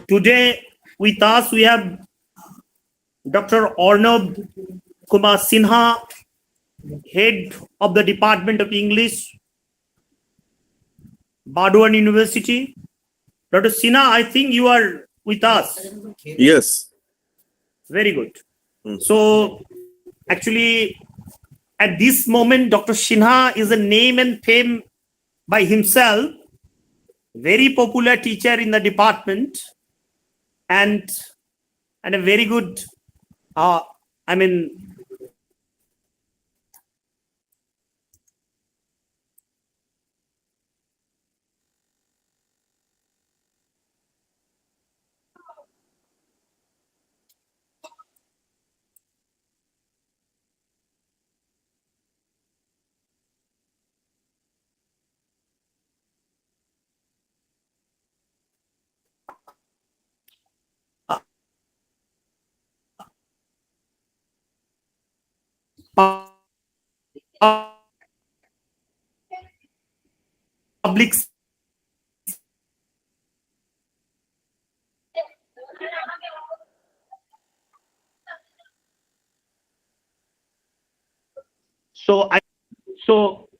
Today with us we have Dr. Arnab Kumar Sinha, Head of the Department of English, Burdwan University. Dr. Sinha, I think you are with us. Yes. Very good. So actually at this moment Dr. Sinha is a name and fame by himself, very popular teacher in the department, and a very good public. So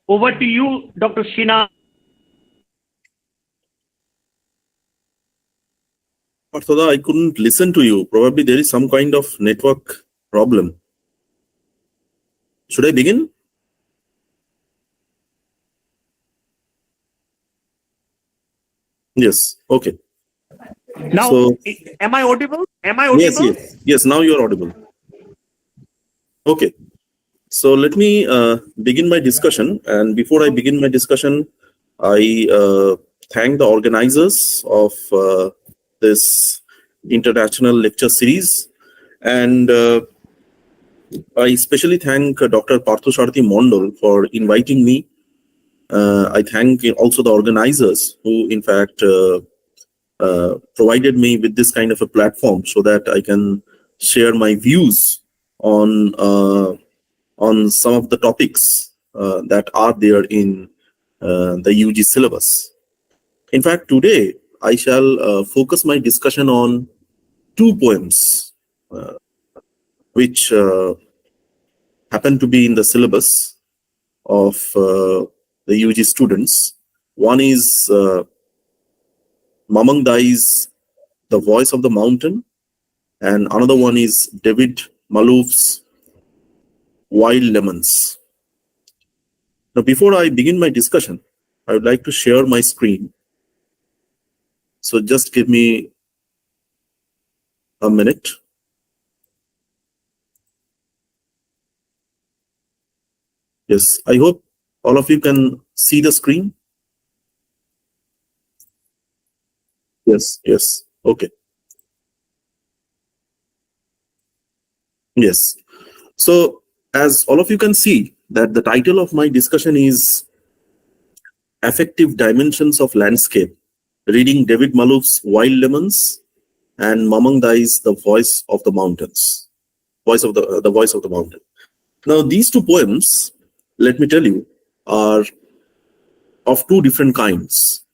over to you, Dr. Sinha. Parthoda, I couldn't listen to you. Probably there is some kind of network problem. Should I begin? Yes. Okay. Now, So, am I audible? Am I audible? Yes. Now you are audible. Okay. So let me begin my discussion. And before I begin my discussion, I thank the organizers of this international lecture series. And I especially thank Dr. Parthasarathi Mondal for inviting me. I thank also the organizers who, in fact, provided me with this kind of a platform so that I can share my views on some of the topics that are there in the UG syllabus. In fact, today I shall focus my discussion on two poems which happen to be in the syllabus of the UG students. One is Mamang The Voice of the Mountain, and another one is David Malouf's Wild Lemons. Now, before I begin my discussion, I would like to share my screen. So just give me a minute. Yes, I hope all of you can see the screen. Yes. Okay. Yes. So as all of you can see, that the title of my discussion is Affective Dimensions of Landscape, reading David Malouf's Wild Lemons and Mamang The Voice of the Mountains. The Voice of the Mountain. Now these two poems, let me tell you, are of two different kinds,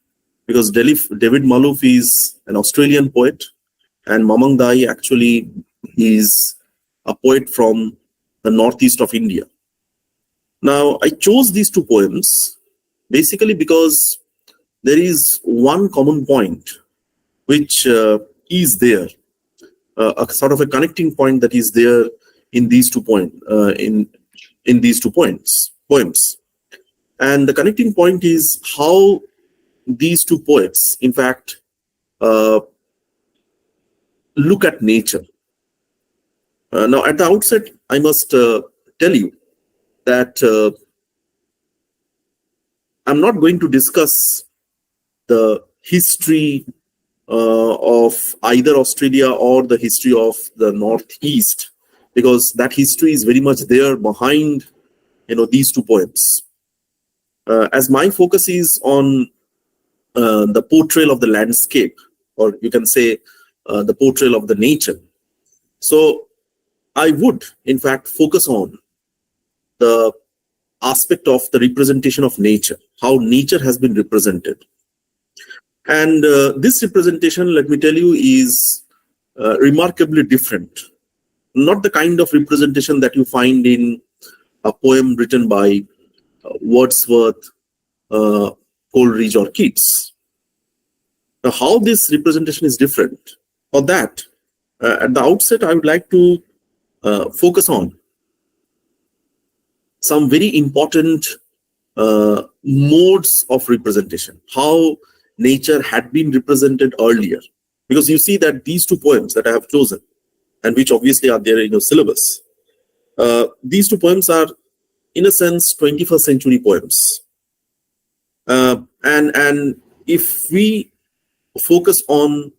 because David Malouf is an Australian poet and Mamang actually is a poet from the northeast of India. Now, I chose these two poems basically because there is one common point which is there, a sort of a connecting point that is there in these two poems. And the connecting point is how these two poets, in fact, look at nature. Now, at the outset, I must tell you that I'm not going to discuss the history of either Australia or the history of the Northeast, because that history is very much there behind, these two poems. As my focus is on the portrayal of the landscape, or you can say the portrayal of the nature. So I would, in fact, focus on the aspect of the representation of nature, how nature has been represented. And this representation, let me tell you, is remarkably different. Not the kind of representation that you find in a poem written by Wordsworth, Coleridge, or Keats. Now, how this representation is different, or that, at the outset, I would like to focus on some very important modes of representation, how nature had been represented earlier. Because you see that these two poems that I have chosen, and which obviously are there in your syllabus, these two poems are, in a sense, 21st century poems. And if we focus on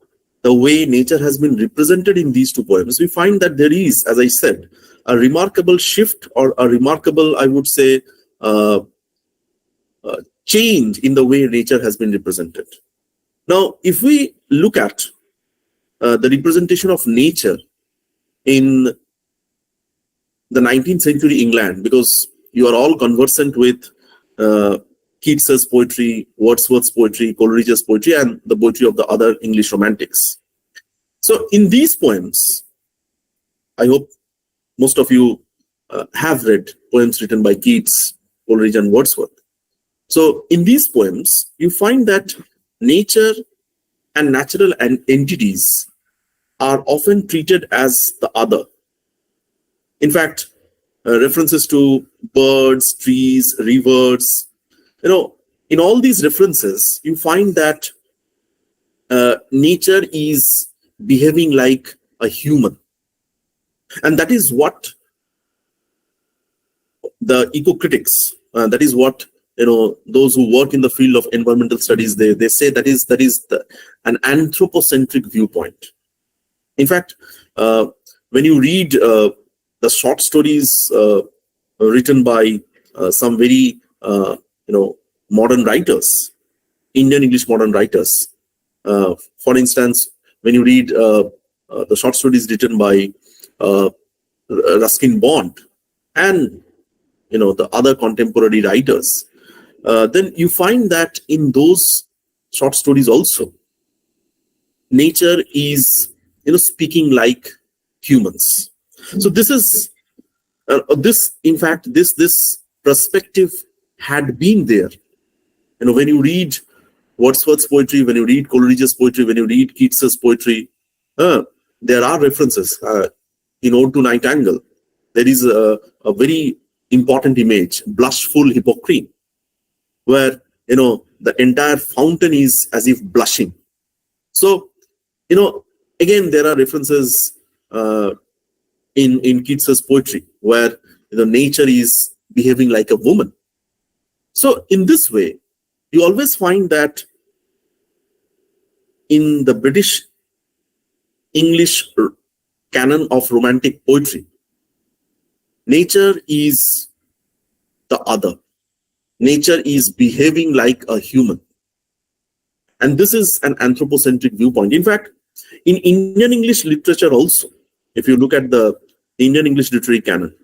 the way nature has been represented in these two poems, we find that there is, as I said, a remarkable shift, or a remarkable, I would say, change in the way nature has been represented. Now, if we look at the representation of nature in the 19th century England, because you are all conversant with Keats's poetry, Wordsworth's poetry, Coleridge's poetry, and the poetry of the other English romantics. So in these poems, I hope most of you have read poems written by Keats, Coleridge, and Wordsworth. So in these poems, you find that nature and natural entities are often treated as the other. In fact, references to birds, trees, rivers, in all these references, you find that nature is behaving like a human. And that is what the eco-critics, that is what those who work in the field of environmental studies, they say that is an anthropocentric viewpoint. In fact, when you read the short stories written by some very modern writers, Indian English modern writers, for instance, when you read the short stories written by Ruskin Bond and the other contemporary writers, then you find that in those short stories also, nature is speaking like humans. So this is in fact this perspective had been there. When you read Wordsworth's poetry, when you read Coleridge's poetry, when you read Keats's poetry, there are references. In Ode to Nightingale, there is a very important image, blushful Hippocrene, where the entire fountain is as if blushing. So again, there are references in Keats's poetry where nature is behaving like a woman. So in this way, you always find that in the British English canon of romantic poetry, nature is the other. Nature is behaving like a human. And this is an anthropocentric viewpoint. In fact, in Indian English literature also, if you look at the Indian English literary canon,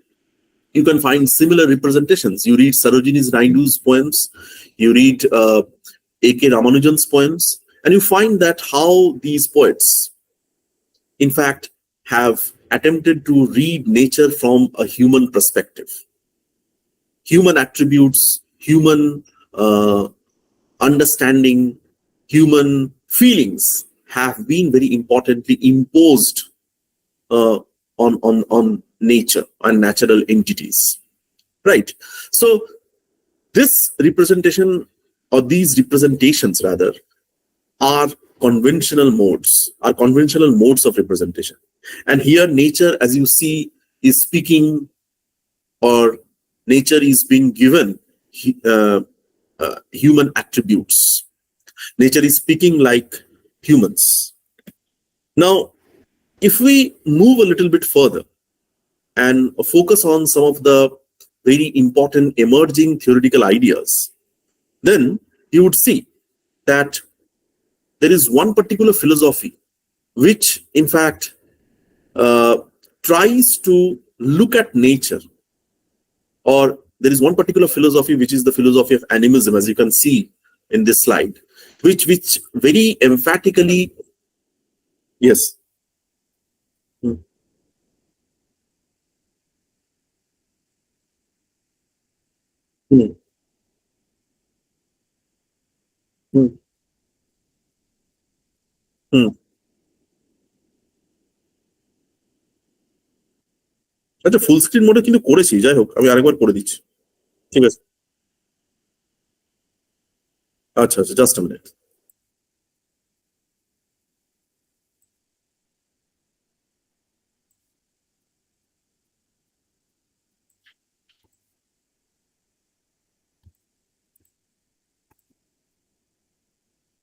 you can find similar representations. You read Sarojini Naidu's poems, you read A.K. Ramanujan's poems, and you find that how these poets, in fact, have attempted to read nature from a human perspective. Human attributes, human understanding, human feelings have been very importantly imposed on nature and natural entities. Right. So this representation, or these representations rather, are conventional modes of representation. And here nature, as you see, is speaking, or nature is being given human attributes. Nature is speaking like humans. Now, if we move a little bit further and focus on some of the very important emerging theoretical ideas, then you would see that there is one particular philosophy which, in fact, tries to look at nature, or there is one particular philosophy which is the philosophy of animism, as you can see in this slide. which very emphatically, yes. Hmm. Hmm. Hmm. Hmm. আচ্ছা, full screen মোডে কিন্তু করেছি, যাই হোক আমি আরেকবার করে দিচ্ছি। ঠিক আছে, আচ্ছা আচ্ছা, জাস্ট আ মিনিট।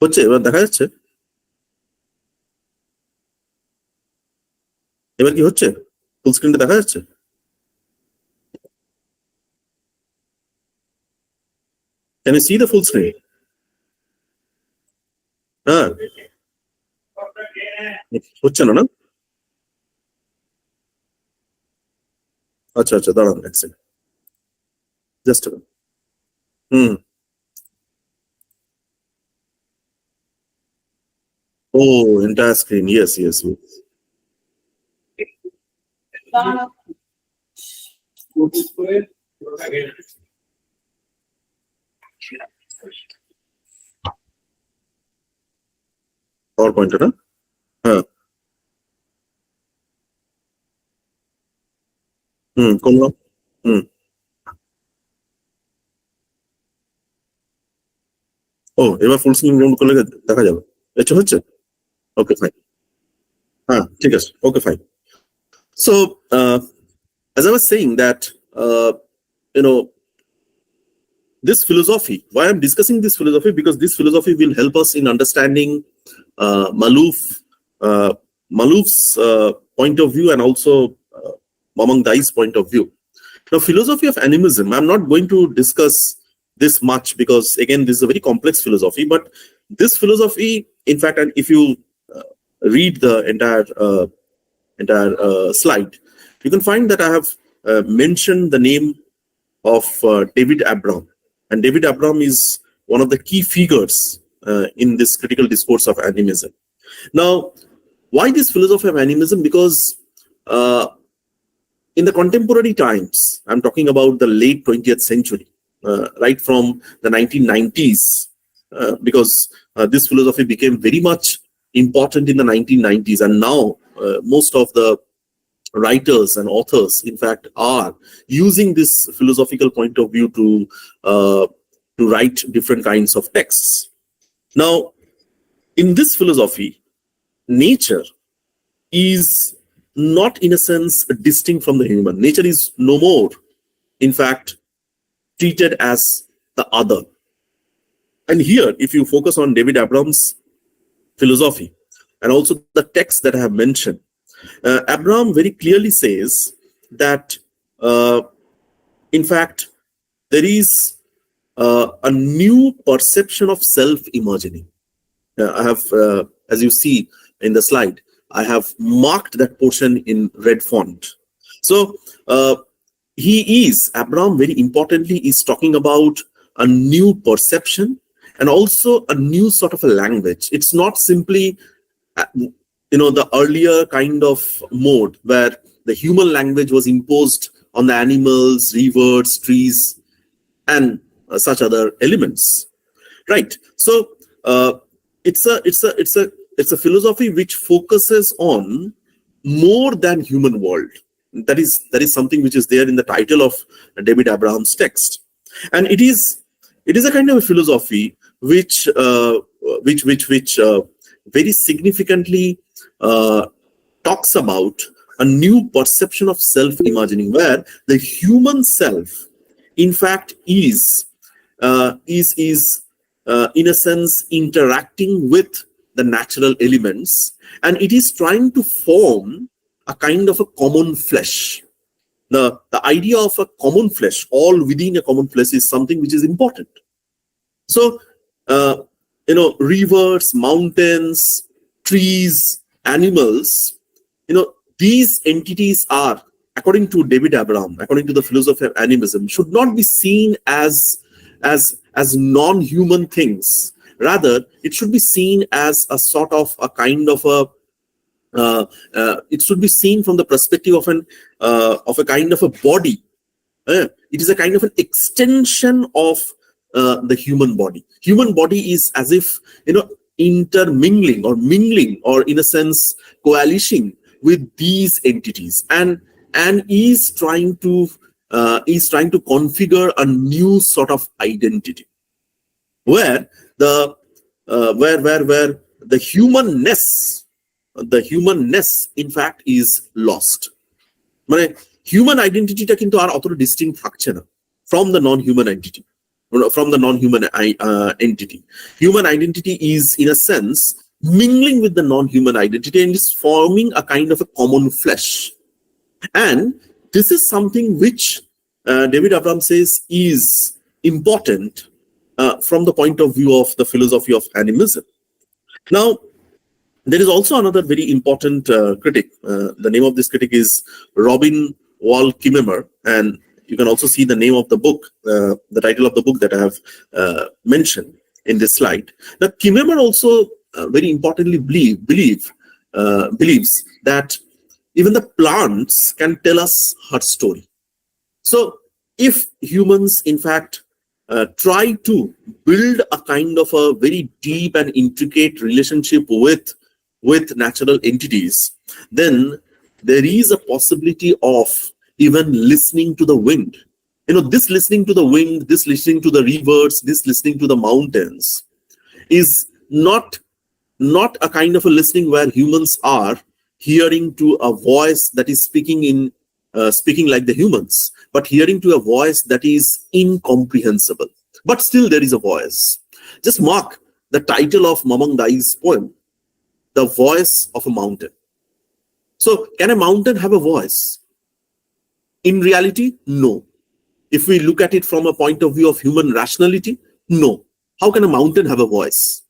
হচ্ছে, এবার দেখা যাচ্ছে? এবার কি হচ্ছে? ফুল স্ক্রিনটা দেখা যাচ্ছে? Can you see the full screen? হ্যাঁ, হচ্ছে না, না? আচ্ছা আচ্ছা, দাঁড়ান এক second, just a minute. Hmm. ও, entire screen, yes yes yes. Power পয়েন্টটা না? হ্যাঁ। হুম, করলাম। হুম। ও, এবার ফুল স্ক্রিন রাউন্ড করলে দেখা যাবে। এটা হচ্ছে? Okay fine. হ্যাঁ, ঠিক আছে, okay fine. So as I was saying that, you know, this philosophy, why I'm discussing this philosophy, because this philosophy will help us in understanding Malouf, uh, Malouf's point of view, and also Mamang Dai's point of view. Now, philosophy of animism, I'm not going to discuss this much because, again, this is a very complex philosophy. But this philosophy, in fact, and if you read the entire slide, you can find that I have mentioned the name of David Abram, and David Abram is one of the key figures in this critical discourse of animism. Now, why this philosophy of animism? Because in the contemporary times, I'm talking about the late 20th century, right from the 1990s, because this philosophy became very much important in the 1990s, and now most of the writers and authors, in fact, are using this philosophical point of view to write different kinds of texts. Now, in this philosophy, nature is not, in a sense, distinct from the human. Nature is no more, in fact, treated as the other. And here, if you focus on David Abram's philosophy and also the text that I have mentioned, Abram very clearly says that, in fact, there is a new perception of self emerging. I have, as you see in the slide, I have marked that portion in red font. So Abram very importantly is talking about a new perception and also a new sort of a language. It's not simply the earlier kind of mode where the human language was imposed on the animals, rivers, trees, and such other elements, right? So it's a philosophy which focuses on more than human world. That is something which is there in the title of David Abram's text, and it is a kind of a philosophy which very significantly talks about a new perception of self-imagining, where the human self, in fact, is in a sense interacting with the natural elements, and it is trying to form a kind of a common flesh. The idea of a common flesh, all within a common flesh, is something which is important. So rivers, mountains, trees, animals, these entities are, according to David Abram, according to the philosophy of animism, should not be seen as non-human things, Rather, it should be seen as a sort of a kind of a it should be seen from the perspective of a kind of a body. It is a kind of an extension of the human body. Human body is as if, intermingling or mingling, or in a sense coalescing with these entities, and is trying to configure a new sort of identity, where the humanness in fact is lost. Human identity কিন্তু আর অতটা distinct থাকছে না from the non-human entity. Human identity is, in a sense, mingling with the non-human identity and is forming a kind of a common flesh. And this is something which David Abraham says is important from the point of view of the philosophy of animism. Now, there is also another very important critic. The name of this critic is Robin Wall Kimmerer, and you can also see the name of the book, the title of the book that I have mentioned in this slide. Now, Kimmerer also very importantly believes that even the plants can tell us her story. So, if humans, in fact, try to build a kind of a very deep and intricate relationship with natural entities, then there is a possibility of even listening to the wind. This listening to the wind, this listening to the rivers, this listening to the mountains is not a kind of a listening where humans are hearing to a voice that is speaking like the humans, but hearing to a voice that is incomprehensible. But still there is a voice. Just mark the title of Mamang Dai's poem, The Voice of a Mountain. So, can a mountain have a voice? In reality, no. If we look at it from a point of view of human rationality, no. How can a mountain have a voice?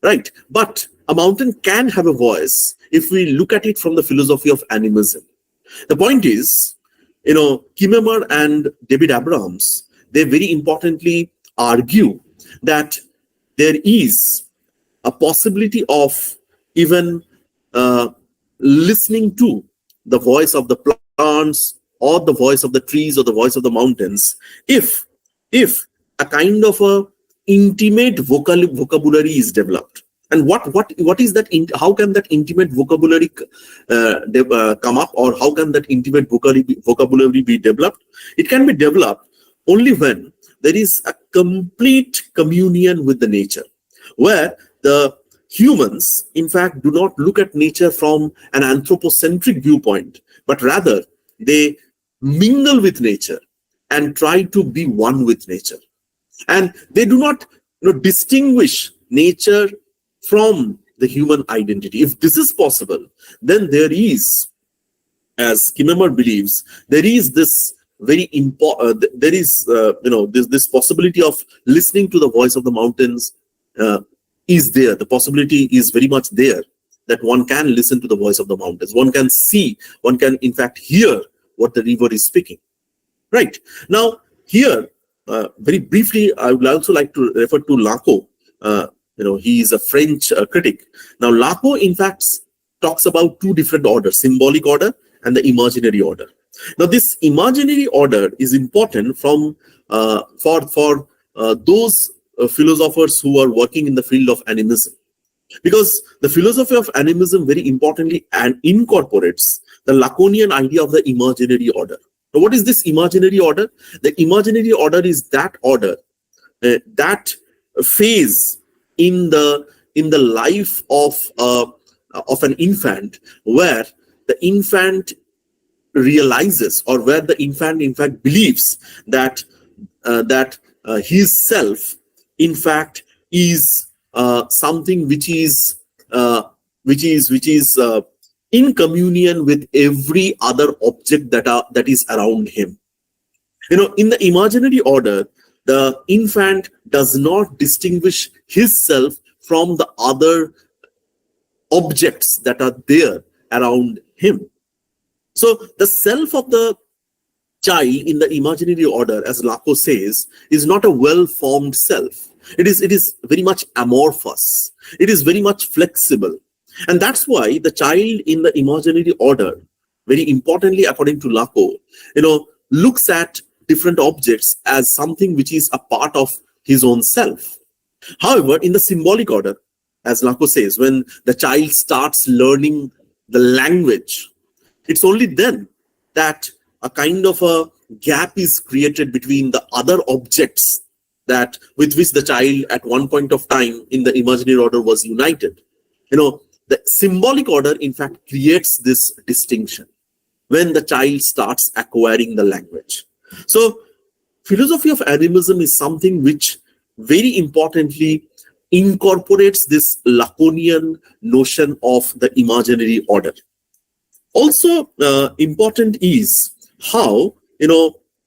Right? But a mountain can have a voice if we look at it from the philosophy of animism. The point is, Kimmerer and David Abrahams, they very importantly argue that there is a possibility of even listening to the voice of the plants, or the voice of the trees, or the voice of the mountains, if a kind of a intimate vocabulary is developed. And what is that? How can that intimate vocabulary come up, or how can that intimate vocabulary be developed? It can be developed only when there is a complete communion with the nature, where the humans, in fact, do not look at nature from an anthropocentric viewpoint, but rather they mingle with nature and try to be one with nature. And they do not distinguish nature from the human identity. If this is possible, then there is, as Kimmerer believes, there is this very important, there is this possibility of listening to the voice of the mountains is there. The possibility is very much there that one can listen to the voice of the mountains. One can see, one can in fact hear what the river is speaking. Right. Now, here, very briefly, I would also like to refer to Lacan. He is a French critic. Now, Lacan, in fact, talks about two different orders, symbolic order and the imaginary order. Now, this imaginary order is important for those philosophers who are working in the field of animism, because the philosophy of animism very importantly incorporates the Lacanian idea of the imaginary order. Now, what is this imaginary order? The imaginary order is that order, that phase in the life of an infant, where the infant realizes, or where the infant in fact believes that his self in fact is something which is in communion with every other object that is around him. In the imaginary order, the infant does not distinguish his self from the other objects that are there around him. So the self of the child in the imaginary order, as Lacan says, is not a well-formed self. It is very much amorphous. It is very much flexible. And that's why the child in the imaginary order, very importantly, according to Lacan, looks at different objects as something which is a part of his own self. However, in the symbolic order, as Lacan says, when the child starts learning the language, it's only then that a kind of a gap is created between the other objects that with which the child at one point of time in the imaginary order was united. The symbolic order, in fact, creates this distinction when the child starts acquiring the language. So, philosophy of animism is something which very importantly incorporates this Lacanian notion of the imaginary order. Also important is how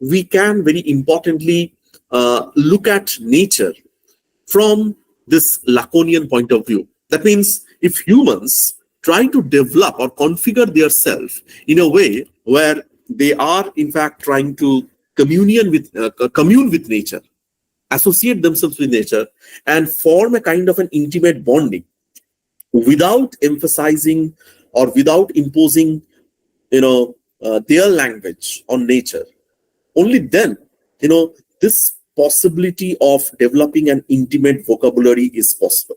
we can very importantly look at nature from this Lacanian point of view. That means if humans try to develop or configure their self in a way where they are in fact trying to commune with nature, associate themselves with nature, and form a kind of an intimate bonding without emphasizing or without imposing their language on nature, only then this possibility of developing an intimate vocabulary is possible,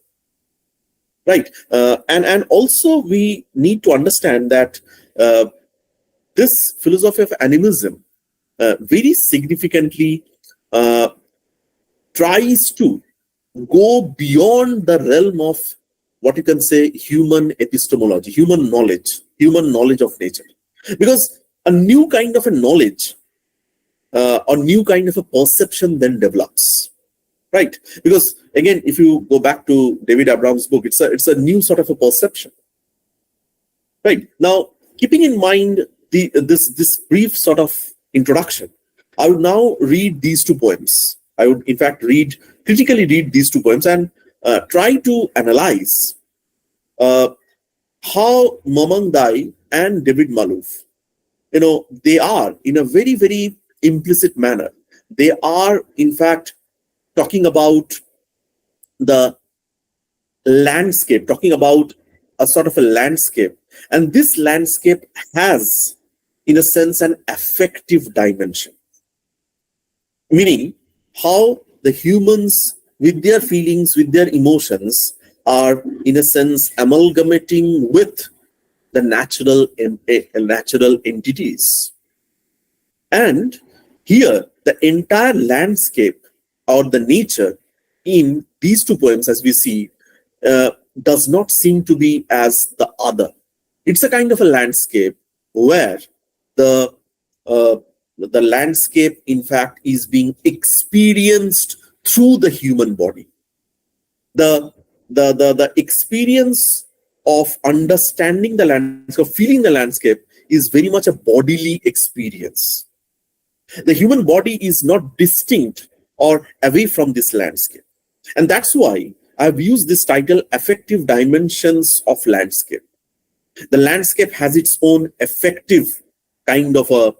right? And also we need to understand that this philosophy of animism very significantly tries to go beyond the realm of what you can say human epistemology, human knowledge of nature. Because a new kind of a knowledge or new kind of a perception then develops, right? Because again, if you go back to David Abraham's book, it's a new sort of a perception, right? Now, keeping in mind this brief sort of introduction, I would now read these two poems. I would in fact critically read these two poems and try to analyze how Mamang and David Malouf, they are in a very, very implicit manner. They are in fact talking about the landscape, talking about a sort of a landscape. And this landscape has, in a sense, an affective dimension. Meaning how the humans with their feelings, with their emotions are, in a sense, amalgamating with the natural entities. And here, the entire landscape or the nature in these two poems, as we see, does not seem to be as the other. It's a kind of a landscape where the landscape, in fact, is being experienced through the human body. The experience of understanding the landscape, feeling the landscape, is very much a bodily experience. The human body is not distinct or away from this landscape. And that's why I've used this title, Affective Dimensions of Landscape. The landscape has its own affective kind of has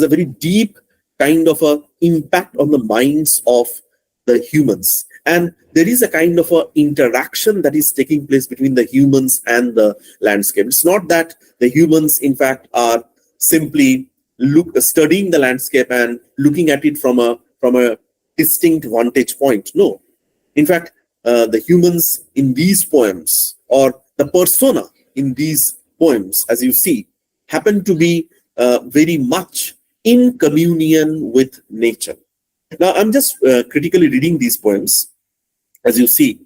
a very deep kind of a impact on the minds of the humans. And there is a kind of a interaction that is taking place between the humans and the landscape. It's not that the humans, in fact, are simply studying the landscape and looking at it from a distinct vantage point. No. In fact, the humans in these poems, or the persona in these poems, as you see, happen to be very much in communion with nature. Now, I'm just critically reading these poems, as you see,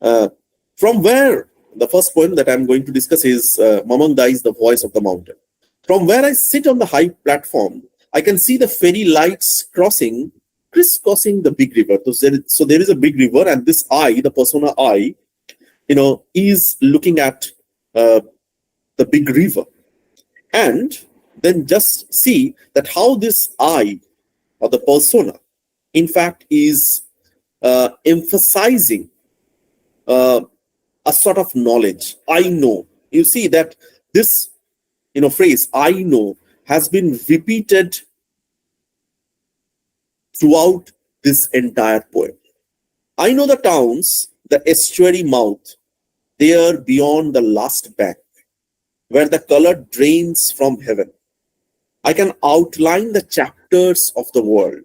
from where the first poem that I'm going to discuss is Mamang is the voice of the mountain. From where I sit on the high platform, I can see the fairy lights crisscrossing the big river. So there is a big river, and this I, the persona I, is looking at the big river. And then just see that how this I, or the persona, in fact, is emphasizing a sort of knowledge. I know. You see that this phrase, I know, has been repeated throughout this entire poem. I know the towns, the estuary mouth, there beyond the last bank, where the color drains from heaven. I can outline the chapters of the world.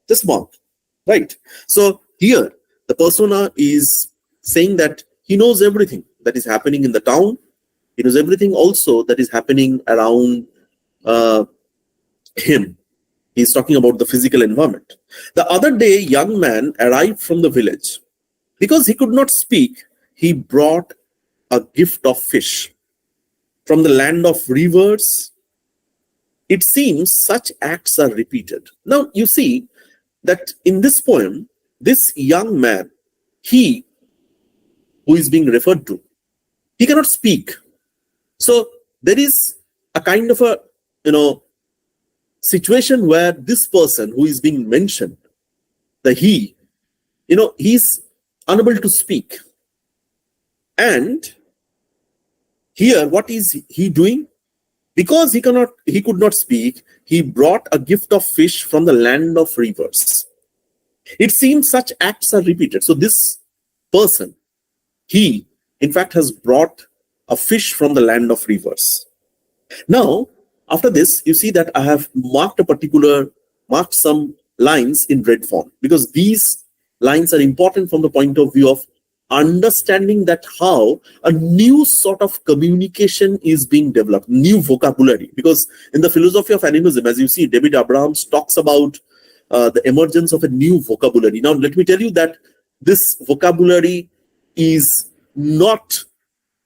Just mark, right? So here, the persona is saying that he knows everything that is happening in the town. He knows everything also that is happening around him. He's talking about the physical environment. The other day, a young man arrived from the village. Because he could not speak, he brought a gift of fish. From the land of rivers, it seems such acts are repeated. Now, you see that in this poem, this young man, he who is being referred to, he cannot speak. So there is a kind of a, situation where this person who is being mentioned, the he, he's unable to speak. And here, what is he doing? Because he could not speak, he brought a gift of fish from the land of rivers. It seems such acts are repeated. So this person, he, in fact, has brought a fish from the land of rivers. Now, after this, you see that I have marked some lines in red font, because these lines are important from the point of view of understanding that how a new sort of communication is being developed, new vocabulary. Because in the philosophy of animism, as you see, David Abrahams talks about the emergence of a new vocabulary. Now, let me tell you that this vocabulary is not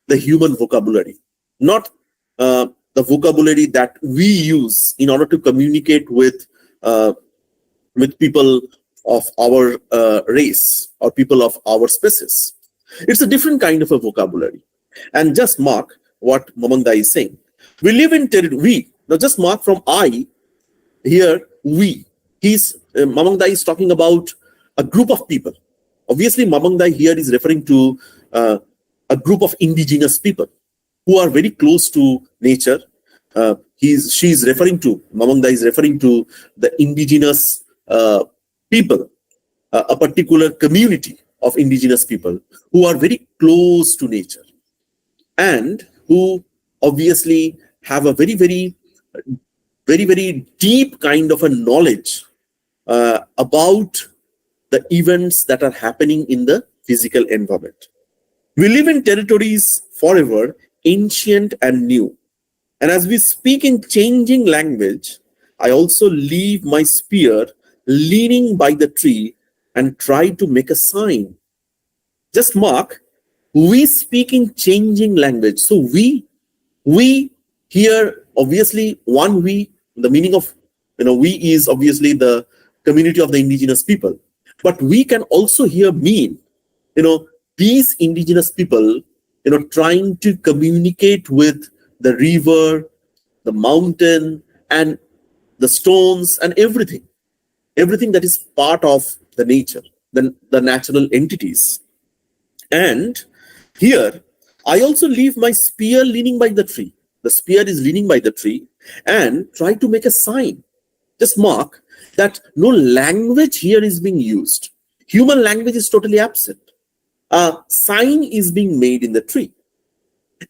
the human vocabulary, not the vocabulary that we use in order to communicate with people of our race or people of our species. It's a different kind of a vocabulary. And just mark what Mamang is saying. We live in territory. We. Now just mark from I, here, we. Mamang is talking about a group of people. Obviously, Mamang here is referring to a group of indigenous people who are very close to nature. Mamang is referring to the indigenous people, a particular community of indigenous people who are very close to nature and who obviously have a very, very, very, very deep kind of a knowledge about the events that are happening in the physical environment. We live in territories forever, ancient and new. And as we speak in changing language, I also leave my spear leaning by the tree and try to make a sign. Just mark, we speak in changing language. So we here, obviously, one we, the meaning of, we is obviously the community of the indigenous people. But we can also here mean, these indigenous people, trying to communicate with the river, the mountain, and the stones, and everything that is part of the nature, the natural entities. And here, I also leave my spear leaning by the tree. The spear is leaning by the tree and try to make a sign. Just mark that no language here is being used. Human language is totally absent. A sign is being made in the tree.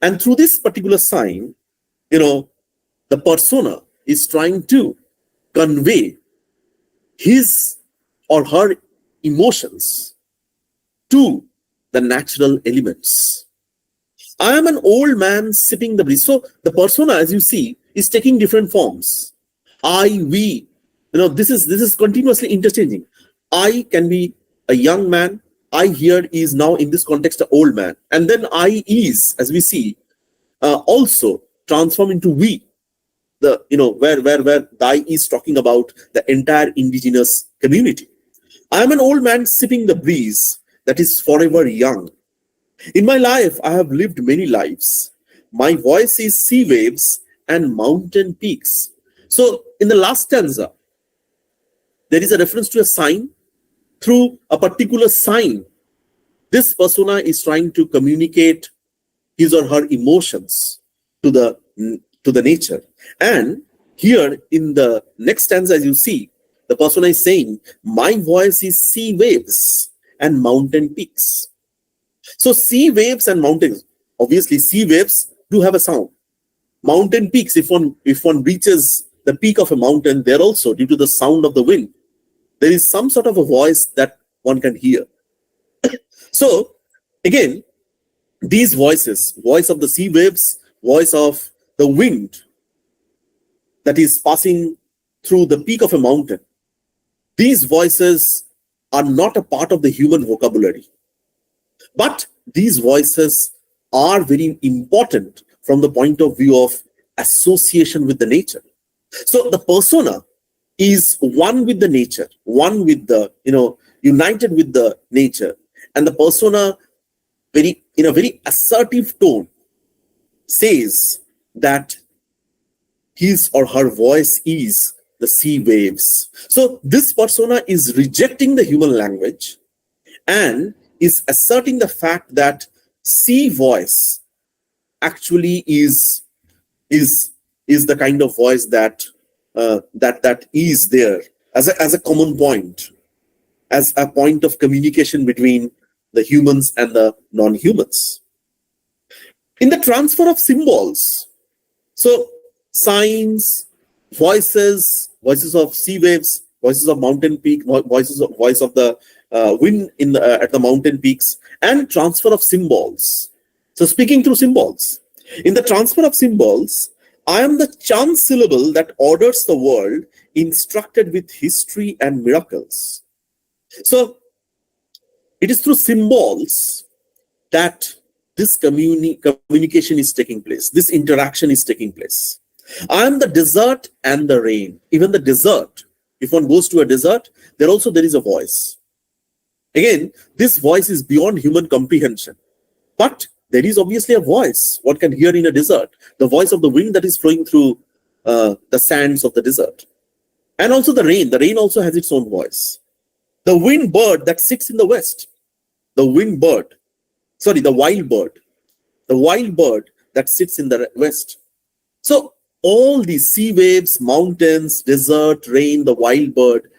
And through this particular sign, the persona is trying to convey his or her emotions to the natural elements. I am an old man sipping the breeze. So the persona, as you see, is taking different forms. I, we, this is continuously interchanging. I can be a young man. I here is now in this context an old man. And then I is, as we see, also transform into we. Where the I is talking about the entire indigenous community. I am an old man sipping the breeze that is forever young. In my life, I have lived many lives. My voice is sea waves and mountain peaks. So in the last stanza, there is a reference to a sign. Through a particular sign, this persona is trying to communicate his or her emotions to the nature. And here in the next stanza, as you see, The persona is saying, my voice is sea waves and mountain peaks. So sea waves and mountains, obviously sea waves do have a sound. Mountain peaks, if one reaches the peak of a mountain, there also, due to the sound of the wind, there is some sort of a voice that one can hear. So again, these voices, voice of the sea waves, voice of the wind that is passing through the peak of a mountain, these voices are not a part of the human vocabulary. But these voices are very important from the point of view of association with the nature. So the persona is one with the nature, one with the, united with the nature. And the persona, in a very assertive tone, says that his or her voice is the sea waves. So this persona is rejecting the human language and is asserting the fact that sea voice actually is the kind of voice that is there as a common point, as a point of communication between the humans and the non-humans. In the transfer of symbols, so signs, voices of sea waves, voices of mountain peak, voice of the wind at the mountain peaks, and transfer of symbols. So speaking through symbols. In the transfer of symbols, I am the chant syllable that orders the world, instructed with history and miracles. So it is through symbols that this communication is taking place, this interaction is taking place. I am the desert and the rain. Even the desert, if one goes to a desert, there is a voice. Again, this voice is beyond human comprehension. But there is obviously a voice one can hear in a desert, the voice of the wind that is flowing through the sands of the desert. And also the rain also has its own voice. The wind bird that sits in the west, the wild bird that sits in the west. So all these sea waves, mountains, desert, rain, the wild bird,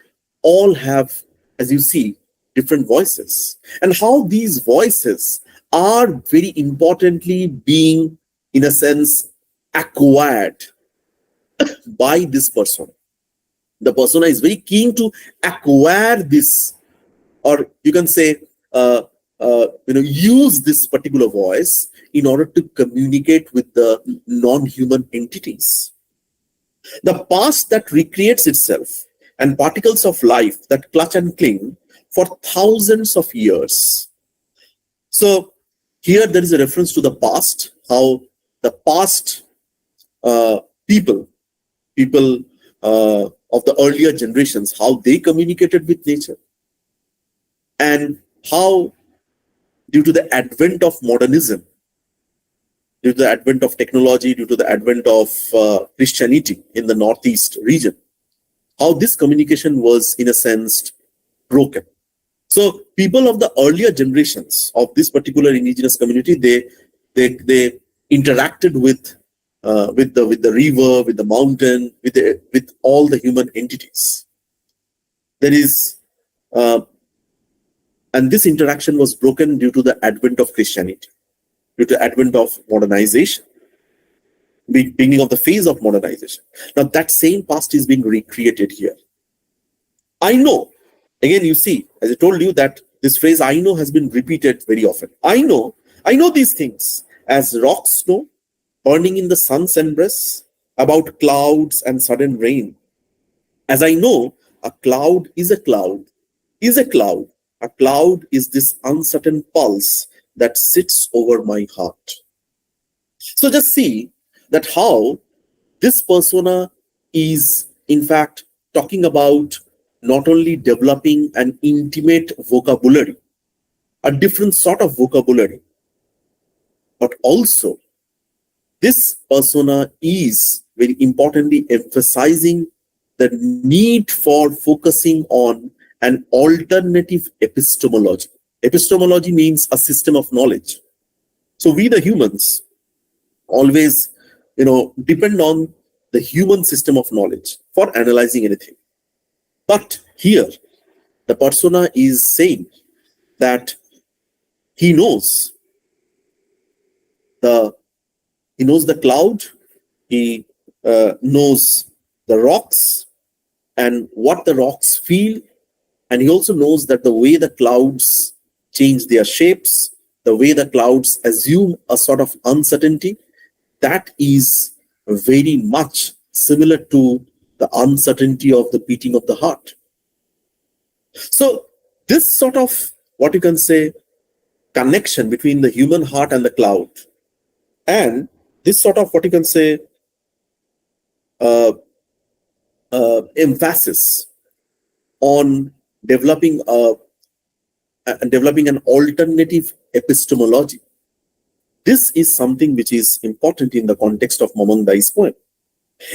all have, as you see, different voices. And how these voices are very importantly being, in a sense, acquired by this persona. The persona is very keen to acquire this, or you can say, use this particular voice in order to communicate with the non-human entities. The past that recreates itself and particles of life that clutch and cling for thousands of years. So here there is a reference to the past, how the past people of the earlier generations, how they communicated with nature, and how due to the advent of modernism, due to the advent of technology, due to the advent of Christianity in the Northeast region, how this communication was, in a sense, broken. So people of the earlier generations of this particular indigenous community, they interacted with the river, with the mountain, with all the human entities. There is, and this interaction was broken due to the advent of Christianity, due to the advent of modernization, beginning of the phase of modernization. Now that same past is being recreated here. I know, again, you see, as I told you that this phrase I know has been repeated very often. I know these things as rock snow burning in the sun's embrace, about clouds and sudden rain. As I know, a cloud is a cloud, a cloud is this uncertain pulse that sits over my heart. So just see that how this persona is, in fact, talking about not only developing an intimate vocabulary, a different sort of vocabulary, but also this persona is very importantly emphasizing the need for focusing on an alternative epistemology. Epistemology means a system of knowledge. So we, the humans, always, depend on the human system of knowledge for analyzing anything. But here, the persona is saying that he knows the cloud, he knows the rocks and what the rocks feel, and he also knows that the way the clouds change their shapes, the way the clouds assume a sort of uncertainty, that is very much similar to the uncertainty of the beating of the heart. So this sort of, what you can say, connection between the human heart and the cloud, and this sort of, what you can say, emphasis on developing an alternative epistemology. This is something which is important in the context of Mamang Dai's poem.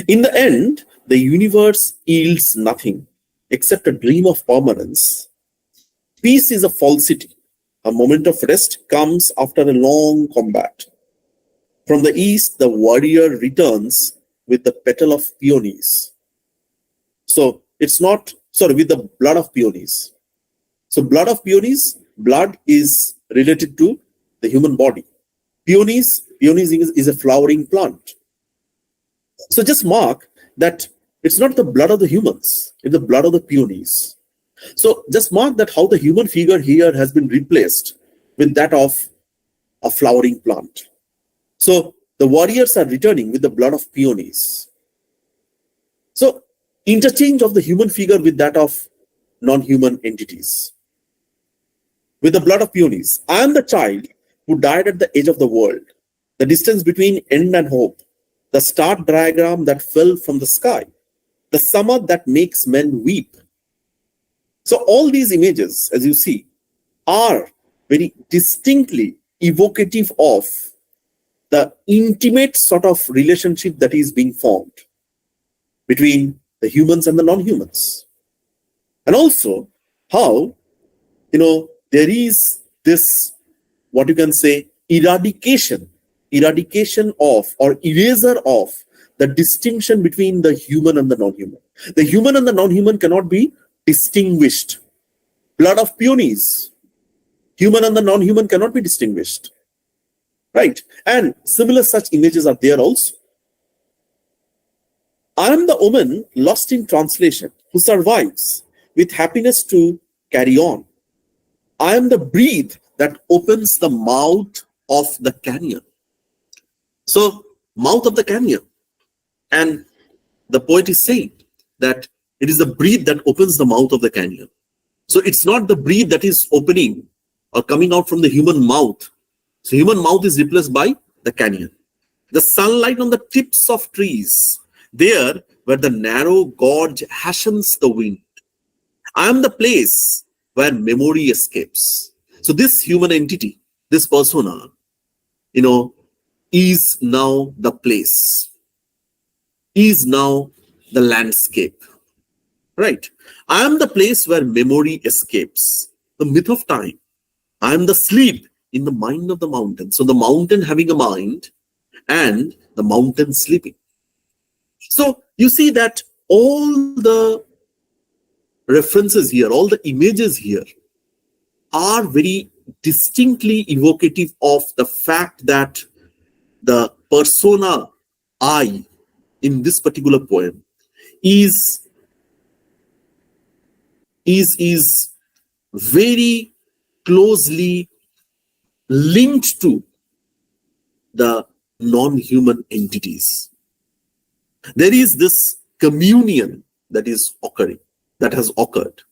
In the end, the universe yields nothing except a dream of permanence. Peace is a falsity. A moment of rest comes after a long combat. From the east, the warrior returns with the petal of peonies. So it's not, with the blood of peonies. So blood of peonies, blood is related to the human body. Peonies is a flowering plant. So just mark that it's not the blood of the humans, it's the blood of the peonies. So just mark that how the human figure here has been replaced with that of a flowering plant. So the warriors are returning with the blood of peonies. So interchange of the human figure with that of non-human entities. With the blood of peonies. I am the child who died at the edge of the world. The distance between end and hope. The star diagram that fell from the sky. The summer that makes men weep. So all these images, as you see, are very distinctly evocative of the intimate sort of relationship that is being formed between the humans and the non-humans. And also how, there is this, what you can say, eradication of or erasure of the distinction between the human and the non-human. The human and the non-human cannot be distinguished. Blood of peonies. Human and the non-human cannot be distinguished. Right? And similar such images are there also. I am the woman lost in translation who survives with happiness to carry on. I am the breath that opens the mouth of the canyon. So, mouth of the canyon. And the poet is saying that it is the breath that opens the mouth of the canyon. So, it's not the breath that is opening or coming out from the human mouth. So, human mouth is replaced by the canyon. The sunlight on the tips of trees, there where the narrow gorge hastens the wind. I am the place where memory escapes. So this human entity, this persona, is now the place, is now the landscape, right? I am the place where memory escapes, the myth of time. I am the sleep in the mind of the mountain. So the mountain having a mind and the mountain sleeping. So you see that all the references here, all the images here are very distinctly evocative of the fact that the persona I in this particular poem is very closely linked to the non-human entities. There is this communion that is occurring, that has occurred.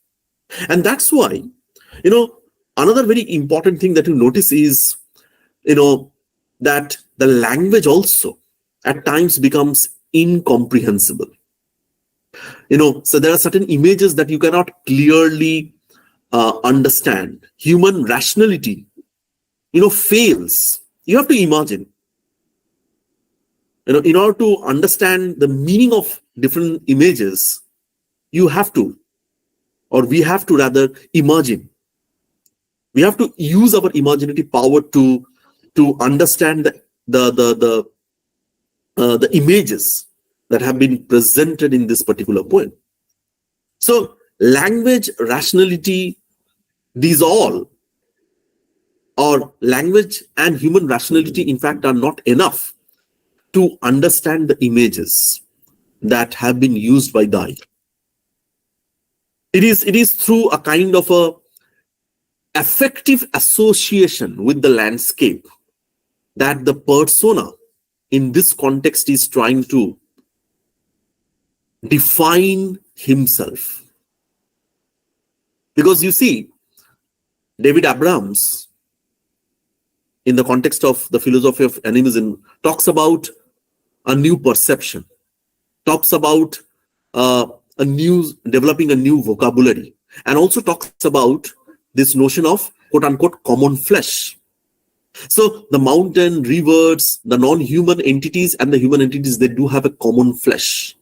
And that's why, another very important thing that you notice is, that the language also at times becomes incomprehensible. So there are certain images that you cannot clearly understand. Human rationality, fails. You have to imagine. In order to understand the meaning of different images, you have to, or we have to rather imagine. We have to use our imaginative power to understand the images that have been presented in this particular poem. So language, rationality, these all, or language and human rationality, in fact, are not enough to understand the images that have been used by the eye. It is through a kind of a affective association with the landscape that the persona in this context is trying to define himself. Because you see, David Abrams, in the context of the philosophy of animism, talks about a new perception, talks about developing a new vocabulary, and also talks about this notion of quote-unquote common flesh. So the mountain, rivers, the non-human entities and the human entities, they do have a common flesh.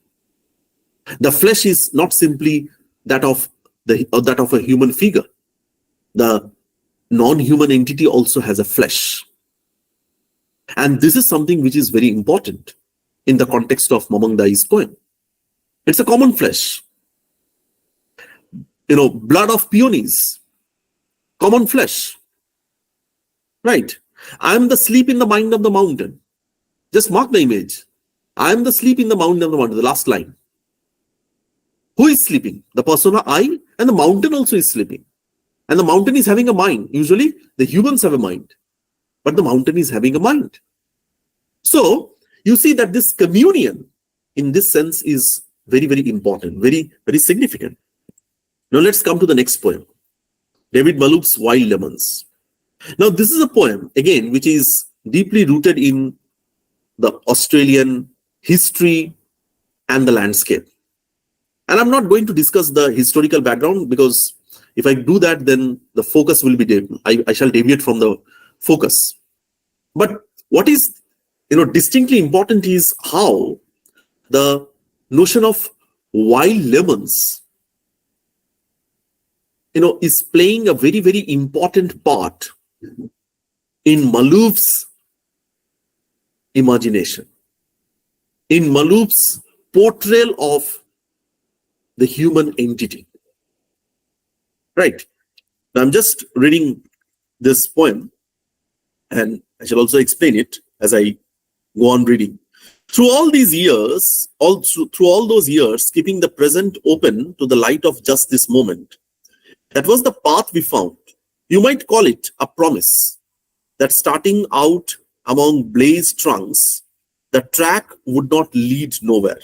The flesh is not simply that of a human figure. The non-human entity also has a flesh. And this is something which is very important in the context of Mamang Dai's poem. It's a common flesh. Blood of peonies, common flesh. Right? I am the sleep in the mind of the mountain. Just mark the image. I am the sleep in the mind of the mountain, the last line. Who is sleeping? The persona I, and the mountain also is sleeping. And the mountain is having a mind. Usually the humans have a mind, but the mountain is having a mind. So you see that this communion in this sense is very, very important, very, very significant. Now let's come to the next poem, David Malouf's Wild Lemons. Now this is a poem, again, which is deeply rooted in the Australian history and the landscape. And I'm not going to discuss the historical background, because if I do that, then the focus will be, I shall deviate from the focus. But what is, distinctly important is how the notion of wild lemons, is playing a very, very important part in Malouf's imagination, in Malouf's portrayal of the human entity. Right. Now I'm just reading this poem, and I shall also explain it as I go on reading. Through all these years, through all those years, keeping the present open to the light of just this moment, that was the path we found. You might call it a promise that starting out among blazed trunks, the track would not lead nowhere.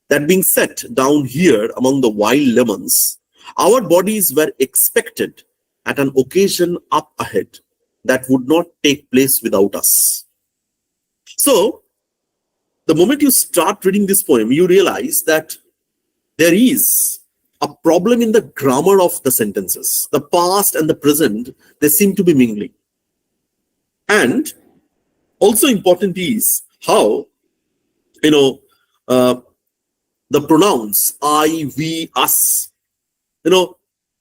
That being set down here among the wild lemons, our bodies were expected at an occasion up ahead that would not take place without us. So, the moment you start reading this poem, you realize that there is a problem in the grammar of the sentences. The past and the present, they seem to be mingling. And also important is how, the pronouns I, we, us,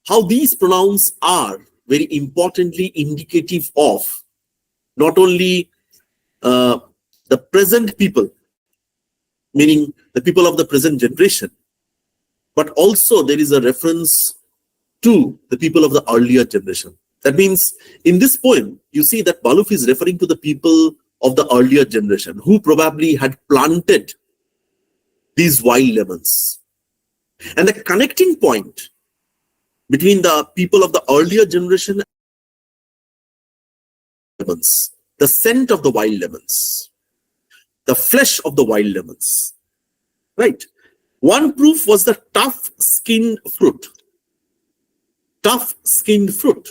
how these pronouns are very importantly indicative of not only the present people, meaning the people of the present generation, but also there is a reference to the people of the earlier generation. That means in this poem, you see that Malouf is referring to the people of the earlier generation who probably had planted these wild lemons. And the connecting point between the people of the earlier generation and lemons, the scent of the wild lemons, the flesh of the wild lemons, right? One proof was the tough-skinned fruit. Tough-skinned fruit.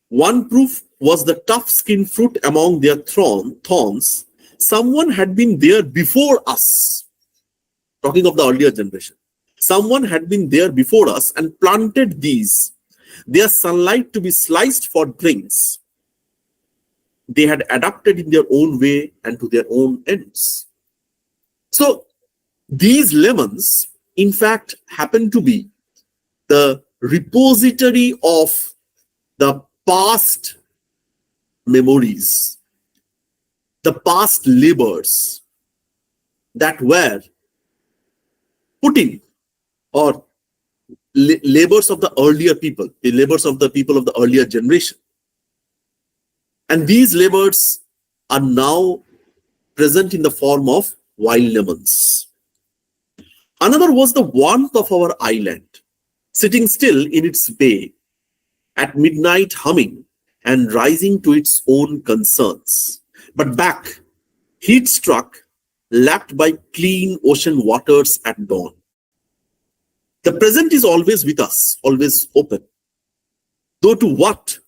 One proof was the tough-skinned fruit among their thorns. Someone had been there before us. Talking of the earlier generation. Someone had been there before us and planted these, their sunlight to be sliced for drinks. They had adapted in their own way and to their own ends. So, these lemons, in fact, happen to be the repository of the past memories, the past labors that were put in or labors of the earlier people, the labors of the people of the earlier generation. And these labors are now present in the form of wild lemons. Another was the warmth of our island, sitting still in its bay, at midnight humming and rising to its own concerns. But back, heat struck, lapped by clean ocean waters at dawn. The present is always with us, always open. Though to what,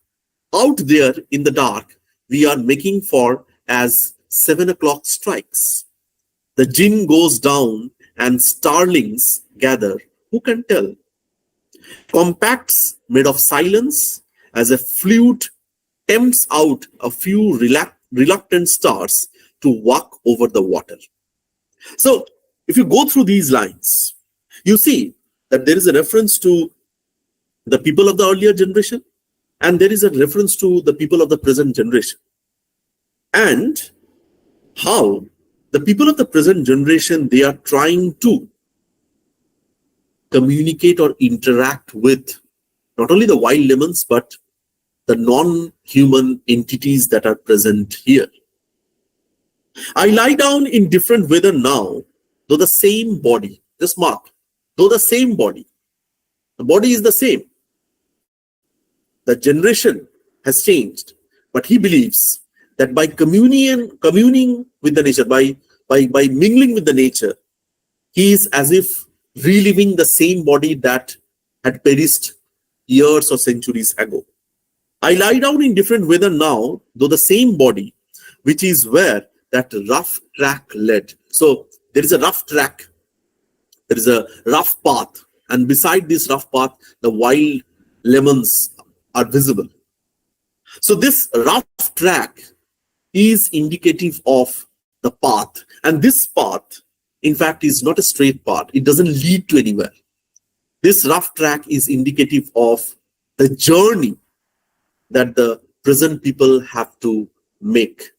out there in the dark, we are making for as 7 o'clock strikes. The gin goes down and starlings gather, who can tell? Compacts made of silence, as a flute tempts out a few reluctant stars to walk over the water. So, if you go through these lines, you see that there is a reference to the people of the earlier generation, and there is a reference to the people of the present generation. And how the people of the present generation, they are trying to communicate or interact with not only the wild lemons, but the non-human entities that are present here. I lie down in different weather now, though the same body, just mark, though the same body, the body is the same. The generation has changed, but he believes that by communing with the nature, by mingling with the nature, he is as if reliving the same body that had perished years or centuries ago. I lie down in different weather now, though the same body, which is where that rough track led. So there is a rough track, there is a rough path, and beside this rough path, the wild lemons are visible. So this rough track is indicative of the path, and this path, in fact, is not a straight path. It doesn't lead to anywhere. This rough track is indicative of the journey that the present people have to make.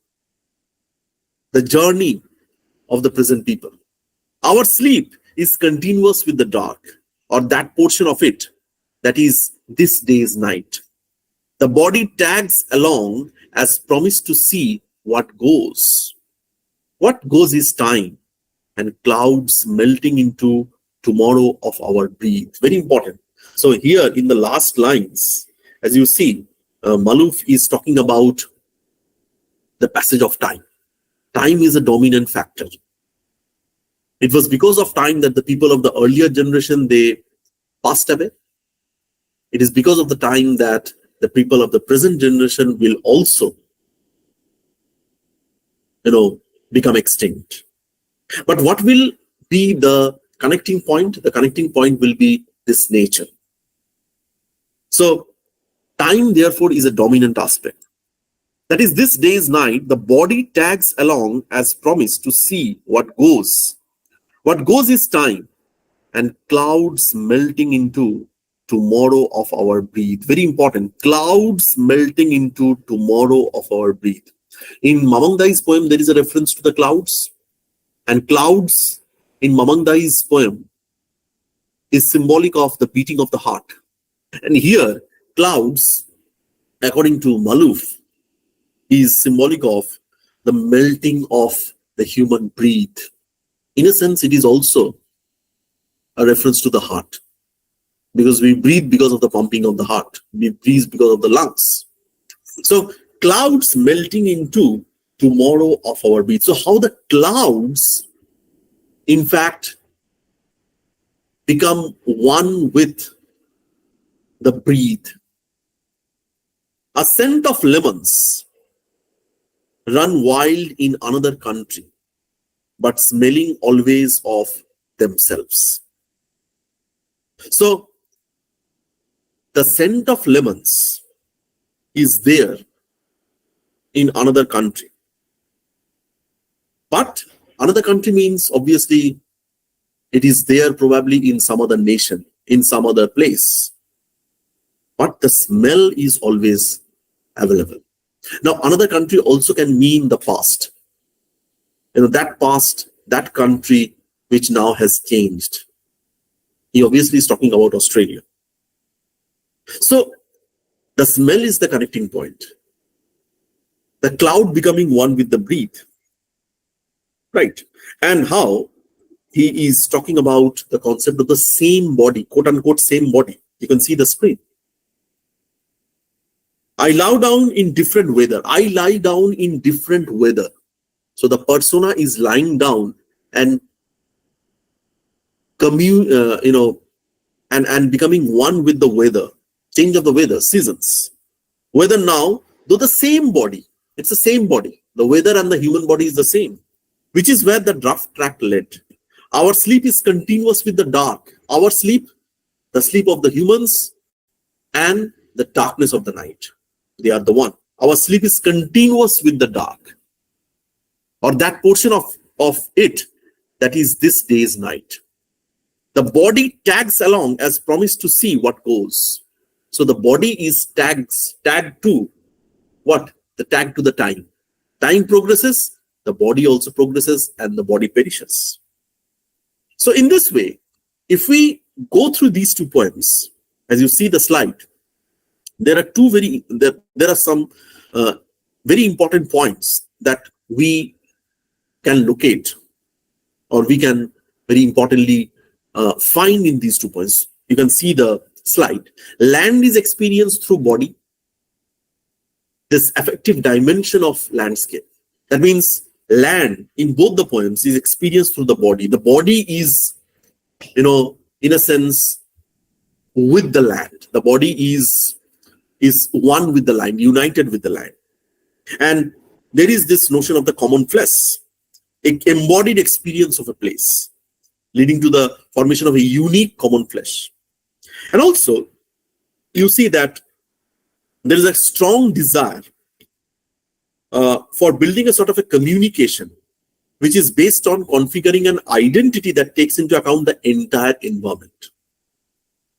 The journey of the present people. Our sleep is continuous with the dark, or that portion of it that is this day's night. The body tags along as promised to see what goes. What goes is time and clouds melting into tomorrow of our breath. Very important. So here in the last lines, as you see, Malouf is talking about the passage of time. Time is a dominant factor. It was because of time that the people of the earlier generation, they passed away. It is because of the time that the people of the present generation will also, become extinct. But what will be the connecting point? The connecting point will be this nature. So time, therefore, is a dominant aspect. That is, this day's night, the body tags along as promised to see what goes. What goes is time and clouds melting into tomorrow of our breath. Very important. Clouds melting into tomorrow of our breath. In Mamang poem, there is a reference to the clouds. And clouds in Mamang poem is symbolic of the beating of the heart. And here, clouds, according to Malouf, is symbolic of the melting of the human breath. In a sense, it is also a reference to the heart. Because we breathe because of the pumping of the heart. We breathe because of the lungs. So, clouds melting into tomorrow of our breath. So, how the clouds, in fact, become one with the breath. A scent of lemons run wild in another country, but smelling always of themselves. So, the scent of lemons is there in another country. But another country means, obviously, it is there probably in some other nation, in some other place. But the smell is always available. Now, another country also can mean the past. That past, that country which now has changed. He obviously is talking about Australia. So the smell is the connecting point. The cloud becoming one with the breath. Right. And how he is talking about the concept of the same body, quote unquote, same body. You can see the screen. I lie down in different weather. I lie down in different weather. So the persona is lying down and and becoming one with the weather, change of the weather, seasons. Weather now, though the same body, it's the same body. The weather and the human body is the same, which is where the draft track led. Our sleep is continuous with the dark. Our sleep, the sleep of the humans, and the darkness of the night. They are the one. Our sleep is continuous with the dark, or that portion of it that is this day's night. The body tags along as promised to see what goes. So the body is tagged to what? The tag to the time. Time progresses, the body also progresses, and the body perishes. So in this way, if we go through these two poems, as you see the slide, there are some very important points that we can locate, or we can very importantly find in these 2 points. You can see the slide. Land is experienced through body. This affective dimension of landscape. That means land in both the poems is experienced through the body. The body is, in a sense, with the land. The body is one with the land, united with the land. And there is this notion of the common flesh, an embodied experience of a place, leading to the formation of a unique common flesh. And also, you see that there is a strong desire for building a sort of a communication, which is based on configuring an identity that takes into account the entire environment.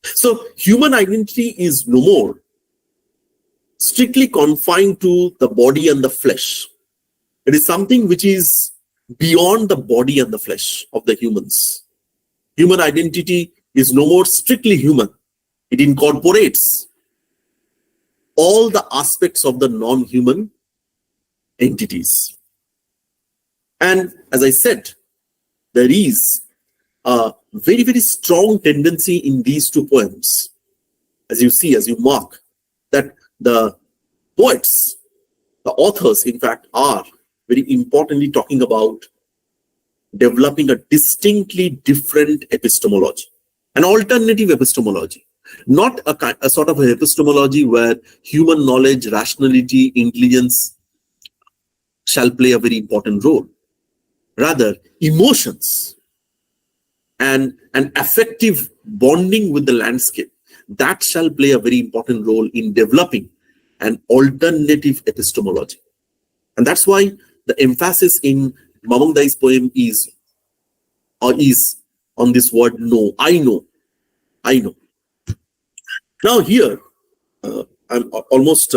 So human identity is no more strictly confined to the body and the flesh. It is something which is beyond the body and the flesh of the humans. Human identity is no more strictly human. It incorporates all the aspects of the non-human entities. And as I said, there is a very, very strong tendency in these 2 poems, as you see, as you mark, that the poets, the authors, in fact, are very importantly talking about developing a distinctly different epistemology, an alternative epistemology, not a sort of epistemology where human knowledge, rationality, intelligence shall play a very important role. Rather, emotions and an affective bonding with the landscape, that shall play a very important role in developing an alternative epistemology. And that's why the emphasis in Mamang Dai's poem is on this word know. I know. Now here, I'm almost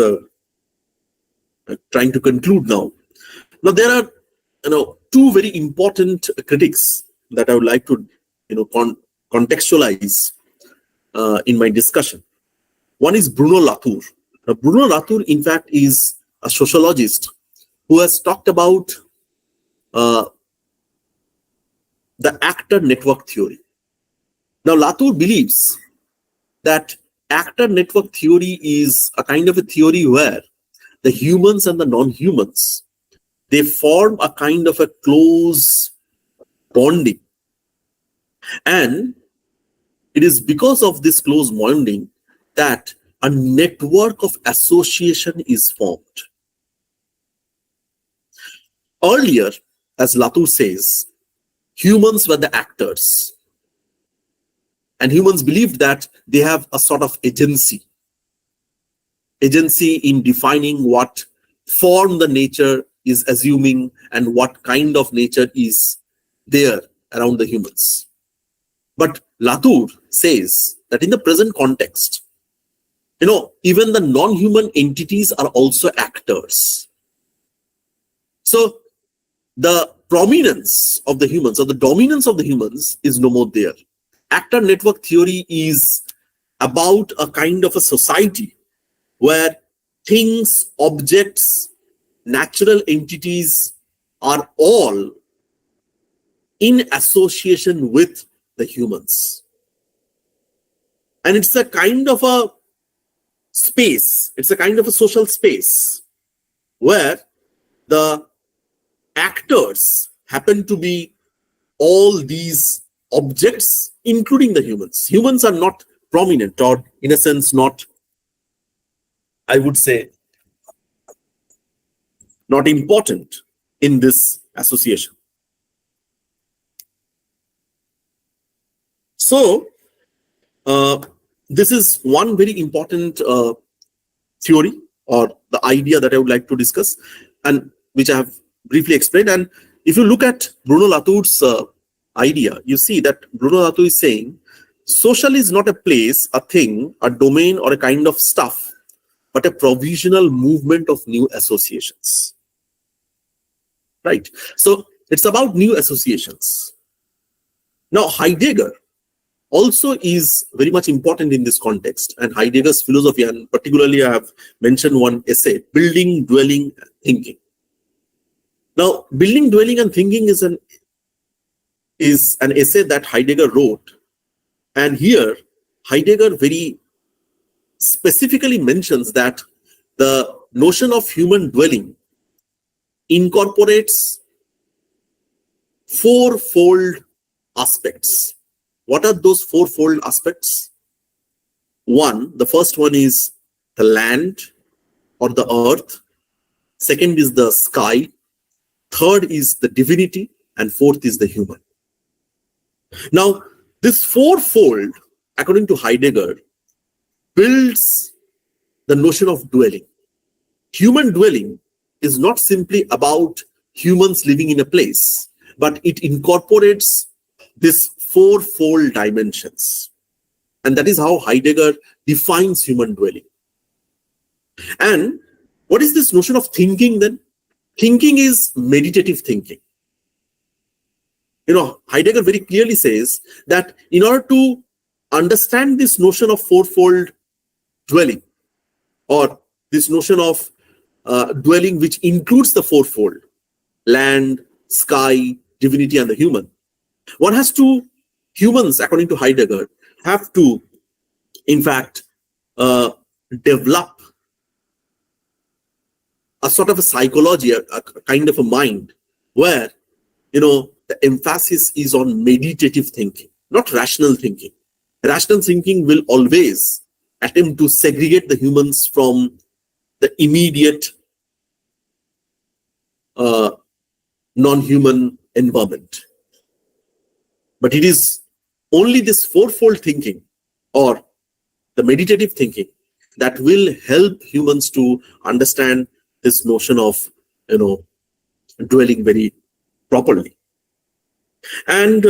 trying to conclude now. Now there are 2 very important critics that I would like to contextualize in my discussion. One is Bruno Latour. Now, Bruno Latour, in fact, is a sociologist who has talked about the actor network theory. Now, Latour believes that actor network theory is a kind of a theory where the humans and the non-humans, they form a kind of a close bonding. And it is because of this close bonding that a network of association is formed. Earlier, as Latour says, humans were the actors. And humans believed that they have a sort of agency in defining what form the nature is assuming and what kind of nature is there around the humans. But Latour says that in the present context, even the non-human entities are also actors. So the prominence of the humans, or the dominance of the humans, is no more there. actor network theory is about a kind of a society where things, objects, natural entities are all in association with the humans. And it's a kind of a space, it's a kind of a social space where the actors happen to be all these objects, including the humans. Humans are not prominent, or in a sense not, I would say, not important in this association. So this is one very important theory or the idea that I would like to discuss, and which I have briefly explained. And if you look at Bruno Latour's idea, you see that Bruno Latour is saying social is not a place, a thing, a domain, or a kind of stuff, but a provisional movement of new associations. Right? So it's about new associations. Now, Heidegger also is very much important in this context, and Heidegger's philosophy, and particularly I have mentioned one essay, Building, Dwelling, Thinking. Now, Building, Dwelling, and Thinking is an essay that Heidegger wrote, and here Heidegger very specifically mentions that the notion of human dwelling incorporates fourfold aspects. What are those fourfold aspects? One, the first one is the land or the earth. Second is the sky. Third is the divinity. And fourth is the human. Now, this fourfold, according to Heidegger, builds the notion of dwelling. Human dwelling is not simply about humans living in a place, but it incorporates this fourfold dimensions. And that is how Heidegger defines human dwelling. And what is this notion of thinking then? Thinking is meditative thinking. Heidegger very clearly says that in order to understand this notion of fourfold dwelling, or this notion of dwelling which includes the fourfold, land, sky, divinity, and the human, humans, according to Heidegger, have to, in fact, develop a sort of a psychology, a kind of a mind where, the emphasis is on meditative thinking, not rational thinking. Rational thinking will always attempt to segregate the humans from the immediate non-human environment. But it is only this fourfold thinking or the meditative thinking that will help humans to understand this notion of, dwelling very properly. And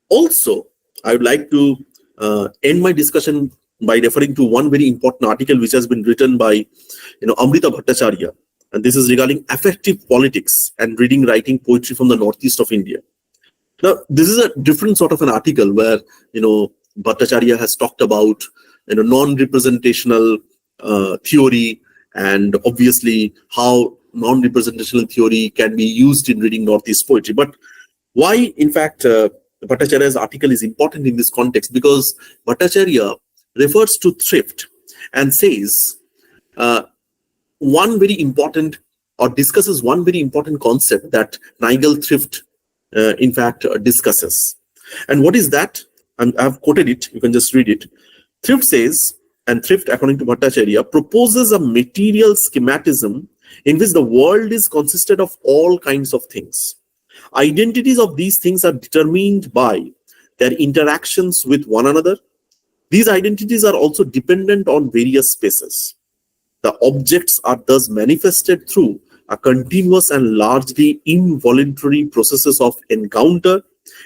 also, I would like to end my discussion by referring to one very important article which has been written by, Amrita Bhattacharya, and this is regarding affective politics and reading, writing poetry from the northeast of India. Now, this is a different sort of an article where, Bhattacharya has talked about, non-representational theory, and obviously how non-representational theory can be used in reading northeast poetry. But why, in fact, Bhattacharya's article is important in this context? Because Bhattacharya refers to thrift and says one very important, or discusses one very important concept that Nigel Thrift, in fact, discusses. And what is that? I've quoted it, you can just read it. Thrift says, and Thrift, according to Bhattacharya, proposes a material schematism in which the world is consisted of all kinds of things. Identities of these things are determined by their interactions with one another. These identities are also dependent on various spaces. The objects are thus manifested through a continuous and largely involuntary processes of encounter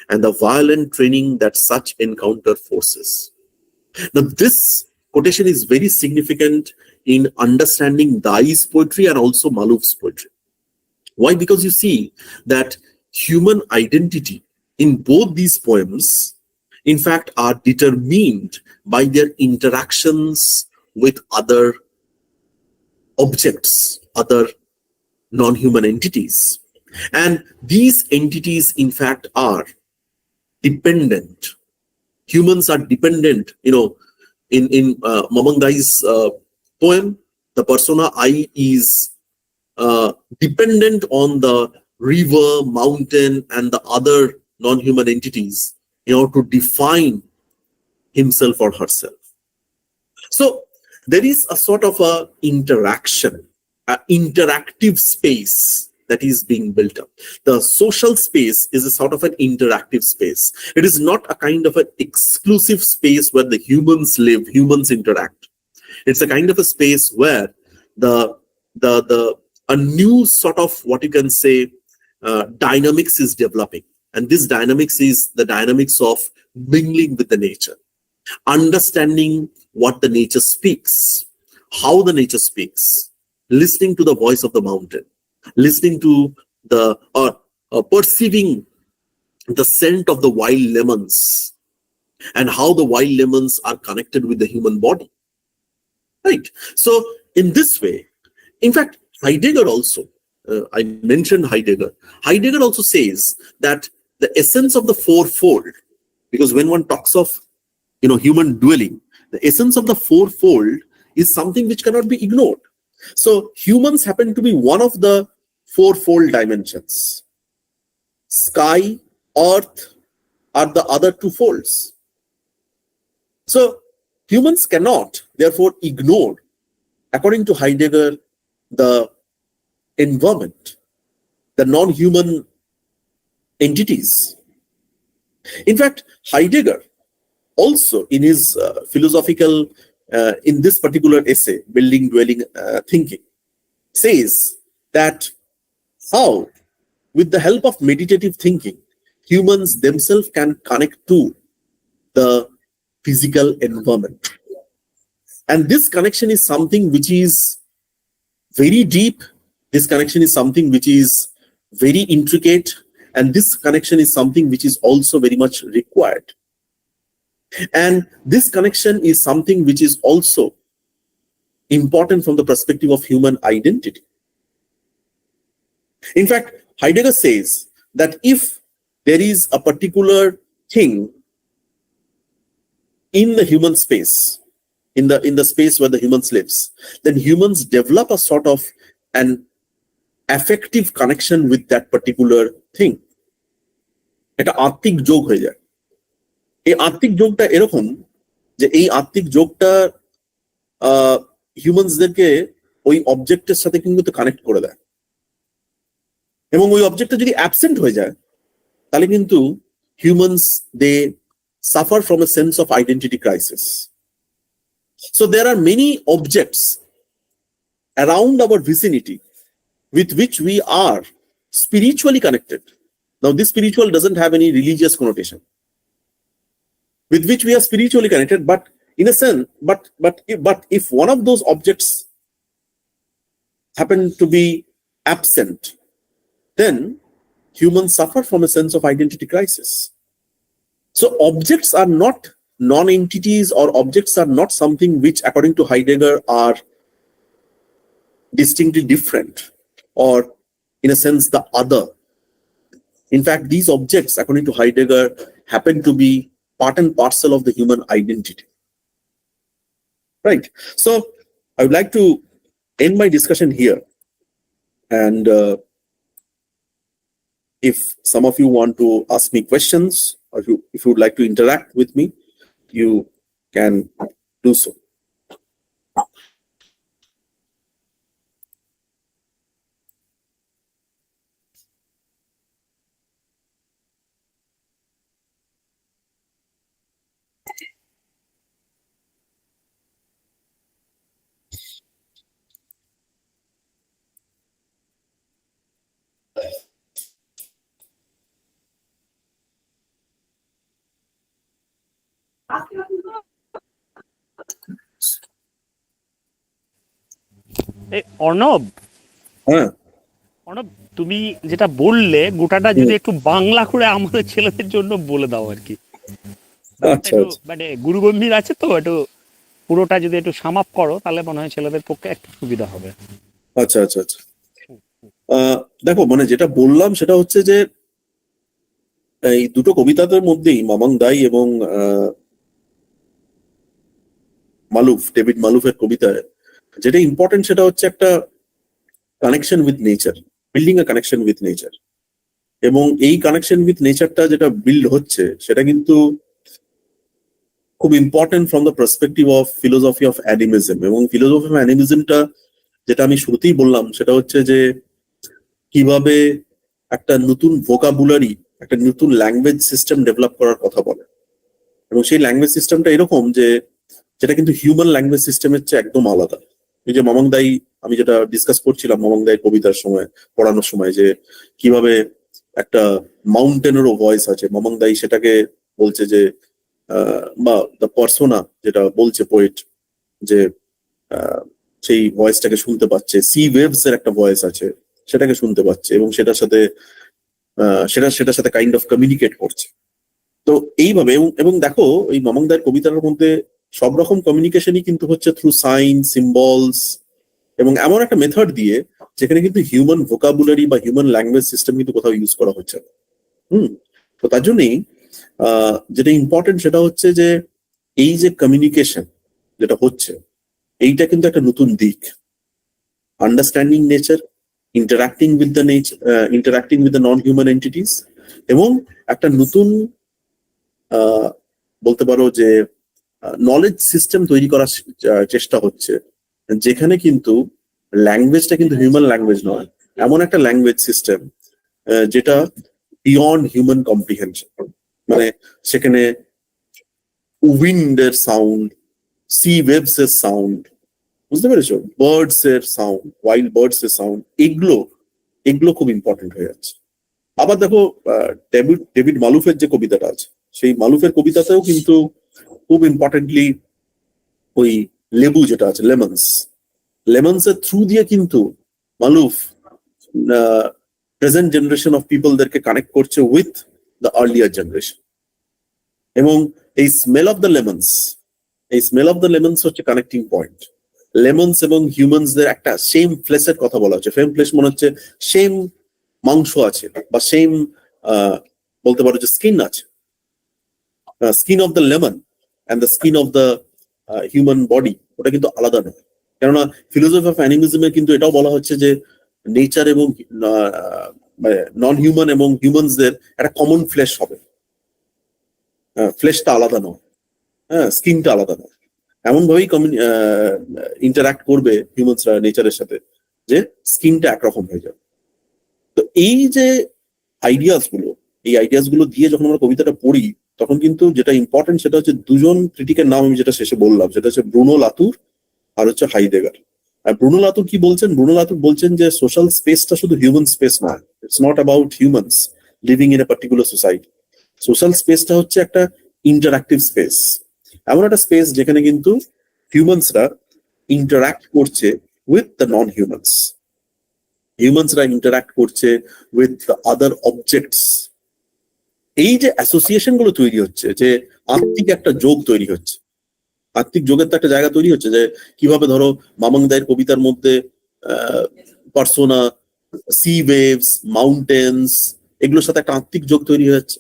and the violent training that such encounter forces. Now, this quotation is very significant in understanding Dai's poetry and also Malouf's poetry. Why? Because you see that human identity in both these poems in fact, are determined by their interactions with other objects, other non-human entities. And these entities, in fact, are dependent. Humans are dependent. In Mamang Gai's poem, the persona I is dependent on the river, mountain, and the other non-human entities, to define himself or herself. So there is a sort of a interaction, an interactive space that is being built up. The social space is a sort of an interactive space. It is not a kind of an exclusive space where the humans live, humans interact. It's a kind of a space where a new sort of, what you can say, dynamics is developing. And this dynamics is the dynamics of mingling with the nature, understanding what the nature speaks, how the nature speaks, listening to the voice of the mountain, listening to the perceiving the scent of the wild lemons, and how the wild lemons are connected with the human body. Right. So in this way, in fact, Heidegger also, I mentioned Heidegger. Heidegger also says that the essence of the fourfold, because when one talks of human dwelling, the essence of the fourfold is something which cannot be ignored. So humans happen to be one of the fourfold dimensions. Sky, earth are the other two folds. So humans cannot therefore ignore, according to Heidegger, the environment, the non-human entities. In fact, Heidegger also in his philosophical, in this particular essay, Building, Dwelling, Thinking, says that how, with the help of meditative thinking, humans themselves can connect to the physical environment. And this connection is something which is very deep. This connection is something which is very intricate. And this connection is something which is also very much required. And this connection is something which is also important from the perspective of human identity. In fact, Heidegger says that if there is a particular thing in the human space, in the space where the humans lives, then humans develop a sort of an affective connection with that particular thing. এটা আত্মিক যোগ হয়ে যায়। এই আত্মিক যোগটা এরকম যে এই আত্মিক যোগটা হিউম্যানসদেরকে ওই অবজেক্টের সাথে কিন্তু কানেক্ট করে দেয়, এবং ওই অবজেক্টটা যদি অ্যাবসেন্ট হয়ে যায় তাহলে কিন্তু humans they suffer from a sense of identity crisis. So there are many objects around our vicinity with which we are spiritually connected. Now, this spiritual doesn't have any religious connotation. With which we are spiritually connected, but in a sense, but if one of those objects happen to be absent, then humans suffer from a sense of identity crisis. So objects are not non-entities, or objects are not something which, according to Heidegger, are distinctly different, or in a sense the other. In fact, these objects, according to Heidegger, happen to be part and parcel of the human identity. Right. So I would like to end my discussion here. And if some of you want to ask me questions, or if you would like to interact with me, you can do so. Arnab, Arnab, তুমি যেটা বললে গোটাটা যদি একটু বাংলা করে আমাদের ছেলেদের জন্য বলে দাও আর কি, আচ্ছা একটু আচ্ছা মানে গুরুগম্ভীর আছে তো, একটু পুরোটা যদি একটু সাম আপ করো তাহলে মনে হয় ছেলেদের পক্ষে একটু সুবিধা হবে। আচ্ছা আচ্ছা আচ্ছা দেখো মানে যেটা বললাম সেটা হচ্ছে যে এই দুটো কবিতাদের মধ্যেই মামাং দাই এবং মালুফ, ডেভিড মালুফের কবিতায় যেটা ইম্পর্টেন্ট সেটা হচ্ছে একটা connection with nature, building A connection with nature. এবং এই কানেকশন উইথ নেচারটা যেটা বিল্ড হচ্ছে সেটা কিন্তু খুব important from the perspective of philosophy of animism. এবং ফিলোসফি অফ অ্যানিমিজমটা যেটা আমি শুরুতেই বললাম সেটা হচ্ছে যে কিভাবে একটা নতুন ভোকাবুলারি, একটা নতুন ল্যাঙ্গুয়েজ সিস্টেম ডেভেলপ করার কথা বলে। এবং সেই ল্যাঙ্গুয়েজ সিস্টেমটা এরকম যে যেটা কিন্তু হিউম্যান ল্যাঙ্গুয়েজ সিস্টেমের চেয়ে একদম আলাদা। এই যে মামাং দাই, আমি যেটা ডিসকাস করছিলাম মামাং দাই কবিতার সময়, পড়ানোর সময়, যে কিভাবে একটা মাউন্টেনেরও ভয়েস আছে। মামাং দাই সেটাকে বলছে যে বা দ্য পার্সোনা যেটা বলছে পোয়েট, যে আহ, সেই ভয়েসটাকে শুনতে পাচ্ছে, সি ওয়েভস এর একটা ভয়েস আছে সেটাকে শুনতে পাচ্ছে এবং সেটার সাথে সেটার সাথে কাইন্ড অফ কমিউনিকেট করছে। তো এইভাবে এবং দেখো এই মামাং দায়ের কবিতার মধ্যে সব রকম কমিউনিকেশনই কিন্তু হচ্ছে থ্রু সাইন, সিম্বলস, এবং এমন একটা মেথড দিয়ে যেখানে কিন্তু হিউম্যান ভোকাবুলারি বা হিউম্যান ল্যাঙ্গুয়েজ সিস্টেম কিন্তু কোথাও ইউজ করা হচ্ছে না। তো তার জন্যই যেটা ইম্পর্টেন্ট সেটা হচ্ছে যে এই যে কমিউনিকেশন যেটা হচ্ছে এইটা কিন্তু একটা নতুন দিক, understanding nature, interacting with the non human entities, এবং একটা নতুন বলতে পারো যে নলেজ সিস্টেম তৈরি করার চেষ্টা হচ্ছে, যেখানে কিন্তু ল্যাঙ্গুয়েজটা কিন্তু হিউম্যান ল্যাঙ্গুয়েজ নয়, এমন একটা ল্যাঙ্গুয়েজ সিস্টেম যেটা বিয়ন্ড হিউম্যান কম্প্রিহেনশন। মানে সেখানে উইন্ডের সাউন্ড, সি ওয়েভস এর সাউন্ড, বুঝতে পেরেছো, বার্ডস এর সাউন্ড, ওয়াইল্ড বার্ডস এর সাউন্ড, এগুলো এগুলো খুব ইম্পর্টেন্ট হয়ে যাচ্ছে। আবার দেখো ডেভিড মালুফের যে কবিতাটা আছে, সেই মালুফের কবিতাতেও কিন্তু খুব ইম্পর্টেন্টলি ওই লেবু যেটা আছে, লেমন্স এর থ্রু দিয়ে কিন্তু মালুফ প্রেজেন্ট জেনারেশন অফ পিপলদেরকে কানেক্ট করছে উইথ দ্য আর্লিয়ার জেনারেশন। এবং এই স্মেল অফ দ্য লেমন্স হচ্ছে কানেক্টিং পয়েন্ট। লেমন্স এবং হিউম্যানসদের একটা সেম ফ্লেশের কথা বলা হচ্ছে। সেম ফ্লেশ মনে হচ্ছে সেম মাংস আছে বা সেম বলতে পারো যে স্কিন আছে। Skin of the lemon and the skin of the human body ওটা কিন্তু আলাদা নয়। কেননা ফিলোসফি অফ অ্যানিমিজমে কিন্তু এটাও বলা হচ্ছে যে নেচার এবং নন হিউম্যান এবং হিউম্যানসদের একটা কমন ফ্লেশ হবে, ফ্লেশটা আলাদা নয়, হ্যাঁ, স্কিনটা আলাদা নয়। এমন ভাবেই ইন্টারাক্ট করবে হিউম্যানসরা নেচারের সাথে যে স্কিনটা একরকম হয়ে যাবে। তো এই যে আইডিয়াস গুলো দিয়ে যখন আমরা কবিতাটা পড়ি তখন কিন্তু যেটা ইম্পর্টেন্ট সেটা হচ্ছে দুজন ক্রিটিকের নাম আমি যেটা শেষে বললাম, সেটা হচ্ছে ব্রুনো লাতুর আর হচ্ছে হাইডেগার। আর ব্রুনো লাতুর কি বলছেন? ব্রুনো লাতুর বলছেন যে সোশ্যাল স্পেসটা শুধু হিউম্যান স্পেস নয়, it's not about humans living in a particular society. Social স্পেসটা হচ্ছে একটা ইন্টারাক্টিভ স্পেস, এমন একটা স্পেস যেখানে কিন্তু হিউম্যানসরা ইন্টারাক্ট করছে উইথ দ্য নন হিউম্যানসরা ইন্টারাক্ট করছে উইথ দ্য আদার অবজেক্টস। এই যে অ্যাসোসিয়েশন গুলো তৈরি হচ্ছে, যে আত্মিক একটা যোগ তৈরি হচ্ছে, আত্মিক যোগের তো একটা জায়গা তৈরি হচ্ছে, যে কিভাবে ধরো মামাং দায়ের কবিতার মধ্যে পার্সোনা, সি ওয়েভস, মাউন্টেন্স, এগুলোর সাথে একটা আত্মিক যোগ তৈরি হচ্ছে।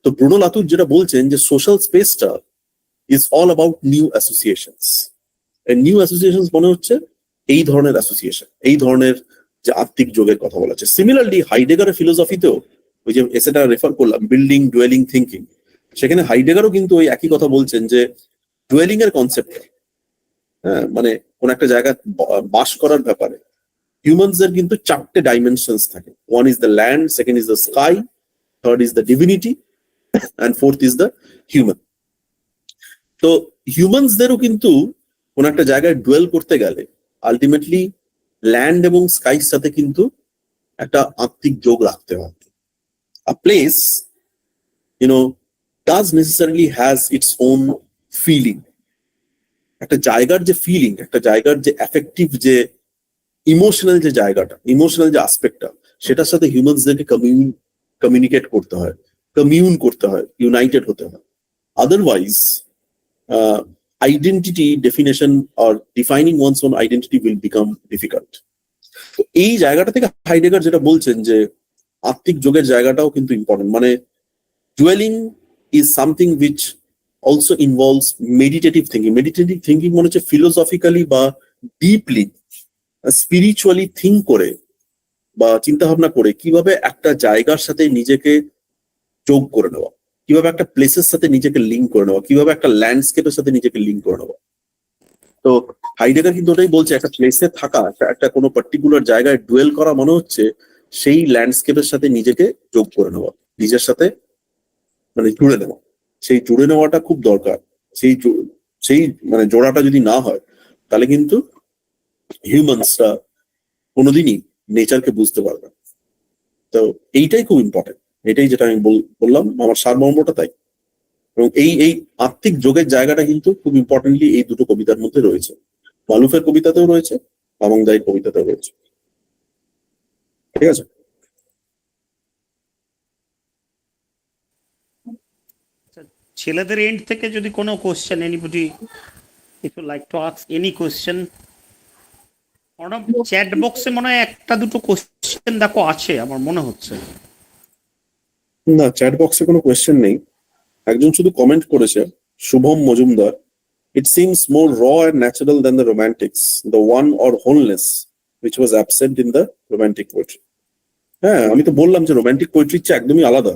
তো ব্রুনো লাতুর যেটা বলছেন যে সোশ্যাল স্পেসটা is all about new associations. New association মনে হচ্ছে এই ধরনের অ্যাসোসিয়েশন, এই ধরনের যে আত্মিক যোগের কথা বলা হচ্ছে। সিমিলারলি হাইডেগারের ফিলোসফিতেও ওই যে এসেটা রেফার করলাম, বিল্ডিং, ডুয়েলিং, থিঙ্কিং, সেখানে হাইডেগারও কিন্তু ওই একই কথা বলছেন যে ডুয়েলিং এর কনসেপ্ট, মানে কোন একটা জায়গায় বাস করার ব্যাপারে হিউম্যানসদের কিন্তু 4টে ডাইমেনশনস থাকে। One is the land, second is the sky, third is the divinity, and fourth is the human. তো হিউম্যানসদেরও কিন্তু কোন একটা জায়গায় ডুয়েল করতে গেলে আলটিমেটলি ল্যান্ড এবং স্কাইর সাথে কিন্তু একটা আত্মিক যোগ রাখতে হবে। A place, does necessarily has its own feeling. একটা জায়গার যে ফিলিং, একটা জায়গার যে অ্যাফেক্টিভ, যে ইমোশনাল যে জায়গাটা, ইমোশনাল যে আসপেক্টটা, সেটার সাথে হিউম্যানসদেরকে কমিউনিকেট করতে হয়, কমিউন করতে হয়, ইউনাইটেড হতে হয়। Otherwise, identity definition or defining one's own identity will become difficult. তো এই জায়গাটা থেকে হাইডেগার যেটা বলছেন যে আত্মিক যোগের জায়গাটাও কিন্তু ইম্পর্টেন্ট, মানে duelling is something which also involves meditative thinking. Meditative thinking মনে হচ্ছে ফিলোসফিক্যালি বা ডিপলি স্পিরিচুয়ালি থিঙ্ক করে বা চিন্তা ভাবনা করে কিভাবে একটা জায়গার সাথে নিজেকে যোগ করে নেওয়া, কিভাবে একটা প্লেসের সাথে নিজেকে লিঙ্ক করে নেওয়া, কিভাবে একটা ল্যান্ডস্কেপের সাথে নিজেকে লিঙ্ক করে নেওয়া। তো হাইডেগার কিন্তু ওটাই বলছে, একটা প্লেসে থাকা, একটা কোনো পার্টিকুলার জায়গায় ডুয়েল করা মনে হচ্ছে সেই ল্যান্ডস্কেপের সাথে নিজেকে যোগ করে নেওয়া, নিজের সাথে মানে জুড়ে নেওয়া। সেই জুড়ে নেওয়াটা খুব দরকার। সেই মানে জোড়াটা যদি না হয় তাহলে কিন্তু হিউম্যানসরা কোনোদিনই নেচারকে বুঝতে পারবে। তো এইটাই খুব ইম্পর্টেন্ট, এটাই যেটা আমি বললাম, আমার সারমর্মটা তাই। এবং এই আত্মিক যোগের জায়গাটা কিন্তু খুব ইম্পর্টেন্টলি এই দুটো কবিতার মধ্যে রয়েছে, মালুফের কবিতাতেও রয়েছে, মামং দায়ের কবিতাতেও রয়েছে। ঠিক আছে, ছেলেদের এন্ড থেকে যদি কোনো question, anybody if you like to ask any question. Arnab, chat বক্সে মনে হয় একটা দুটো কোশ্চেন দেখো আছে আমার মনে হচ্ছে। না, চ্যাট বক্সে কোনো কোয়েশ্চেন নেই, একজন শুধু কমেন্ট করেছে, Shubham Majumdar. It seems more raw and natural than the romantics, the one or wholeness which was absent in the romantic poetry. হ্যাঁ, আমি তো বললাম যে রোমান্টিক পোয়েট্রির চেয়ে একদমই আলাদা।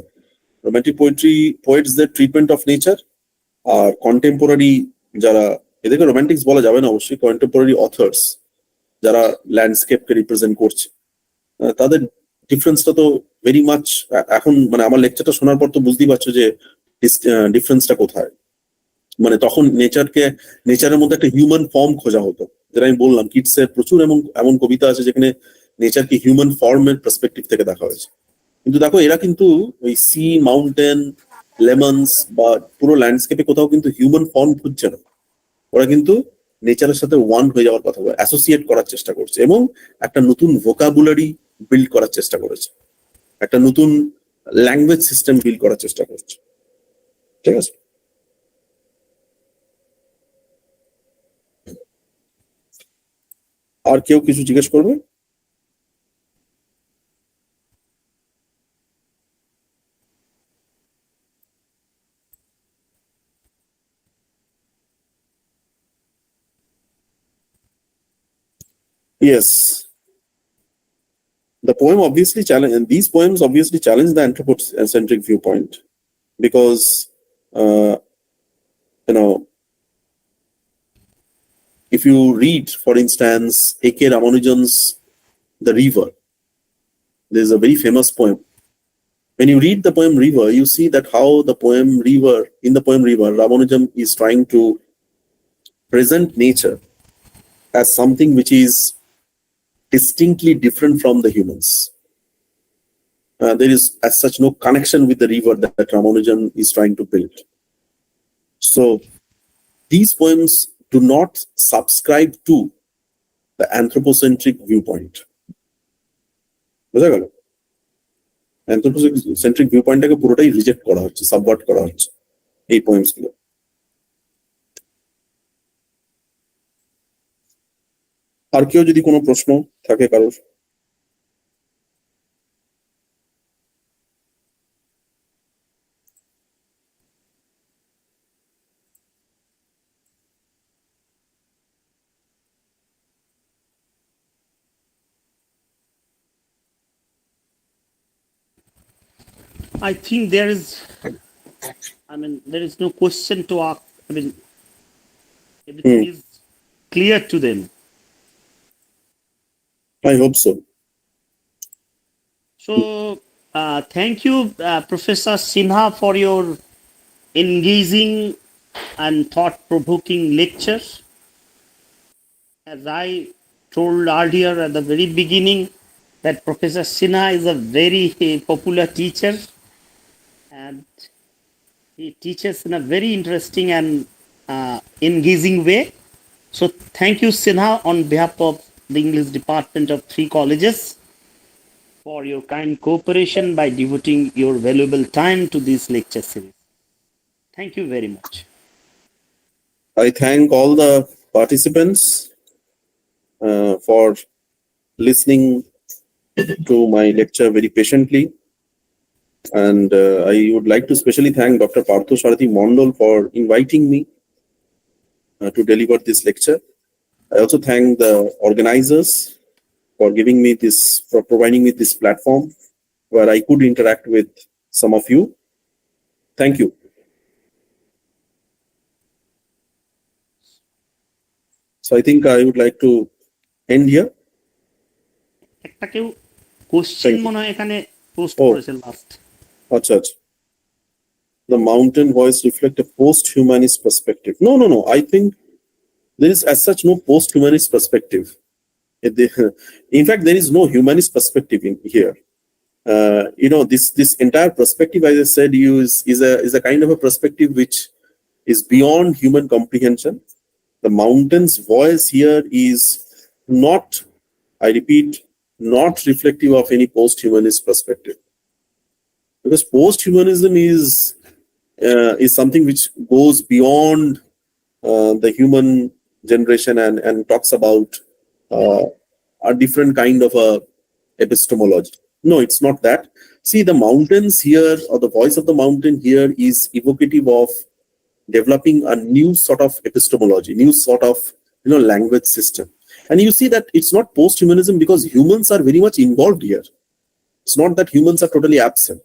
রোমান্টিক পোয়েট্রি পোয়েটসদের ট্রিটমেন্ট অফ নেচার, আর কন্টেম্পোরারি যারা, এদেরকে রোমান্টিক্স বলা যাবে না অবশ্যই, কন্টেম্পোরারি অথার্স যারা ল্যান্ডস্কেপকে রিপ্রেজেন্ট করছে, তাদের ডিফারেন্সটা তো ভেরি মাচ, এখন মানে আমার লেকচারটা শোনার পর তো বুঝতেই পারছো যে ডিফারেন্সটা কোথায়। মানে তখন নেচারের মধ্যে একটা হিউম্যান ফর্ম খোঁজা হতো, যেটা আমি বললাম কিডসের প্রচুর এমন কবিতা আছে যেখানে নেচারকে হিউম্যান ফর্মের পার্সপেক্টিভ থেকে দেখা হয়েছে। কিন্তু দেখো এরা কিন্তু ওই সি, মাউন্টেন, লেমন্স বা পুরো ল্যান্ডস্কেপে কোথাও কিন্তু হিউম্যান ফর্ম খুঁজছে না, ওরা কিন্তু নেচারের সাথে ওয়ান হয়ে যাওয়ার কথা বলে, অ্যাসোসিয়েট করার চেষ্টা করছে এবং একটা নতুন ভোকাবুলারি বিল্ড করার চেষ্টা করেছে, একটা নতুন ল্যাঙ্গুয়েজ সিস্টেম বিল্ড করার চেষ্টা করছে। ঠিক আছে, আর কেউ কিছু জিজ্ঞেস করবে? Yes, the poem obviously challenge, and these poems obviously challenge the anthropocentric viewpoint because you know, if you read, for instance, A.K. Ramanujan's The River, there is a very famous poem. When you read the poem River, you see that how the poem River, in the poem River, Ramanujan is trying to present nature as something which is distinctly different from the humans. There is as such no connection with the river that Ramanujan is trying to build. So these poems do not subscribe to the anthropocentric viewpoint. বুঝা গেল? Anthropocentric viewpointটাকে পুরোটাই reject করা হচ্ছে, subvert করা হচ্ছে এই poems গুলো। আর কেউ যদি কোনো প্রশ্ন থাকে কারোর? I think there is no question to ask. I mean, everything is clear to them. I hope so. So, thank you, Professor Sinha, for your engaging and thought-provoking lecture. As I told earlier at the very beginning, that Professor Sinha is a very popular teacher, and he teaches in a very interesting and engaging way. So thank you, Sinha, on behalf of the English department of 3 colleges for your kind cooperation by devoting your valuable time to this lecture series. Thank you very much. I thank all the participants for listening to my lecture very patiently. And I would like to specially thank Dr. Partho Sarathi Mondol for inviting me to deliver this lecture. I also thank the organizers for giving me this, for providing me this platform where I could interact with some of you. Thank you. So I think I would like to end here. একটা কেউ question Thank you. মনে হয় এখানে post Oh. করেছে last. Acha. The mountain voice reflect a post-humanist perspective. No. I think there is as such no post-humanist perspective. In fact, there is no humanist perspective in here. This entire perspective, as I said, is a kind of a perspective which is beyond human comprehension. The mountain's voice here is not, I repeat, not reflective of any post-humanist perspective. Because post-humanism is something which goes beyond the human generation and talks about a different kind of a epistemology. No, it's not that. See, the mountains here, or the voice of the mountain here, is evocative of developing a new sort of epistemology, new sort of language system. And you see that it's not post-humanism because humans are very much involved here. It's not that humans are totally absent.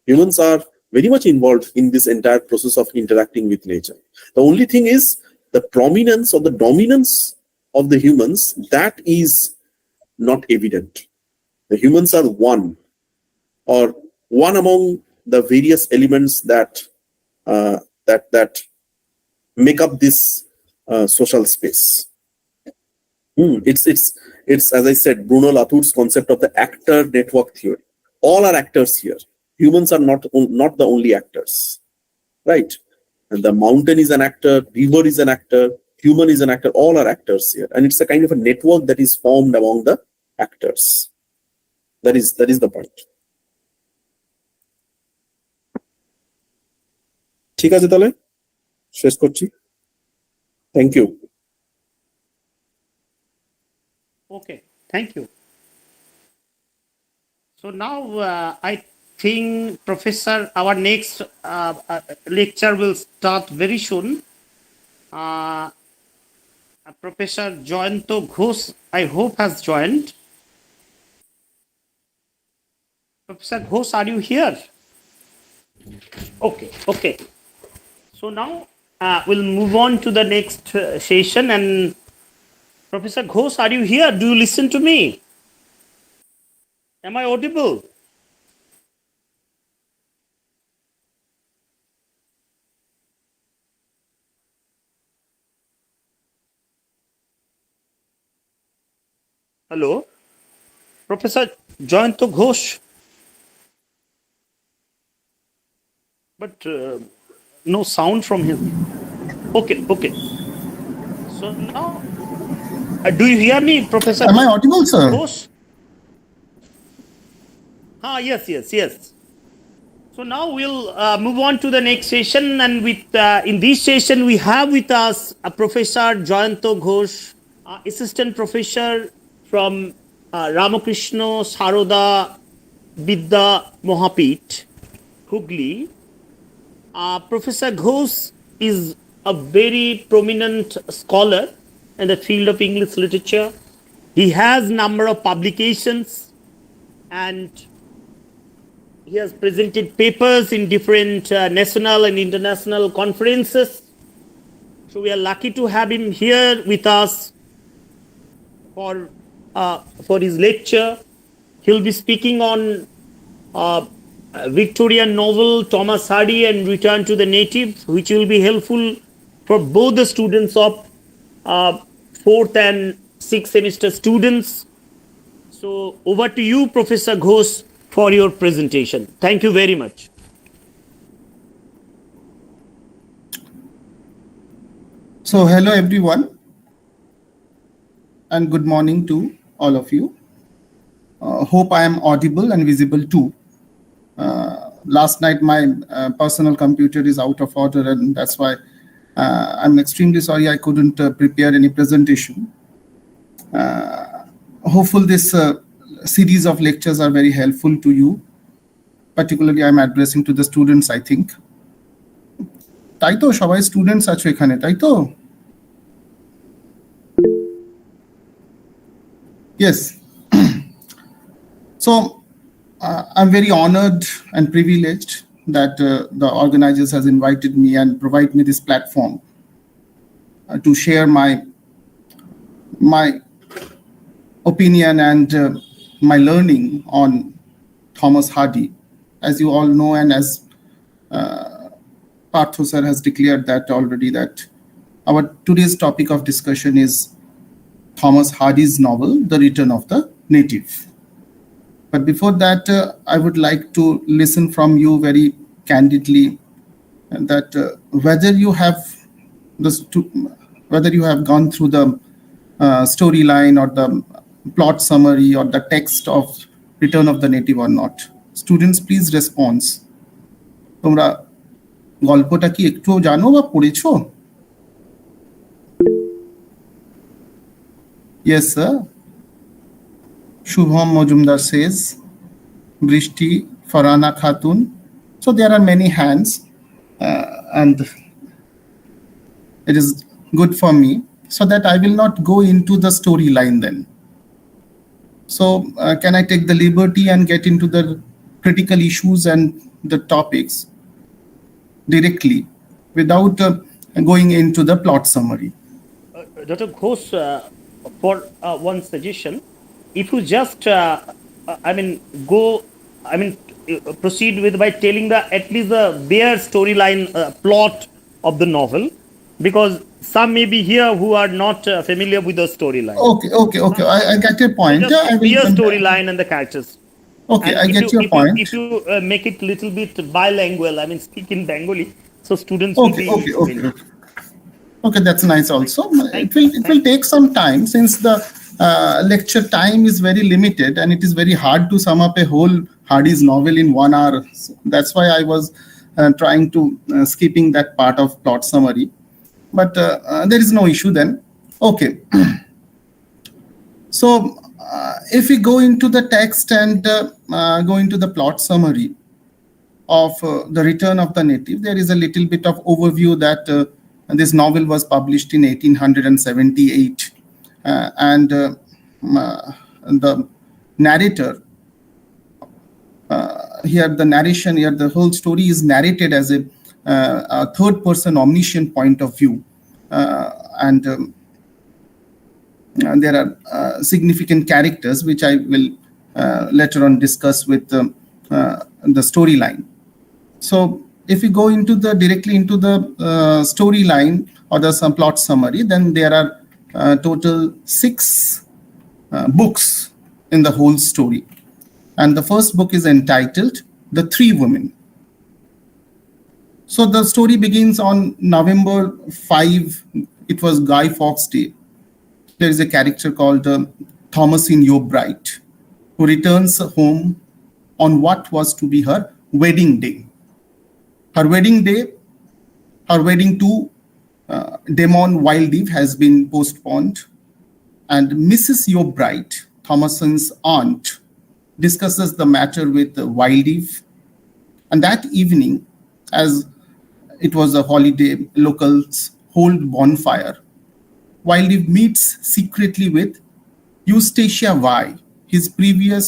Humans are very much involved in this entire process of interacting with nature. The only thing is the prominence or the dominance of the humans, that is not evident. The humans are one among the various elements that make up this social space. It's as I said, Bruno Latour's concept of the actor network theory. All are actors here. Humans are not the only actors, right? And the mountain is an actor, river is an actor, human is an actor. All are actors here, and it's a kind of a network that is formed among the actors. That is the point. ঠিক আছে তাহলে শেষ করছি। Thank you. Okay, thank you. So now I think, Professor, our next lecture will start very soon. Professor Jayanto Ghosh, I hope, has joined. Professor Ghosh, are you here? Okay. So now we'll move on to the next session. And Professor Ghosh, are you here? Do you listen to me? Am I audible? Hello? Professor Jayanto Ghosh? But no sound from him. Okay. So now, do you hear me, Professor? Am I audible, sir? Ghosh? Yes. So now we'll move on to the next session, and with in this session we have with us Professor Jayanto Ghosh, assistant professor from Ramkrishna Sarada VIdya Mahapitha, Hooghly. Professor Ghosh is a very prominent scholar in the field of English literature. He has a number of publications, and he has presented papers in different national and international conferences. So we are lucky to have him here with us for his lecture. He'll be speaking on Victorian novel Thomas Hardy and Return to the Native, which will be helpful for both the students of 4th and 6th semester students. So over to you, Professor Ghosh, for your presentation. Thank you very much. So hello everyone, and good morning to all of you. Hope I am audible and visible too. last night my personal computer is out of order, and that's why I'm extremely sorry I couldn't prepare any presentation. Hopefully this series of lectures are very helpful to you. Particularly I'm addressing to the students, I think. তাই তো সবাই students আছো এখানে, তাই তো? Yes. So I'm very honored and privileged that the organizers has invited me and provide me this platform to share my opinion and my learning on Thomas Hardy. As you all know, and as Partho sir has declared that already, that our today's topic of discussion is Thomas Hardy's novel, The Return of the Native. But before that, I would like to listen from you very candidly that whether you have gone through the storyline or the plot summary or the text of Return of the Native or not. Students, please response. তোমরা গল্পটা কি একটু জানো বা পড়েছো? Yes, sir. Shubham Majumdar says, Brishti, Farhana Khatun. So there are many hands, and it is good for me, so that I will not go into the storyline then. So can I take the liberty and get into the critical issues and the topics directly without going into the plot summary? Dr. Ghosh, for one suggestion, if you just, proceed with by telling at least the bare storyline plot of the novel, because some may be here who are not familiar with the storyline. Okay. I get your point. Just bare storyline and the characters. Okay, And I get your point. If you make it little bit bilingual, speak in Bengali, so students will be familiar. Okay, that's nice also. It will take some time since the lecture time is very limited and it is very hard to sum up a whole Hardy's novel in 1 hour. So that's why I was trying to skipping that part of plot summary. But there is no issue then. Okay. So if we go into the text and go into the plot summary of The Return of the Native, there is a little bit of overview that this novel was published in 1878. And the narrator, the whole story is narrated as a third-person omniscient point of view. And there are significant characters which I will later on discuss with the storyline. So if we go directly into the storyline or some plot summary, then there are total 6 books in the whole story. And the first book is entitled The Three Women. So the story begins on November 5. It was Guy Fawkes Day. There is a character called Thomasine Yobright, who returns home on what was to be her wedding day. Her wedding to Damon Wildeve has been postponed, and Mrs. Yobright, Thomason's aunt, discusses the matter with Wildeve. And that evening, as it was a holiday, locals hold bonfire. Wildeve meets secretly with Eustacia Y, his previous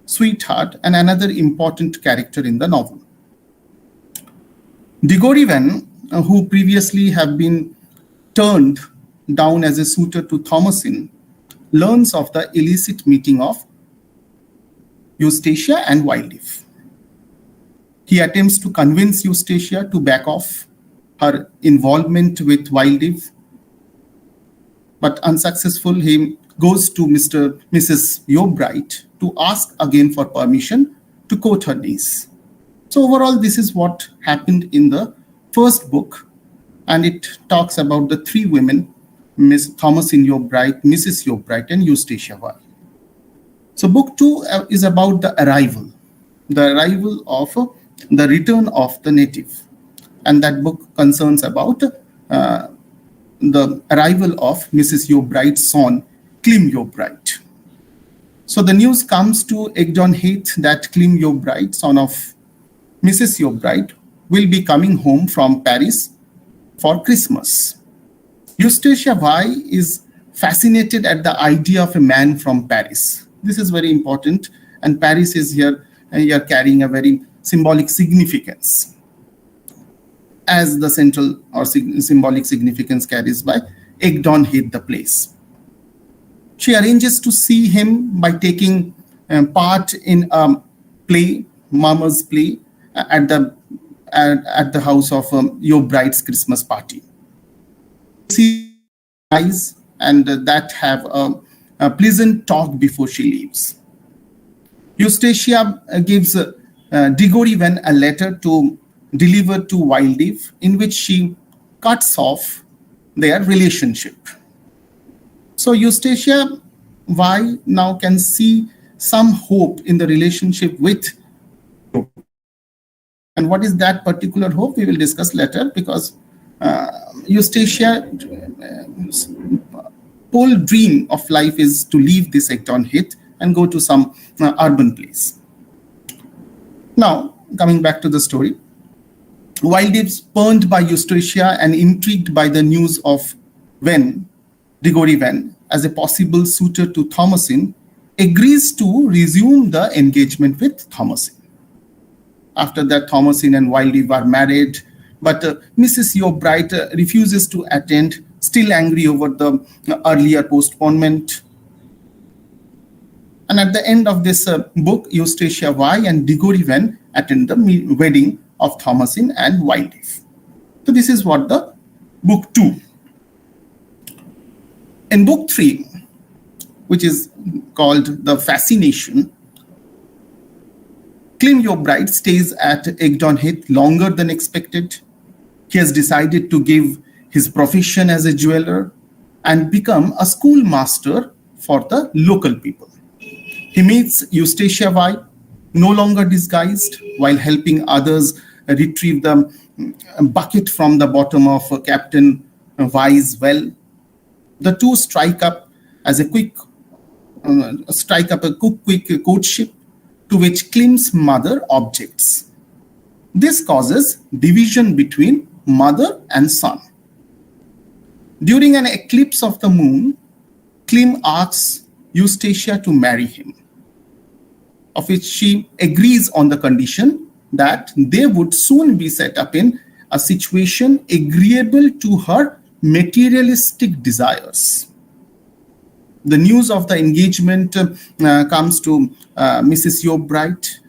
sweetheart and another important character in the novel. Digorivan, who previously have been turned down as a suitor to Thomasin, learns of the illicit meeting of Eustacia and Wildeve. He attempts to convince Eustacia to back off her involvement with Wildeve, but unsuccessful, he goes to Mrs. Yobright to ask again for permission to court her niece. So overall, this is what happened in the first book, and it talks about the 3 women, Miss Thomasine Yobright, Mrs. Yobright, and Eustacia Y. So book 2 is about the arrival of The Return of the Native. And that book concerns about the arrival of Mrs. Yeobright's son, Clym Yeobright. So the news comes to Egdon Heath that Clym Yeobright, son of Mrs. Yeobright, will be coming home from Paris for Christmas. Eustacia Vi is fascinated at the idea of a man from Paris. This is very important, and Paris is here carrying a very symbolic significance, as the central or symbolic significance carries by Egdon Heath, the place. She arranges to see him by taking part in a play, Mama's play, at the house of Yeobright's Christmas party. She eyes and that have a pleasant talk before she leaves. Eustacia gives Diggory Wen a letter to deliver to Wildlife, in which she cuts off their relationship. So Eustacia Vi now can see some hope in the relationship with. And what is that particular hope? We will discuss later, because Eustacia's whole dream of life is to leave this Egdon Heath and go to some urban place. Now, coming back to the story, Wildlife, spurned by Eustacia and intrigued by the news of Diggory Wen, as a possible suitor to Thomasin, agrees to resume the engagement with Thomasin. After that, Thomasin and Wildlife are married, but Mrs. Yeobright refuses to attend, still angry over the earlier postponement. And at the end of this book, Eustacia Vi and Diggory Wen attend the wedding of Thomasin and Wildlife. So this is what the book 2. In book 3, which is called The Fascination, Clym Yeobright stays at Egdon Heath longer than expected. He has decided to give his profession as a jeweler and become a schoolmaster for the local people. He meets Eustacia Vi, no longer disguised, while helping others retrieve the bucket from the bottom of Captain Vi's well. The two strike up a quick courtship, to which Clym's mother objects. This causes division between mother and son. During an eclipse of the moon, Clym asks Eustacia to marry him, of which she agrees on the condition that they would soon be set up in a situation agreeable to her materialistic desires. The news of the engagement comes to Mrs. Yeobright,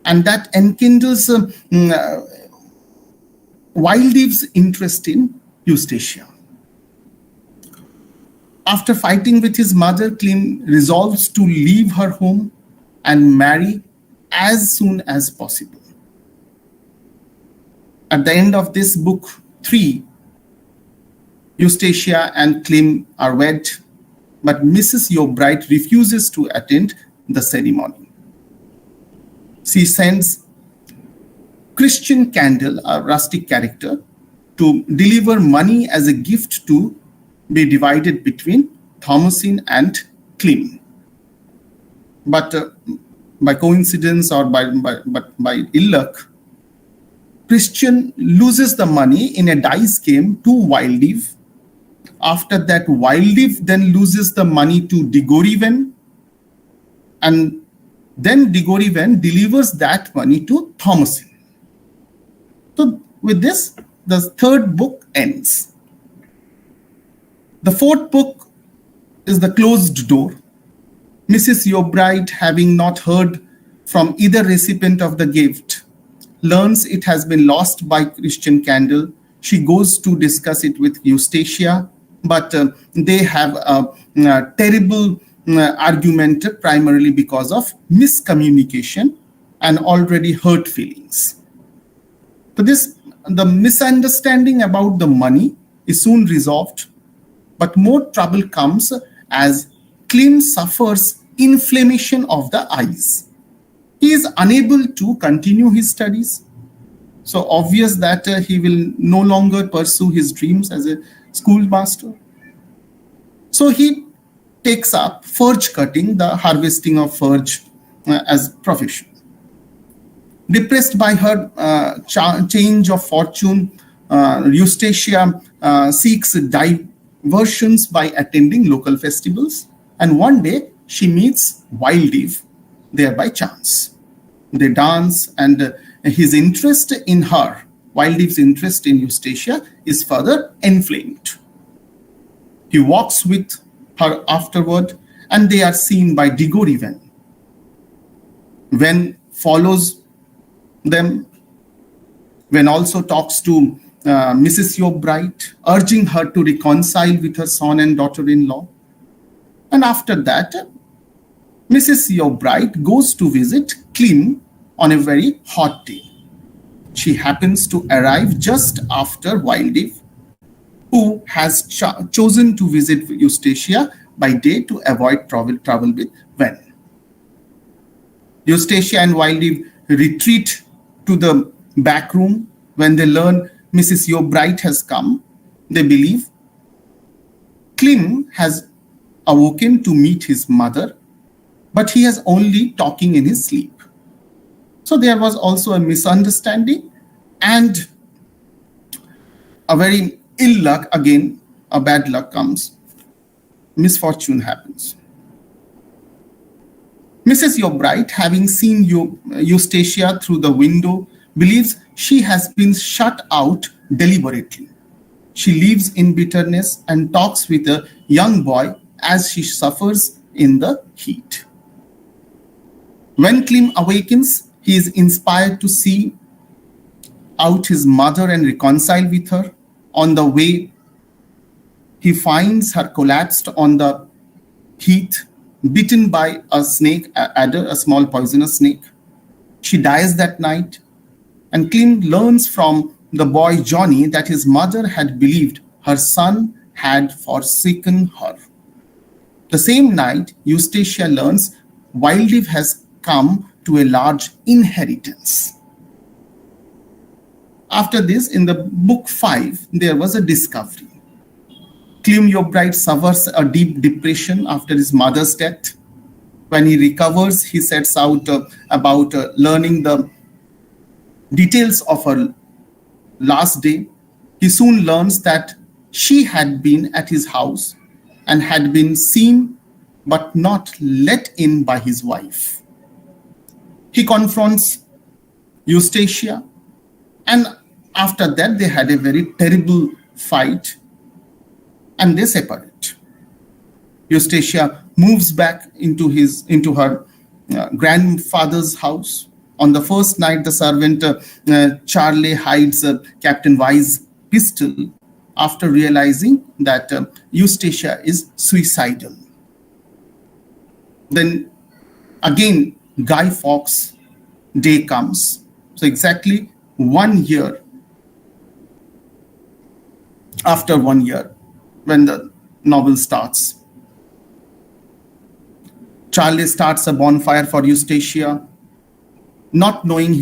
and that enkindles Wildlife's interest in Eustacia. After fighting with his mother, Clym resolves to leave her home and marry as soon as possible. At the end of this book 3, Eustacia and Clym are wed, but Mrs. Yeobright refuses to attend the ceremony. She sends Christian Candle, a rustic character, to deliver money as a gift to be divided between Thomasin and Clym. But by coincidence or by ill luck, Christian loses the money in a dice game to Wildlife. After that, Wildlife then loses the money to Diggory Wen, and then Diggory Wen delivers that money to Thomasin. So with this, the third book ends. The fourth book is The Closed Door. Mrs. Yeobright, having not heard from either recipient of the gift, learns it has been lost by Christian Candle. She goes to discuss it with Eustacia, but they have a terrible argument, primarily because of miscommunication and already hurt feelings. So the misunderstanding about the money is soon resolved, but more trouble comes as Clym suffers inflammation of the eyes. He is unable to continue his studies. So obvious that he will no longer pursue his dreams as a schoolmaster. So he takes up furze cutting, the harvesting of furze as profession. Depressed by her change of fortune, Eustacia seeks diversions by attending local festivals. And one day she meets Wildeve there by chance. They dance, and his interest in her, Wildeve's interest in Eustacia, is further inflamed. He walks with her afterward, and they are seen by Diggory When follows them, when also talks to Mrs. Yobright, urging her to reconcile with her son and daughter-in-law. And after that, Mrs. Yobright goes to visit Clem on a very hot day. She happens to arrive just after Wildeve, who has chosen to visit Eustacia by day to avoid trouble with Wen. Eustacia and Wildeve retreat to the back room. When they learn Mrs. Yobright has come, they believe Clem has awoken to meet his mother, but he is only talking in his sleep. So there was also a misunderstanding and a very ill luck, again, a bad luck comes. Misfortune happens. Mrs. Yobright, having seen Eustacia through the window, believes she has been shut out deliberately. She lives in bitterness and talks with a young boy as she suffers in the heat. When Clem awakens, he is inspired to see out his mother and reconcile with her. On the way, he finds her collapsed on the heath, bitten by a snake, adder, a small poisonous snake. She dies that night, and Clem learns from the boy Johnny that his mother had believed her son had forsaken her. The same night, Eustacia learns Wildeve has come to a large inheritance. After this, in the book 5, there was a discovery. Clem Yobright suffers a deep depression after his mother's death. When he recovers, he sets out about learning the details of her last day. He soon learns that she had been at his house and had been seen but not let in by his wife. He confronts Eustacia, and after that they had a very terrible fight and they separate. Eustacia moves back into her grandfather's house. On the first night, the servant Charlie hides Captain Y's pistol after realizing that Eustacia is suicidal. Then again, Guy Fawkes' day comes. So exactly 1 year, after 1 year, when the novel starts, Charlie starts a bonfire for Eustacia, not knowing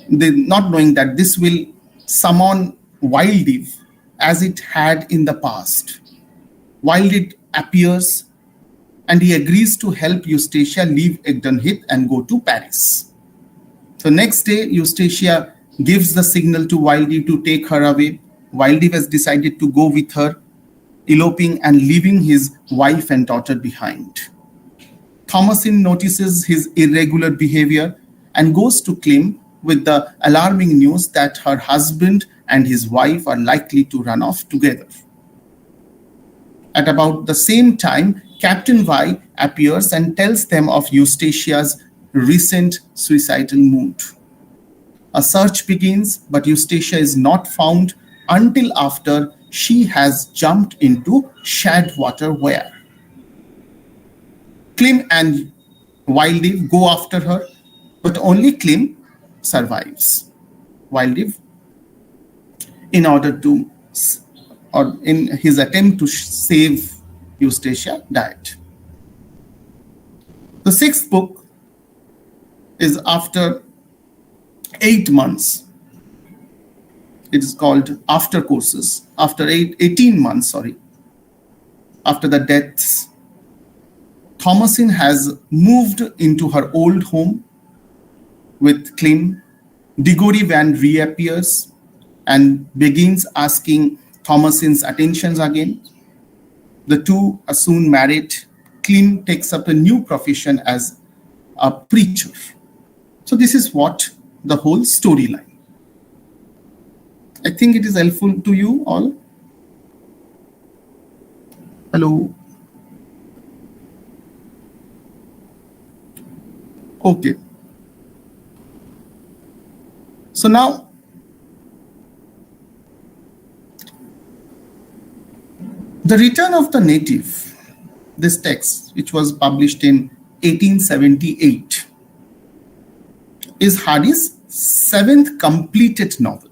that this will summon Wildeve as it had in the past. Wildeve appears and he agrees to help Eustacia leave Egdon Heath and go to Paris. So next day, Eustacia gives the signal to Wildeve to take her away. Wildeve has decided to go with her, eloping and leaving his wife and daughter behind. Thomasin notices his irregular behavior and goes to Clem with the alarming news that her husband and his wife are likely to run off together. At about the same time, Captain Y appears and tells them of Eustacia's recent suicidal mood. A search begins, but Eustacia is not found until after she has jumped into Shadwater Weir. Clem and Wildeve go after her, but only Clem survives. Wildeve, in his attempt to save Eustacia, died. The sixth book is after 8 months. It is called after courses. After 18 months, after the deaths, Thomasin has moved into her old home with Klim. Diggory Van reappears and begins asking Thomasin's attentions again. The two are soon married. Klim takes up a new profession as a preacher. So this is what the whole storyline. I think it is helpful to you all. Hello. Okay. So now, The Return of the Native, this text, which was published in 1878, is Hardy's 7th completed novel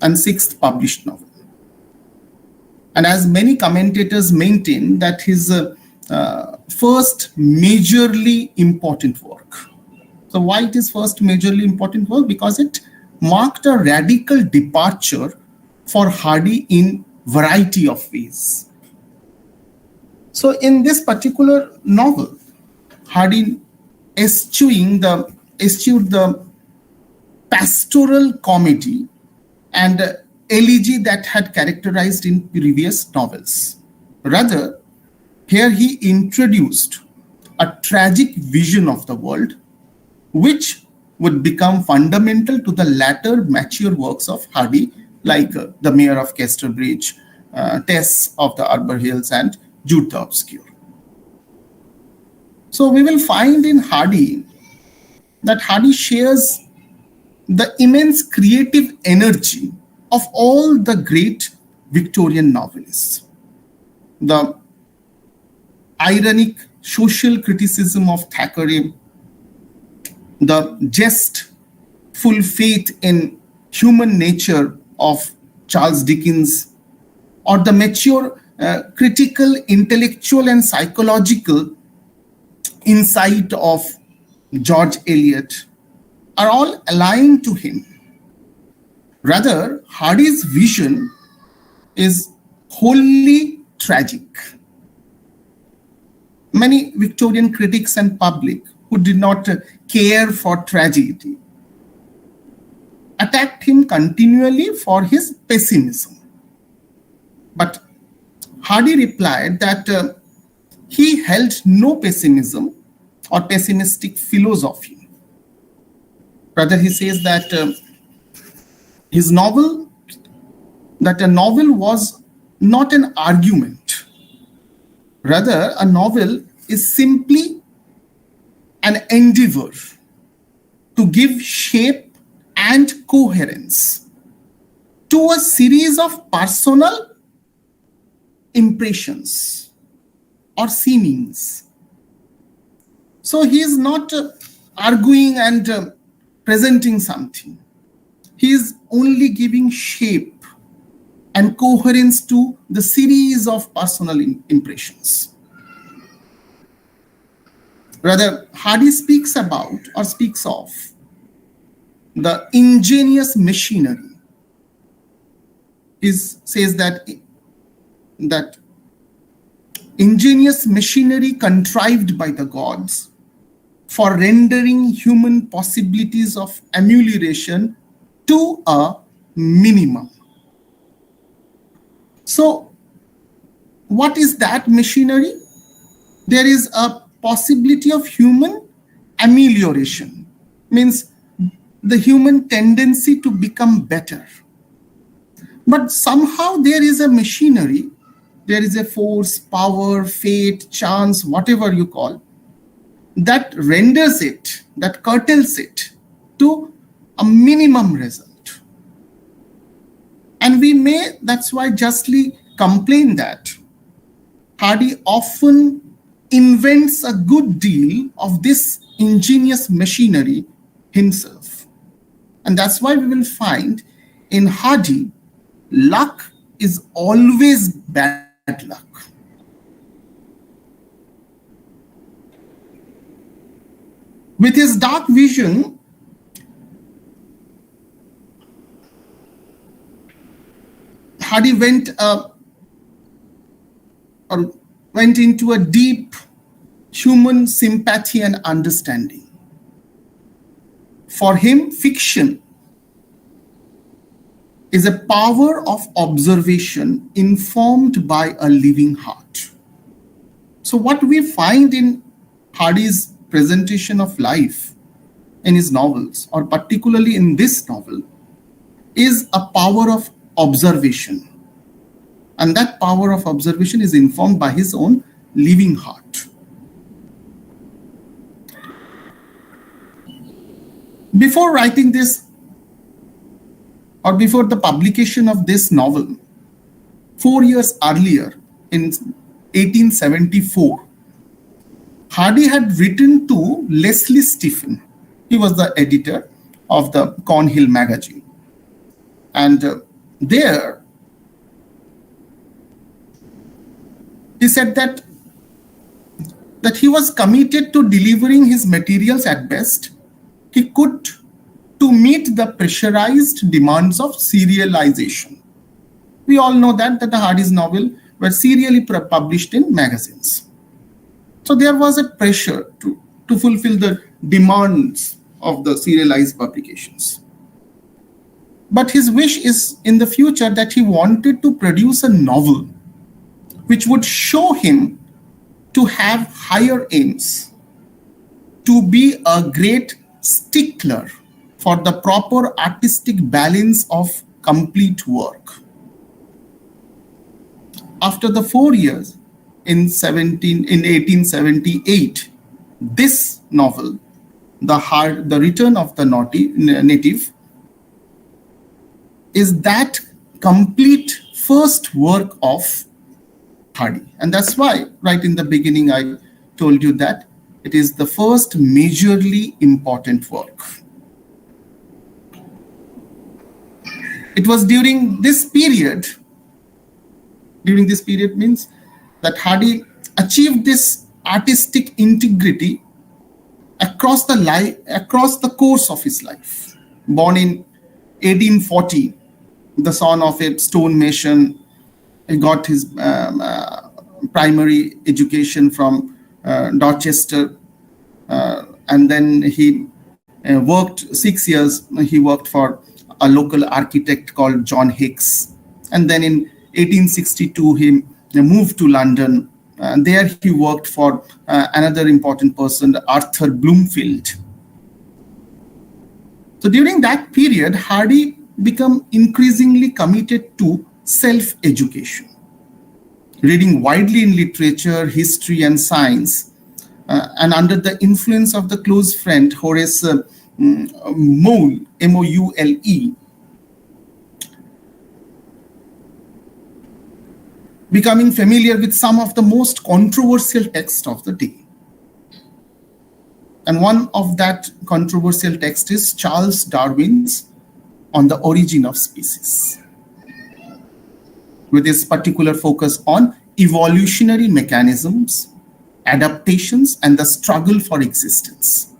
and 6th published novel. And as many commentators maintain, that his first majorly important work. So why it is first majorly important work? Because it marked a radical departure for Hardy in variety of ways. So in this particular novel, Hardy eschewed the pastoral comedy and elegy that had characterized in previous novels. Rather, here he introduced a tragic vision of the world, which would become fundamental to the latter mature works of Hardy, like The Mayor of Casterbridge, Tess of the Arbor Hills, and Jude the Obscure. So we will find in Hardy that Hardy shares the immense creative energy of all the great Victorian novelists. The ironic social criticism of Thackeray, the jestful faith in human nature of Charles Dickens, or the mature critical, intellectual, and psychological insight of George Eliot are all aligned to him. Rather, Hardy's vision is wholly tragic. Many Victorian critics and public who did not care for tragedy attacked him continually for his pessimism. But Hardy replied that he held no pessimism or pessimistic philosophy. Rather, he says that a novel was not an argument. Rather, a novel is simply an endeavor to give shape and coherence to a series of personal impressions or seemings. So he is not arguing and presenting something. He is only giving shape and coherence to the series of personal impressions. Rather, Hardy speaks about or speaks of the ingenious machinery. He says that ingenious machinery contrived by the gods for rendering human possibilities of amelioration to a minimum. So, what is that machinery? There is a possibility of human amelioration, means the human tendency to become better. But somehow there is a machinery, there is a force, power, fate, chance, whatever you call, that renders it, that curtails it to a minimum result. And we may, that's why, justly complain that Hardy often invents a good deal of this ingenious machinery himself. And that's why we will find in Hardy, luck is always bad luck. With his dark vision, Hardy went into a deep human sympathy and understanding. For him, fiction is a power of observation informed by a living heart. So what we find in Hardy's presentation of life in his novels, or particularly in this novel, is a power of observation. And that power of observation is informed by his own living heart. Before writing this, or before the publication of this novel, 4 years earlier, in 1874, Hardy had written to Leslie Stephen. He was the editor of the Cornhill magazine. And there, he said that he was committed to delivering his materials at best he could to meet the pressurized demands of serialization. We all know that the Hardy's novel were serially published in magazines. So there was a pressure to fulfill the demands of the serialized publications. But his wish is in the future that he wanted to produce a novel which would show him to have higher aims, to be a great stickler for the proper artistic balance of complete work. After the 4 years, in 1878, this novel, The Return of the Native, is that complete first work of Hardy. And that's why, right in the beginning, I told you that it is the first majorly important work. It was during this period means that Hardy achieved this artistic integrity across the course of his life. Born in 1840, the son of a stonemason, he got his primary education from Dorchester, and then he worked 6 years. He worked for a local architect called John Hicks, and then in 1862 he moved to London. There he worked for another important person, Arthur Bloomfield. So during that period, Hardy became increasingly committed to self-education, reading widely in literature, history, and science, and under the influence of the close friend Horace Moule, M-O-U-L-E, becoming familiar with some of the most controversial texts of the day. And one of that controversial text is Charles Darwin's On the Origin of Species, with its particular focus on evolutionary mechanisms, adaptations, and the struggle for existence.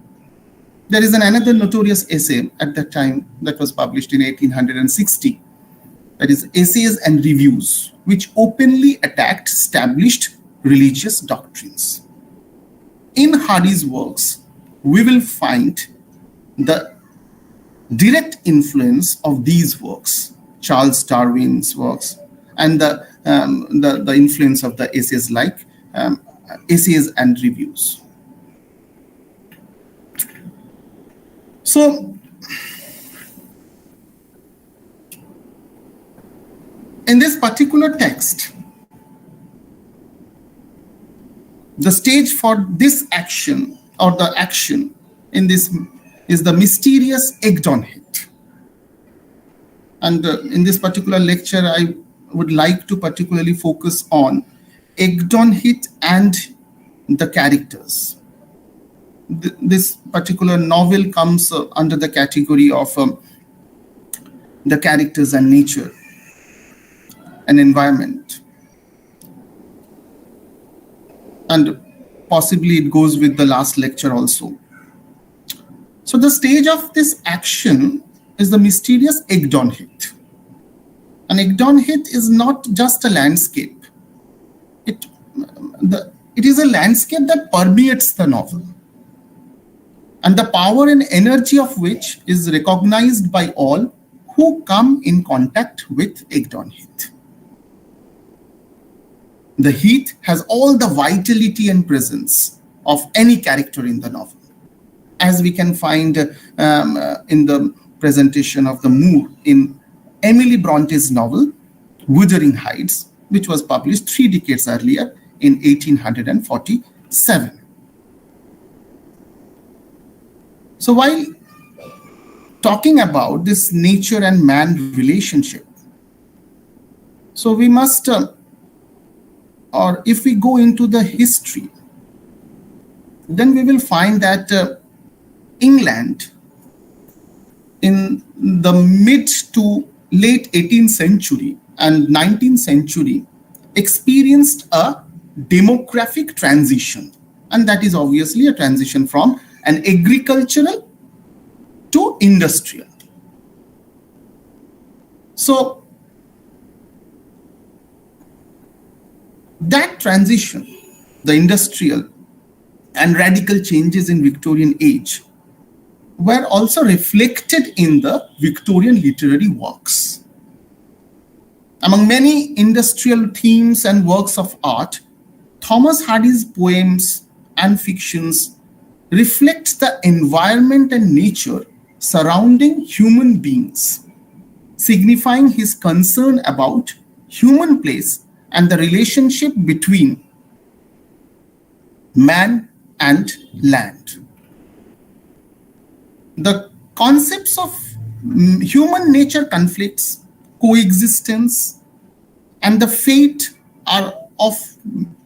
There is another notorious essay at that time that was published in 1860, that is Essays and Reviews, which openly attacked established religious doctrines. In Hardy's works, we will find the direct influence of these works, Charles Darwin's works, and the influence of the essays like Essays and Reviews. So, in this particular text, the stage for this action, or the action in this, is the mysterious Egdon hit. And in this particular lecture, I would like to particularly focus on Egdon hit and the characters. This particular novel comes under the category of the characters and nature and environment. And possibly it goes with the last lecture also. So the stage of this action is the mysterious Egdon hit. An Egdon hit is not just a landscape. It is a landscape that permeates the novel, and the power and energy of which is recognized by all who come in contact with Egdon Heath. The Heath has all the vitality and presence of any character in the novel, as we can find in the presentation of the Moor in Emily Bronte's novel, Wuthering Heights, which was published 3 decades earlier in 1847. So while talking about this nature and man relationship, so we must, or if we go into the history, then we will find that England in the mid to late 18th century and 19th century experienced a demographic transition, and that is obviously a transition from an agricultural to industrial. So that transition, the industrial and radical changes in Victorian age, were also reflected in the Victorian literary works. Among many industrial themes and works of art, Thomas Hardy's poems and fictions reflect the environment and nature surrounding human beings, signifying his concern about human place and the relationship between man and land. The concepts of human nature conflicts, coexistence, and the fate are of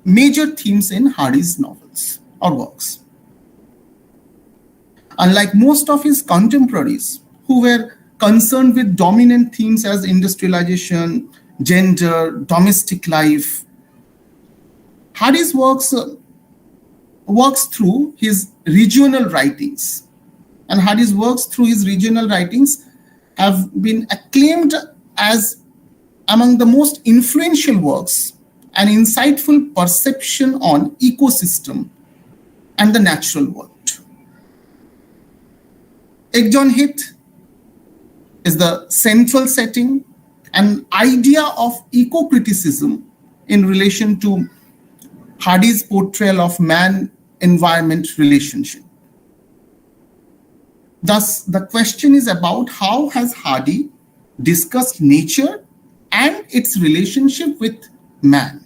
major themes in Hardy's novels or works. Unlike most of his contemporaries who were concerned with dominant themes as industrialization, gender, domestic life, Hardy's works through his regional writings. And Hardy's works through his regional writings have been acclaimed as among the most influential works and insightful perception on ecosystem and the natural world. Egdon Heath is the central setting and idea of eco-criticism in relation to Hardy's portrayal of man-environment relationship. Thus, the question is about how has Hardy discussed nature and its relationship with man.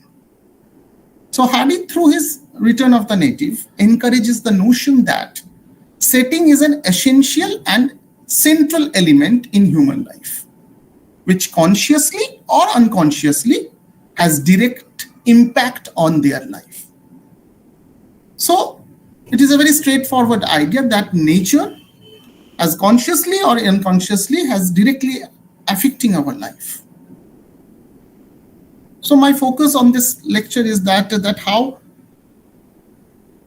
So Hardy, through his Return of the Native, encourages the notion that setting is an essential and central element in human life, which consciously or unconsciously has direct impact on their life. So it is a very straightforward idea that nature, as consciously or unconsciously, has directly affecting our life. So my focus on this lecture is that how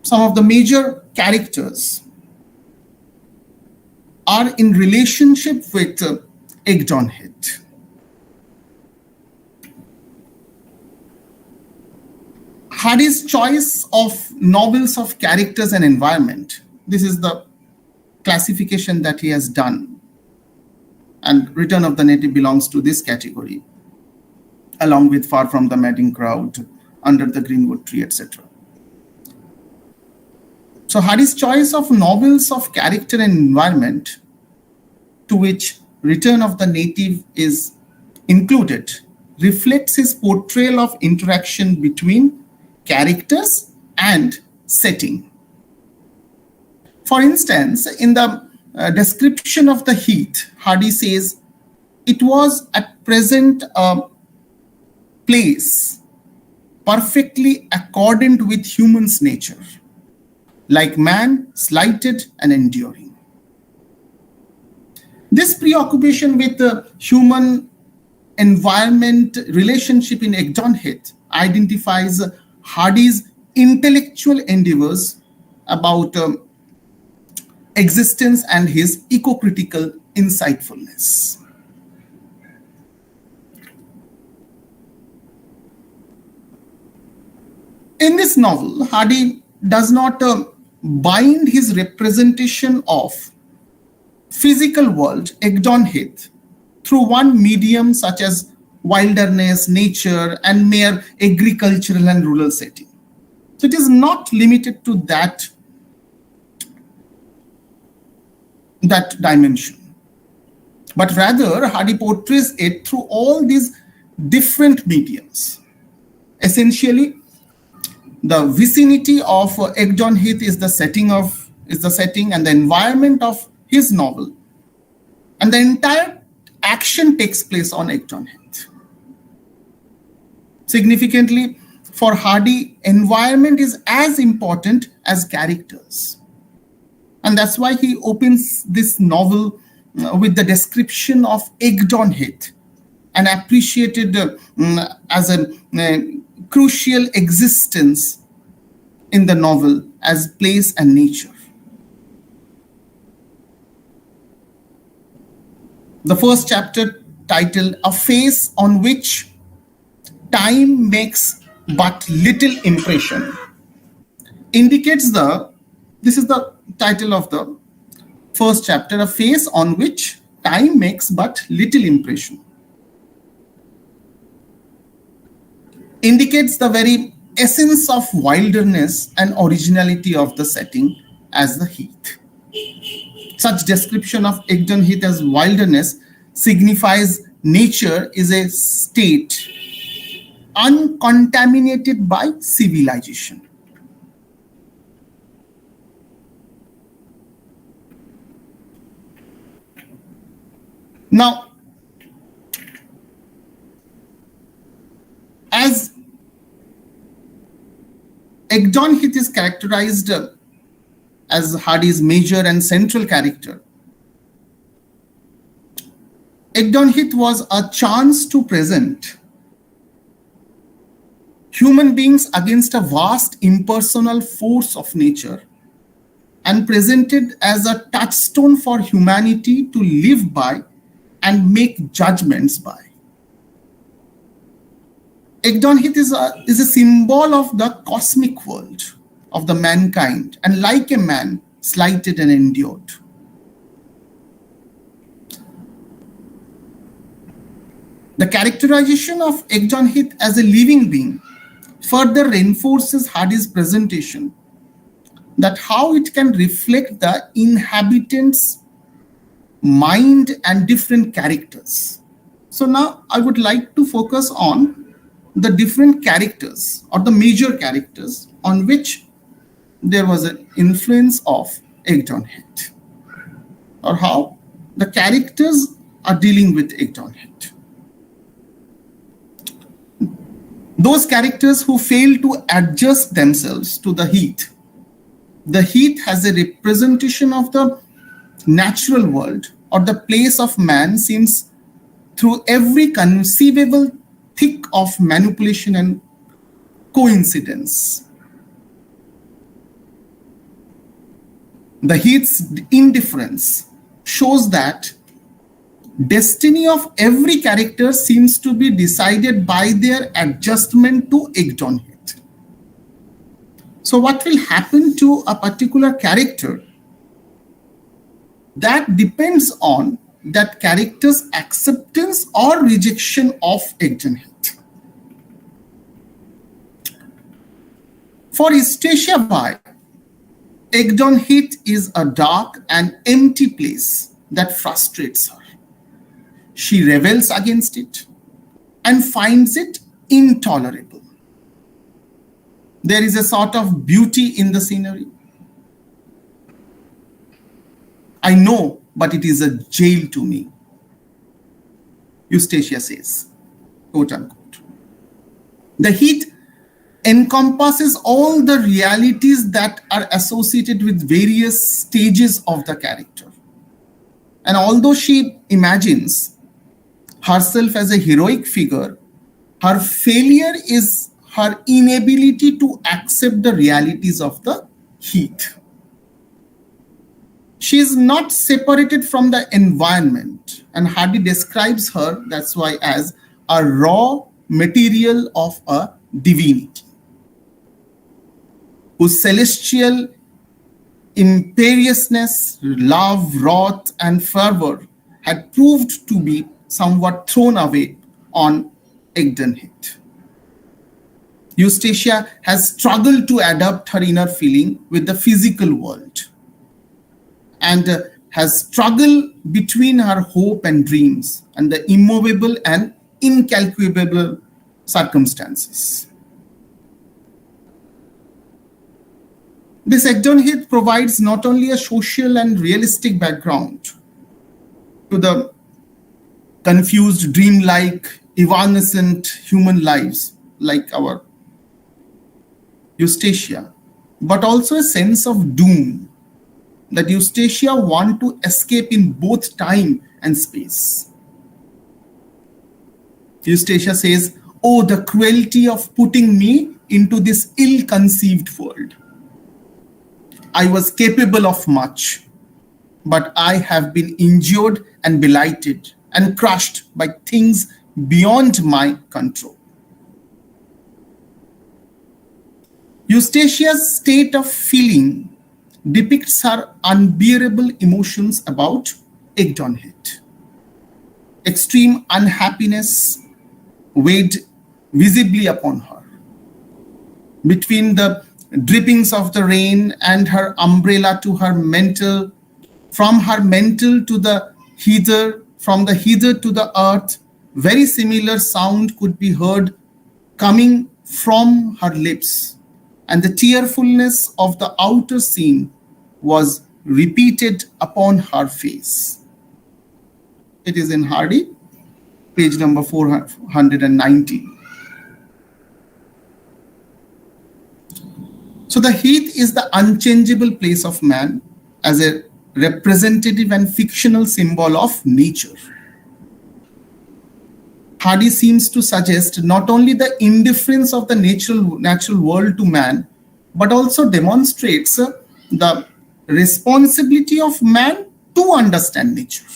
some of the major characters are in relationship with Egdon Heath. Hardy's choice of novels of characters and environment, this is the classification that he has done, and Return of the Native belongs to this category, along with Far from the Madding Crowd, Under the Greenwood Tree, etc. So Hardy's choice of novels of character and environment, to which Return of the Native is included, reflects his portrayal of interaction between characters and setting. For instance, in the description of the heath, Hardy says, it was at present a place perfectly accordant with human's nature, like man, slighted and enduring. This preoccupation with the human environment relationship in Egdon Heath identifies Hardy's intellectual endeavors about existence and his eco-critical insightfulness. In this novel, Hardy does not bind his representation of physical world, Egdonhith, through one medium such as wilderness, nature, and mere agricultural and rural setting. So it is not limited to that dimension, but rather Hardy portrays it through all these different mediums. Essentially, the vicinity of Egdonhith is the setting and the environment of his novel, and the entire action takes place on Egdonhith. Significantly, for Hardy, environment is as important as characters. And that's why he opens this novel with the description of Egdonhith, and appreciated as a crucial existence in the novel as place and nature. The first chapter, titled A Face on Which Time Makes But Little Impression, indicates this is the title of the first chapter, A Face on Which Time Makes But Little Impression. Indicates the very essence of wilderness and originality of the setting as the heath. Such description of Egdonhith as wilderness signifies nature is a state uncontaminated by civilization. Now, as Egdonhith is characterized as Hardy's major and central character, Egdonhith was a chance to present human beings against a vast impersonal force of nature, and presented as a touchstone for humanity to live by and make judgments by. Egdonhith is a symbol of the cosmic world, of the mankind, and like a man, slighted and endured. The characterization of Egdonhith as a living being further reinforces Hardy's presentation that how it can reflect the inhabitants' mind and different characters. So now I would like to focus on the different characters or the major characters on which there was an influence of Egdonhith, or how the characters are dealing with Egdonhith. Those characters who fail to adjust themselves to the heath. The heath has a representation of the natural world or the place of man, seems through every conceivable thick of manipulation and coincidence. The heath's indifference shows that destiny of every character seems to be decided by their adjustment to Egdonhith. So what will happen to a particular character, that depends on that character's acceptance or rejection of Egdonhith. For Eustacia Vi, Egdonhith is a dark and empty place that frustrates her. She rebels against it and finds it intolerable. There is a sort of beauty in the scenery. I know, but it is a jail to me, Eustacia says, quote unquote. The heath encompasses all the realities that are associated with various stages of the character. And although she imagines herself as a heroic figure, her failure is her inability to accept the realities of the heath. She is not separated from the environment, and Hardy describes her, that's why, as a raw material of a divinity, whose celestial imperiousness, love, wrath, and fervor had proved to be somewhat thrown away on Egdenheath. Eustacia has struggled to adapt her inner feeling with the physical world, and has struggled between her hope and dreams and the immovable and incalculable circumstances. This Egdenheath provides not only a social and realistic background to the confused, dreamlike, evanescent human lives like our Eustacia, but also a sense of doom that Eustacia wants to escape in both time and space. Eustacia says, "Oh, the cruelty of putting me into this ill-conceived world. I was capable of much, but I have been injured and blighted and crushed by things beyond my control." Eustacia's state of feeling depicts her unbearable emotions about Egdenheath. Extreme unhappiness weighed visibly upon her. Between the drippings of the rain and her umbrella to her mental, from her mental to the heather, from the heather to the earth, very similar sound could be heard coming from her lips, and the tearfulness of the outer scene was repeated upon her face. It is in Hardy, page number 490. So the heath is the unchangeable place of man as a representative and fictional symbol of nature. Hardy seems to suggest not only the indifference of the natural world to man, but also demonstrates the responsibility of man to understand nature.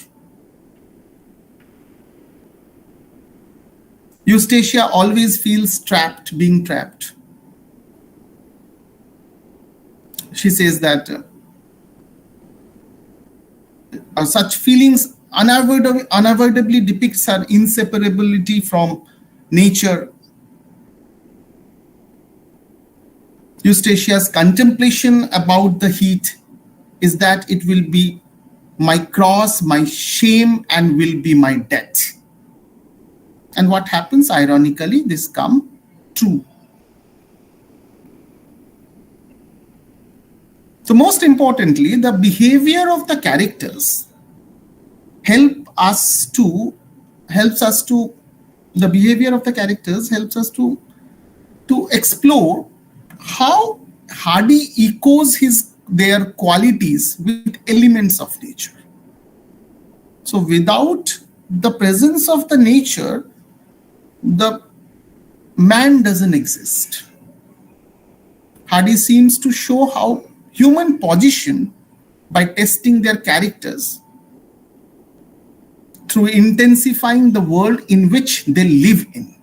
Eustacia always feels trapped, being trapped. She says that such feelings unavoidably depicts her inseparability from nature. Eustacia's contemplation about the heath is that it will be my cross, my shame, and will be my death. And what happens? Ironically, this comes true. So most importantly, the behavior of the characters helps us to explore how Hardy echoes their qualities with elements of nature. So without the presence of the nature, the man doesn't exist. Hardy seems to show how human position by testing their characters through intensifying the world in which they live in.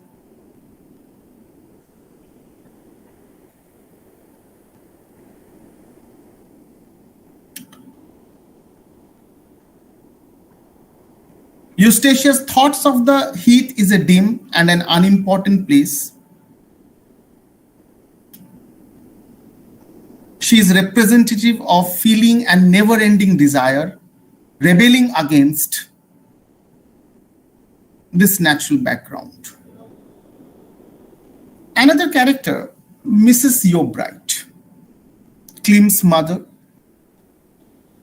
Eustacia's thoughts of the heath is a dim and an unimportant place. She is representative of feeling and never-ending desire, rebelling against this natural background. Another character, Mrs. Yeobright, Clem's mother,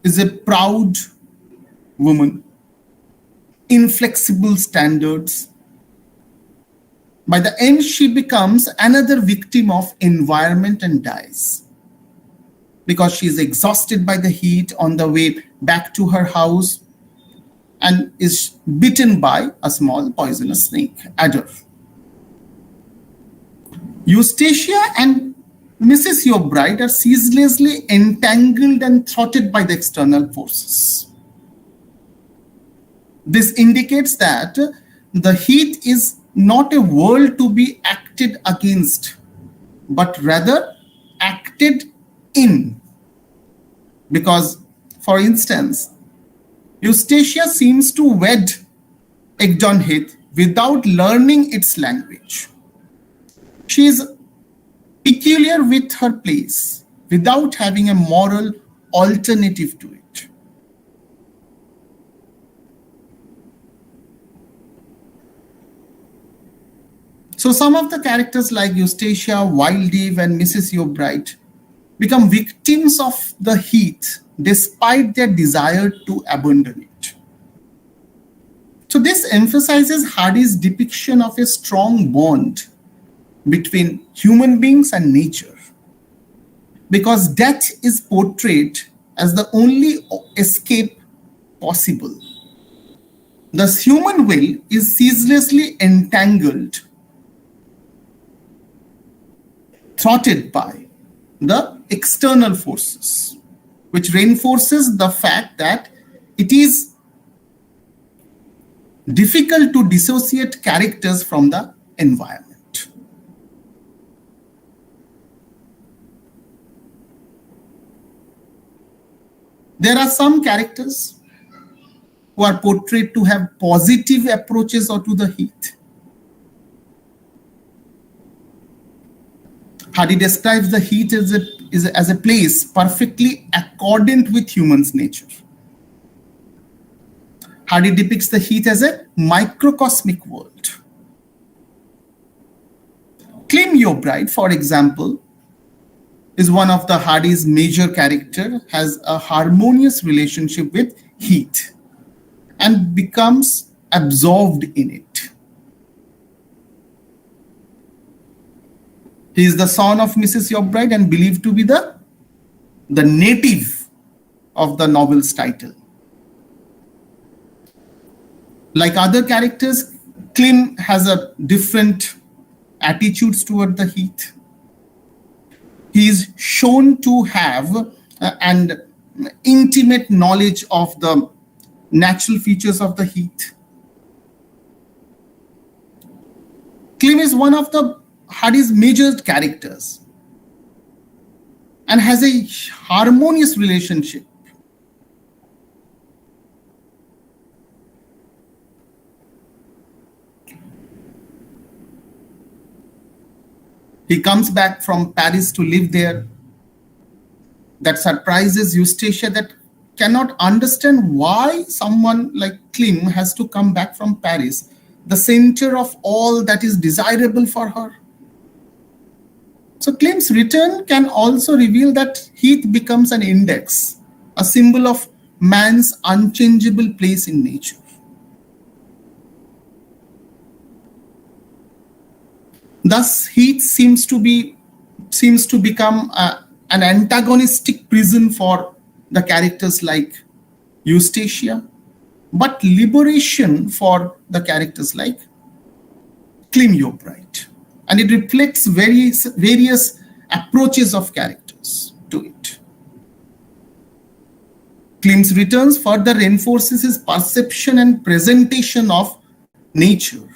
is a proud woman, inflexible standards. By the end, she becomes another victim of environment and dies because she is exhausted by the heat on the way back to her house and is bitten by a small poisonous snake, adder. Eustacia and Mrs. Your Bride are ceaselessly entangled and thwarted by the external forces. This indicates that the heat is not a world to be acted against, but rather acted in. Because, for instance, Eustacia seems to wed Egdon Heath without learning its language. She is peculiar with her place without having a moral alternative to it. So some of the characters like Eustacia, Wildeve, and Mrs. Your Bride become victims of the heat despite their desire to abandon it. So this emphasizes Hardy's depiction of a strong bond between human beings and nature, because death is portrayed as the only escape possible. Thus, human will is ceaselessly entangled, thwarted by the external forces, which reinforces the fact that it is difficult to dissociate characters from the environment. There are some characters who are portrayed to have positive approaches to the heat. Hardy describes the heat as a place perfectly accordant with human's nature. Hardy depicts the heat as a microcosmic world. Clem Your Bride, for example, is one of the Hardy's major character, has a harmonious relationship with heat and becomes absorbed in it. He is the son of Mrs. Your Bride and believed to be the native of the novel's title. Like other characters, Clem has a different attitudes toward the heat. He is shown to have an intimate knowledge of the natural features of the heat. Clem is one of the Hardy's major characters and has a harmonious relationship. He comes back from Paris to live there. That surprises Eustacia, that cannot understand why someone like Clem has to come back from Paris, the center of all that is desirable for her. So Clem's return can also reveal that heat becomes an index, a symbol of man's unchangeable place in nature. Thus, heat seems to become an antagonistic prison for the characters like Eustacia, but liberation for the characters like Clem Your Bride. And it reflects various approaches of characters to it. Clem's returns further reinforces his perception and presentation of nature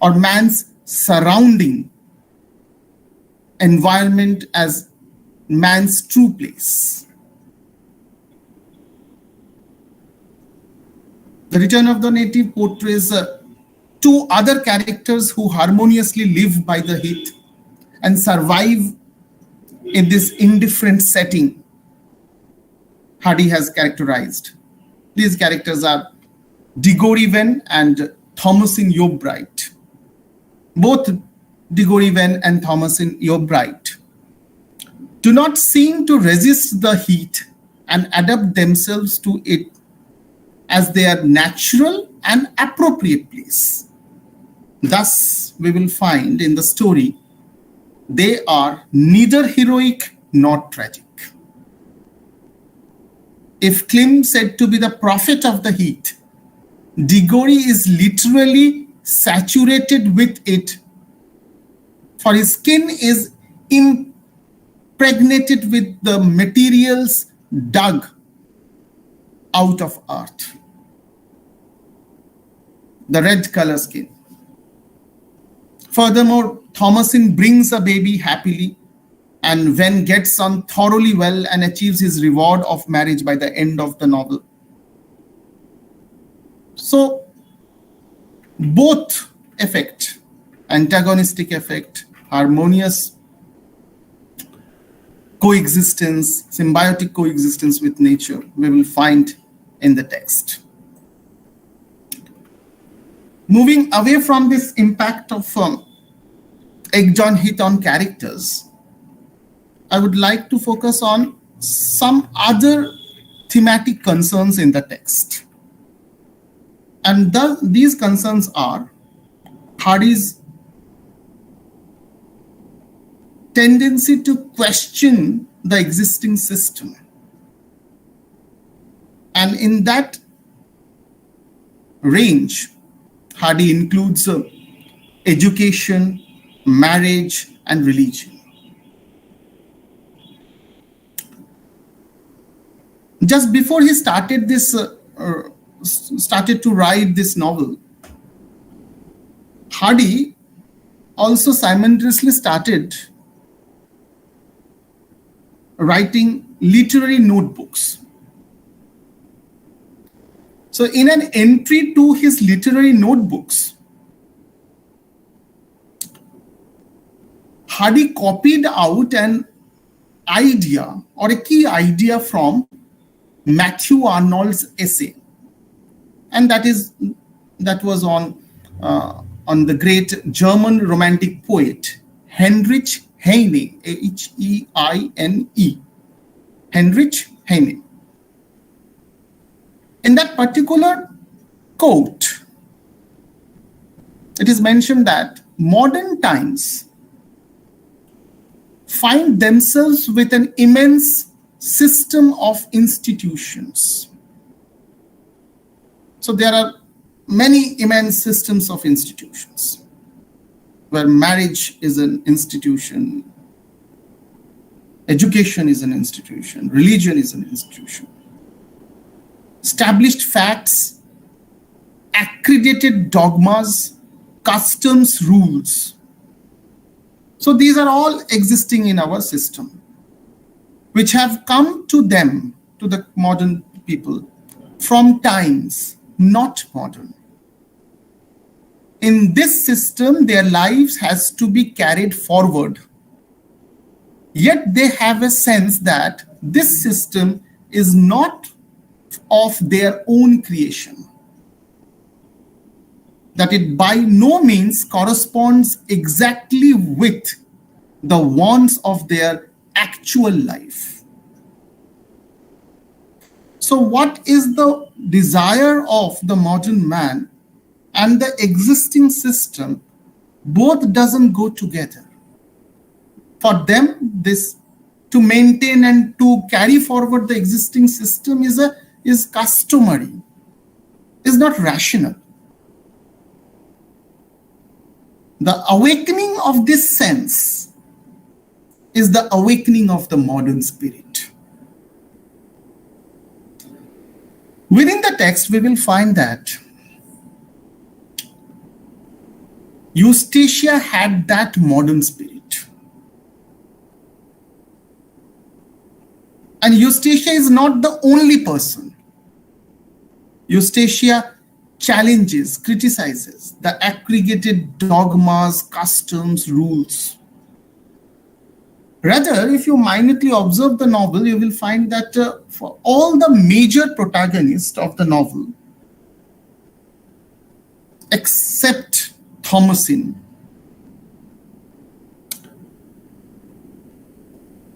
or man's surrounding environment as man's true place. The Return of the Native portrays two other characters who harmoniously live by the heat and survive in this indifferent setting Hardy has characterized. These characters are Diggory and Thomasin Your Bride. Both Diggory and Thomasin Your Bride do not seem to resist the heat and adapt themselves to it as their natural and appropriate place. Thus, we will find in the story, they are neither heroic nor tragic. If Clem said to be the prophet of the heat, Diggory is literally saturated with it, for his skin is impregnated with the materials dug out of earth. The red color skin. Furthermore, Thomasin brings a baby happily and when gets on thoroughly well and achieves his reward of marriage by the end of the novel. So both affect, antagonistic affect, harmonious coexistence, symbiotic coexistence with nature, we will find in the text. Moving away from this impact of Ekjon Hit on characters, I would like to focus on some other thematic concerns in the text. And these concerns are Hardy's tendency to question the existing system. And in that range, Hardy includes education, marriage, and religion. Just before he started to write this novel, Hardy also simultaneously started writing literary notebooks. So in an entry to his literary notebooks, Hardy copied out an idea or a key idea from Matthew Arnold's essay, and that was on the great German romantic poet Heinrich Heine, H-E-I-N-E, Heinrich Heine. In that particular quote, it is mentioned that modern times find themselves with an immense system of institutions. So there are many immense systems of institutions where marriage is an institution, education is an institution, religion is an institution, established facts, accredited dogmas, customs, rules. So these are all existing in our system, which have come to them, to the modern people, from times not modern. In this system, their lives has to be carried forward. Yet they have a sense that this system is not of their own creation, that it by no means corresponds exactly with the wants of their actual life. So what is the desire of the modern man and the existing system? Both doesn't go together. For them, this to maintain and to carry forward the existing system is customary, is not rational. The awakening of this sense is the awakening of the modern spirit. Within the text, we will find that Eustacia had that modern spirit. And Eustacia is not the only person. Eustacia challenges, criticizes the aggregated dogmas, customs, rules. Rather, if you minutely observe the novel, you will find that for all the major protagonists of the novel, except Thomasin,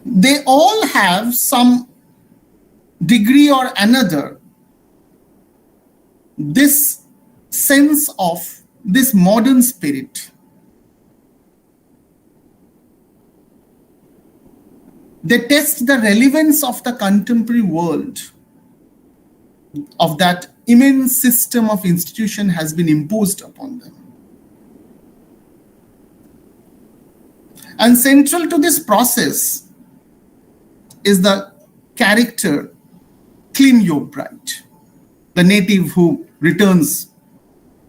they all have some degree or another this sense of this modern spirit. They test the relevance of the contemporary world, of that immense system of institution has been imposed upon them. And central to this process is the character Klim Yobright, the native who returns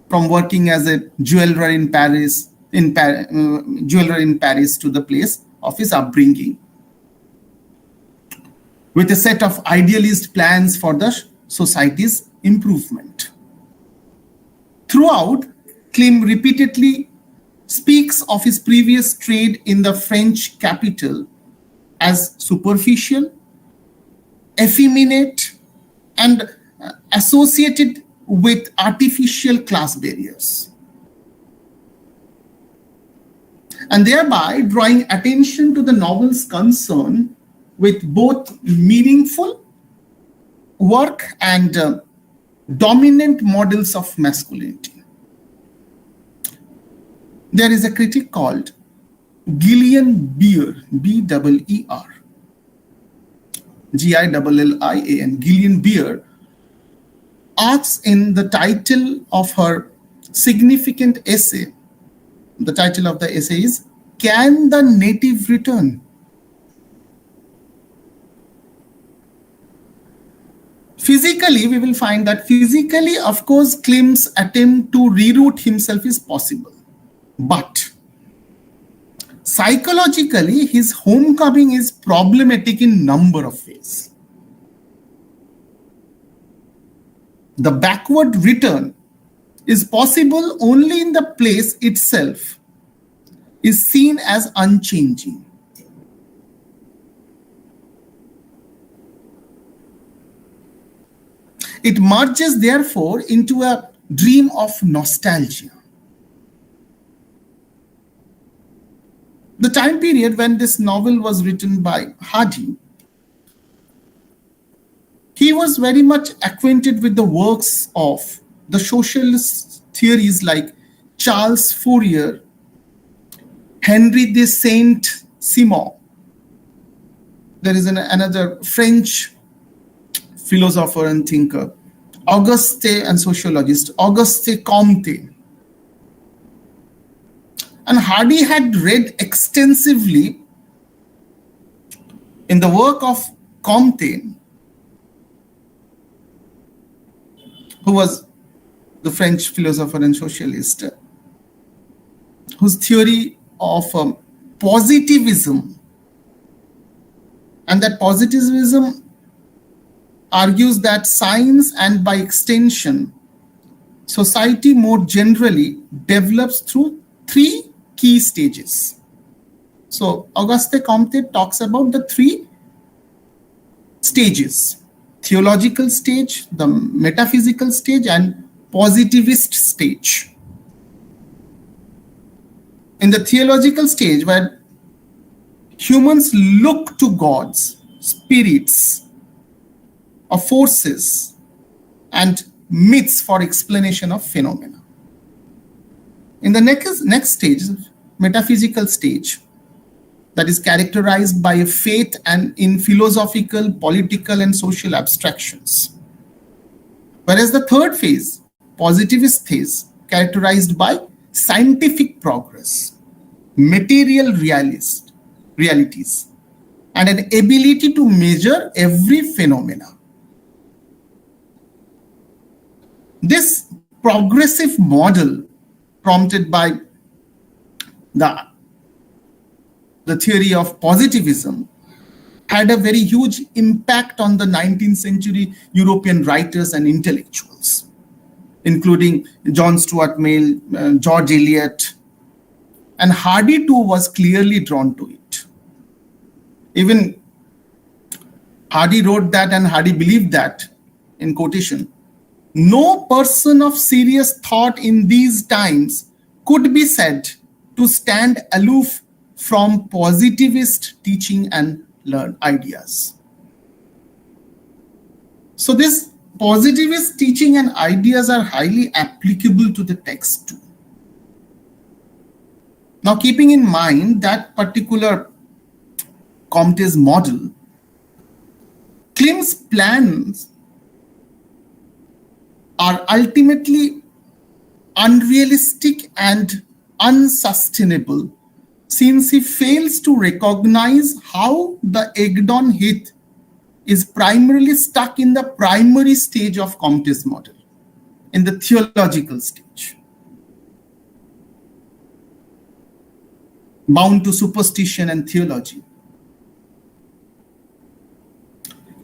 from working as a jeweler in Paris, to the place of his upbringing, with a set of idealist plans for the society's improvement. Throughout, Klim repeatedly speaks of his previous trade in the French capital as superficial, effeminate, and associated with artificial class barriers, and thereby drawing attention to the novel's concern with both meaningful work and dominant models of masculinity. There is a critic called Gillian Beer, B-E-E-R, Gillian. Gillian Beer asks in the title of her significant essay, the title of the essay is, "Can the Native Return?" Physically, we will find that physically, of course, Klim's attempt to reroute himself is possible. But psychologically, his homecoming is problematic in number of ways. The backward return is possible only in the place itself is seen as unchanging. It merges, therefore, into a dream of nostalgia. The time period when this novel was written by Hardy, he was very much acquainted with the works of the socialist theories like Charles Fourier, Henri de Saint-Simon. There is another French philosopher and thinker, Auguste and sociologist, Auguste Comte. And Hardy had read extensively in the work of Comte, who was the French philosopher and socialist, whose theory of positivism, and that positivism argues that science and by extension, society more generally develops through three key stages. So Auguste Comte talks about the three stages: theological stage, the metaphysical stage, and positivist stage. In the theological stage, where humans look to gods, spirits, or forces, and myths for explanation of phenomena. In the next stage, metaphysical stage, that is characterized by a faith and in philosophical, political, and social abstractions. Whereas the third phase, positivist phase, characterized by scientific progress, material realities, and an ability to measure every phenomena. This progressive model, prompted by the theory of positivism, had a very huge impact on the 19th century European writers and intellectuals, including John Stuart Mill, George Eliot, and Hardy too was clearly drawn to it. Even Hardy wrote that, and Hardy believed that, in quotation, "No person of serious thought in these times could be said to stand aloof from positivist teaching and learn ideas." So this positivist teaching and ideas are highly applicable to the text too. Now, keeping in mind that particular Comte's model, Klim's plans are ultimately unrealistic and unsustainable, since he fails to recognize how the egged-on heath is primarily stuck in the primary stage of Comte's model, in the theological stage, bound to superstition and theology.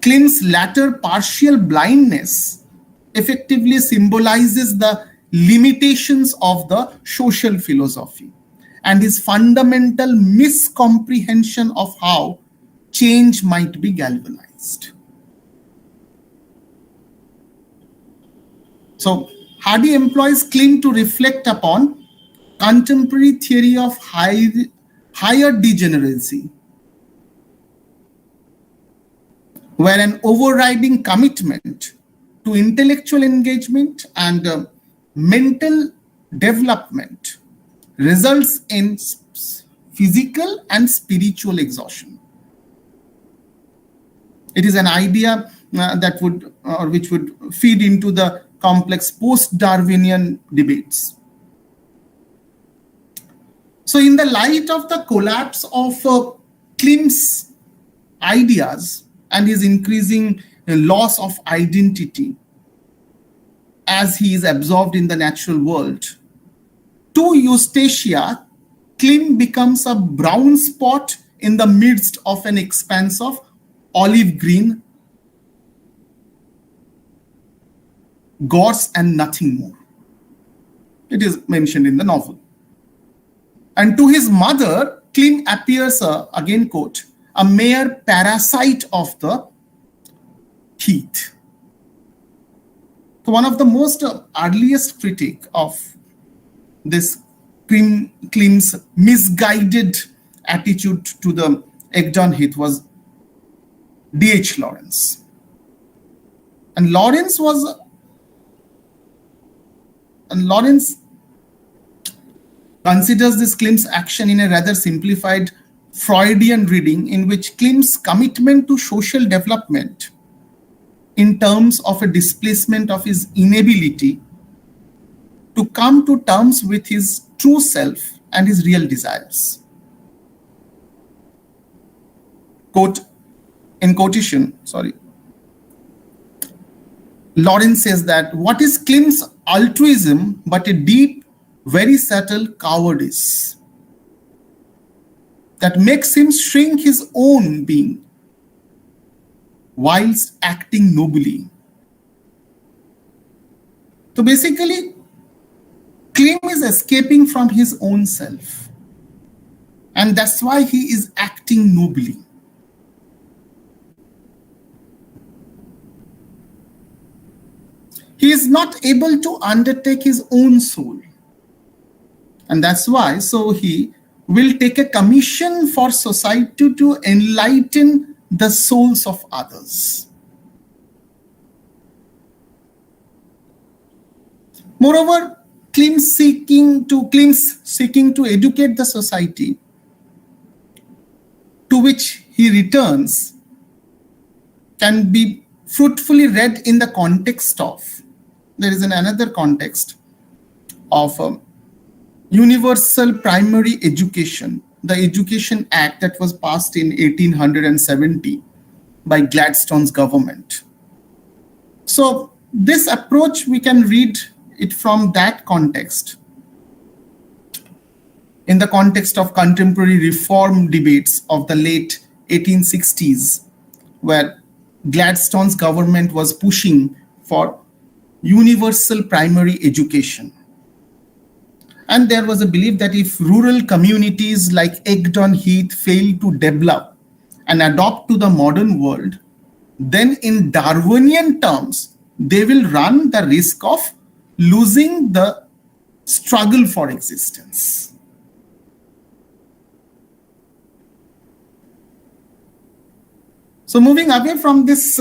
Klimt's latter partial blindness effectively symbolizes the limitations of the social philosophy and his fundamental miscomprehension of how change might be galvanized. So Hardy employs Klimt to reflect upon contemporary theory of higher degeneracy, where an overriding commitment to intellectual engagement and mental development results in physical and spiritual exhaustion. It is an idea that would, or which would feed into the complex post-Darwinian debates. So in the light of the collapse of Klimt's ideas and his increasing loss of identity as he is absorbed in the natural world, to Eustacia, Klimt becomes a brown spot in the midst of an expanse of olive green, gorse and nothing more. It is mentioned in the novel. And to his mother, Klimt appears, again quote, a mere parasite of the heath. So one of the most earliest critique of this Klimt's misguided attitude to the egged-on heath was D.H. Lawrence. And Lawrence considers this Klimt's action in a rather simplified Freudian reading, in which Klimt's commitment to social development in terms of a displacement of his inability to come to terms with his true self and his real desires. Quote, in quotation, Lawrence says that what is Klimt's altruism but a deep, very subtle cowardice that makes him shrink his own being whilst acting nobly. So basically, Klimt is escaping from his own self, and that's why he is acting nobly. He is not able to undertake his own soul, and that's why he will take a commission for society to enlighten the souls of others. Moreover, Klimt's seeking to educate the society to which he returns can be fruitfully read in the context of, there is another context of universal primary education, the Education Act that was passed in 1870 by Gladstone's government. So this approach, we can read it from that context, in the context of contemporary reform debates of the late 1860s, where Gladstone's government was pushing for universal primary education. And there was a belief that if rural communities like Egged-on Heath fail to develop and adopt to the modern world, then in Darwinian terms, they will run the risk of losing the struggle for existence. So moving away from this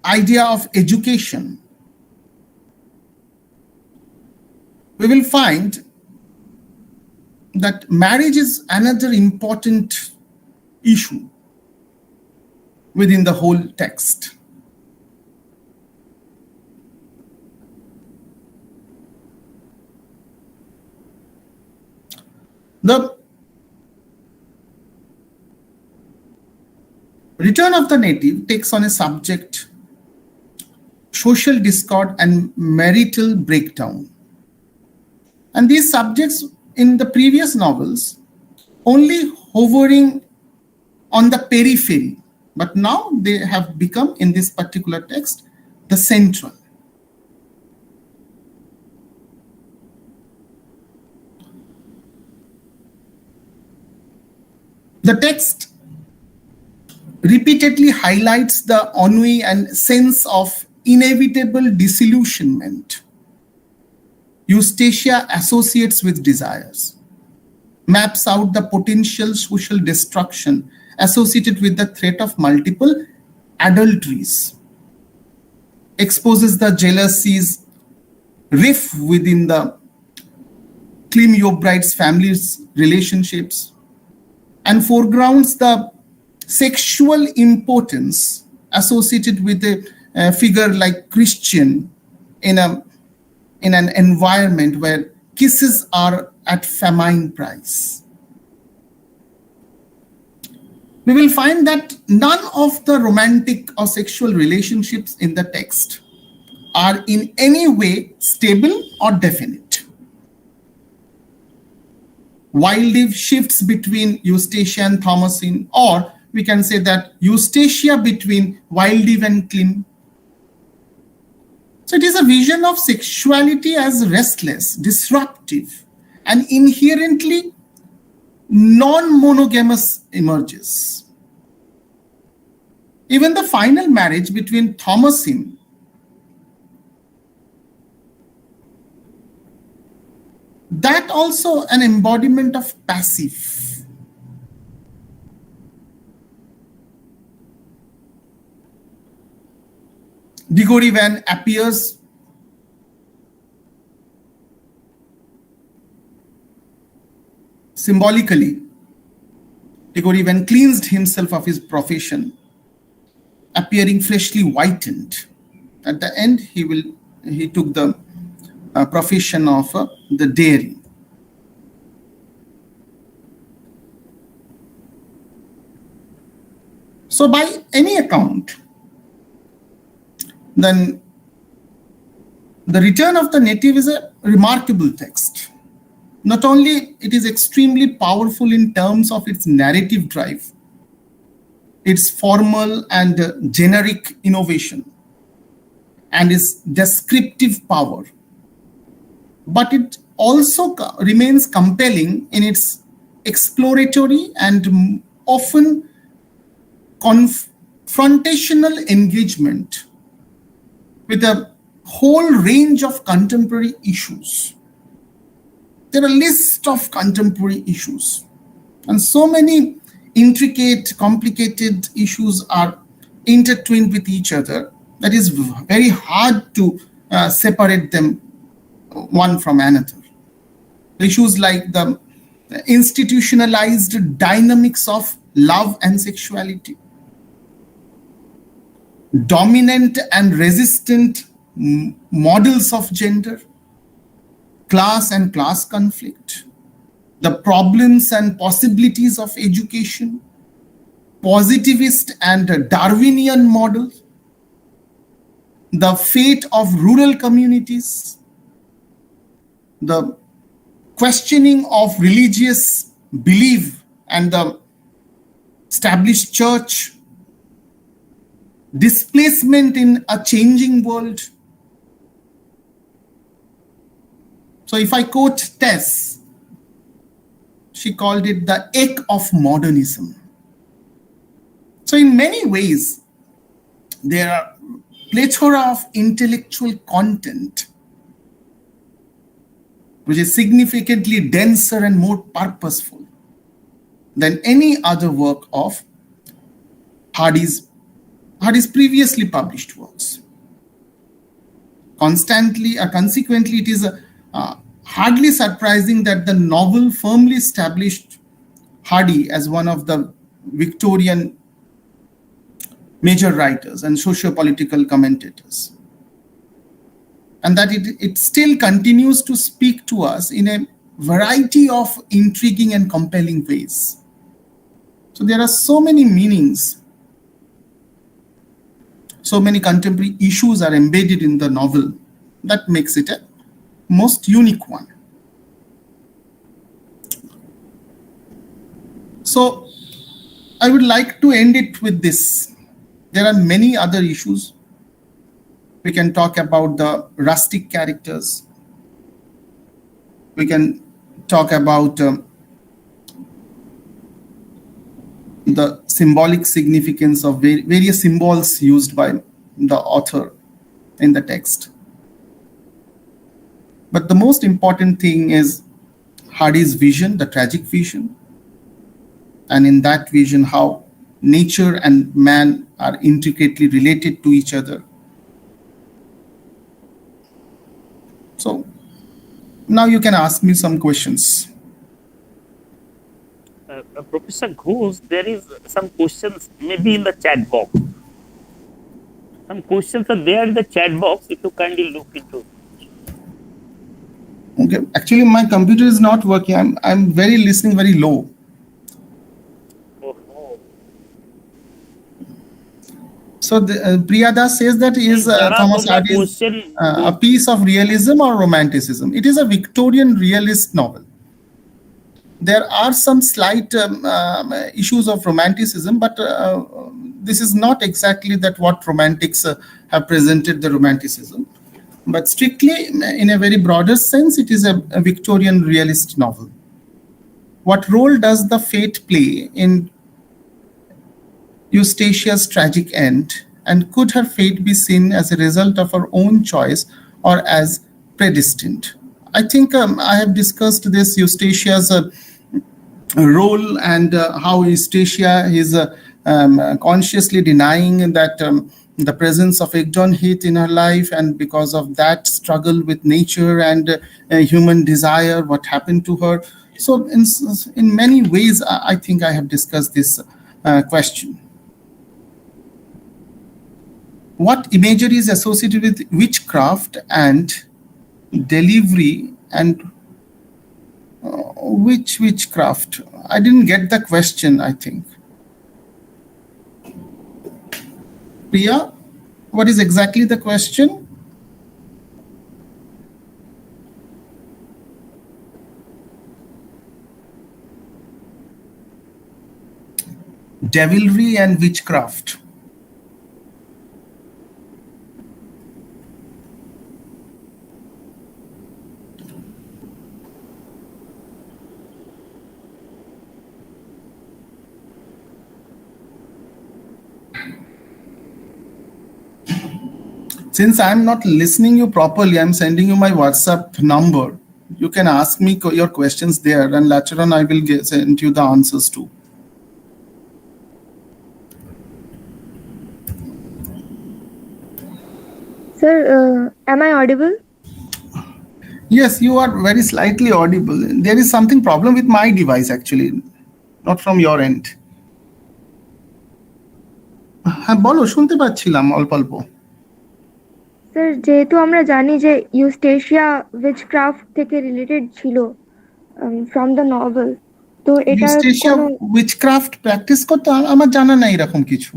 idea of education, we will find that marriage is another important issue within the whole text. The Return of the Native takes on a subject, social discord and marital breakdown. And these subjects in the previous novels only hovering on the periphery, but now they have become, in this particular text, the central. The text repeatedly highlights the ennui and sense of inevitable disillusionment Eustacia associates with desires, maps out the potential social destruction associated with the threat of multiple adulteries, exposes the jealousies rift within the Klim Yobride's family's relationships, and foregrounds the sexual impotence associated with a figure like Christian in an environment where kisses are at famine price. We will find that none of the romantic or sexual relationships in the text are in any way stable or definite. Wildlife shifts between Eustacia and Thomasin, or we can say that Eustacia between Wildlife and Klim. So it is a vision of sexuality as restless, disruptive, and inherently non-monogamous emerges. Even the final marriage between Thomasin that also an embodiment of passive. Diggory Van appears symbolically. Diggory Van cleansed himself of his profession, appearing fleshly whitened. At the end, he took the profession of the dairy. So by any account, then the Return of the Native is a remarkable text. Not only it is extremely powerful in terms of its narrative drive, its formal and generic innovation, and its descriptive power, but it also remains compelling in its exploratory and often confrontational engagement with a whole range of contemporary issues. There are lists of contemporary issues, and so many intricate, complicated issues are intertwined with each other that is very hard to separate them one from another. Issues like the institutionalized dynamics of love and sexuality, dominant and resistant models of gender, class and class conflict, the problems and possibilities of education, positivist and Darwinian models, the fate of rural communities, the questioning of religious belief and the established church, displacement in a changing world. So if I quote Tess, she called it the ache of modernism. So in many ways, there are plethora of intellectual content which is significantly denser and more purposeful than any other work of Hardy's previously published works. Consequently, it is hardly surprising that the novel firmly established Hardy as one of the Victorian major writers and socio-political commentators, and that it still continues to speak to us in a variety of intriguing and compelling ways. So there are so many meanings, so many contemporary issues are embedded in the novel that makes it a most unique one. So I would like to end it with this. There are many other issues. We can talk about the rustic characters. We can talk about the symbolic significance of various symbols used by the author in the text. But the most important thing is Hardy's vision, the tragic vision, and in that vision, how nature and man are intricately related to each other. So now you can ask me some questions. Professor Ghosh, there is some questions maybe in the chat box. Some questions are there in the chat box. If you kindly look into. Okay, actually my computer is not working. I'm listening very low. So Priyada says that is Thomas Hardy's a piece of realism or romanticism. It is a Victorian realist novel. There are some slight issues of romanticism, but this is not exactly that what romantics have presented the romanticism. But strictly, in a very broader sense, it is a Victorian realist novel. What role does the fate play in Eustatia's tragic end, and could her fate be seen as a result of her own choice or as predestined? I think I have discussed this Eustatia's role and how Eustatia is consciously denying that the presence of Egdon Heath in her life, and because of that struggle with nature and human desire, what happened to her. So in many ways, I think I have discussed this question. What imagery is associated with witchcraft and delivery, and which witchcraft? I didn't get the question, I think. Priya, what is exactly the question? Devilry and witchcraft. Since I'm not listening you properly, I'm sending you my WhatsApp number. You can ask me your questions there, and later on I will send you the answers too. Sir, am I audible? Yes, you are very slightly audible. There is something problem with my device actually, not from your end. হ্যাঁ বলো, শুনতে পাচ্ছিলাম অল্প অল্প। Sir, যেহেতু আমরা জানি যে ইউস্টেশিয়া উইচক্রাফট থেকে রিলেটেড ছিল ফ্রম দ্য নভেল, তো এটা ইউস্টেশিয়া উইচক্রাফট প্র্যাকটিস করতে আমার জানা নাই এরকম কিছু।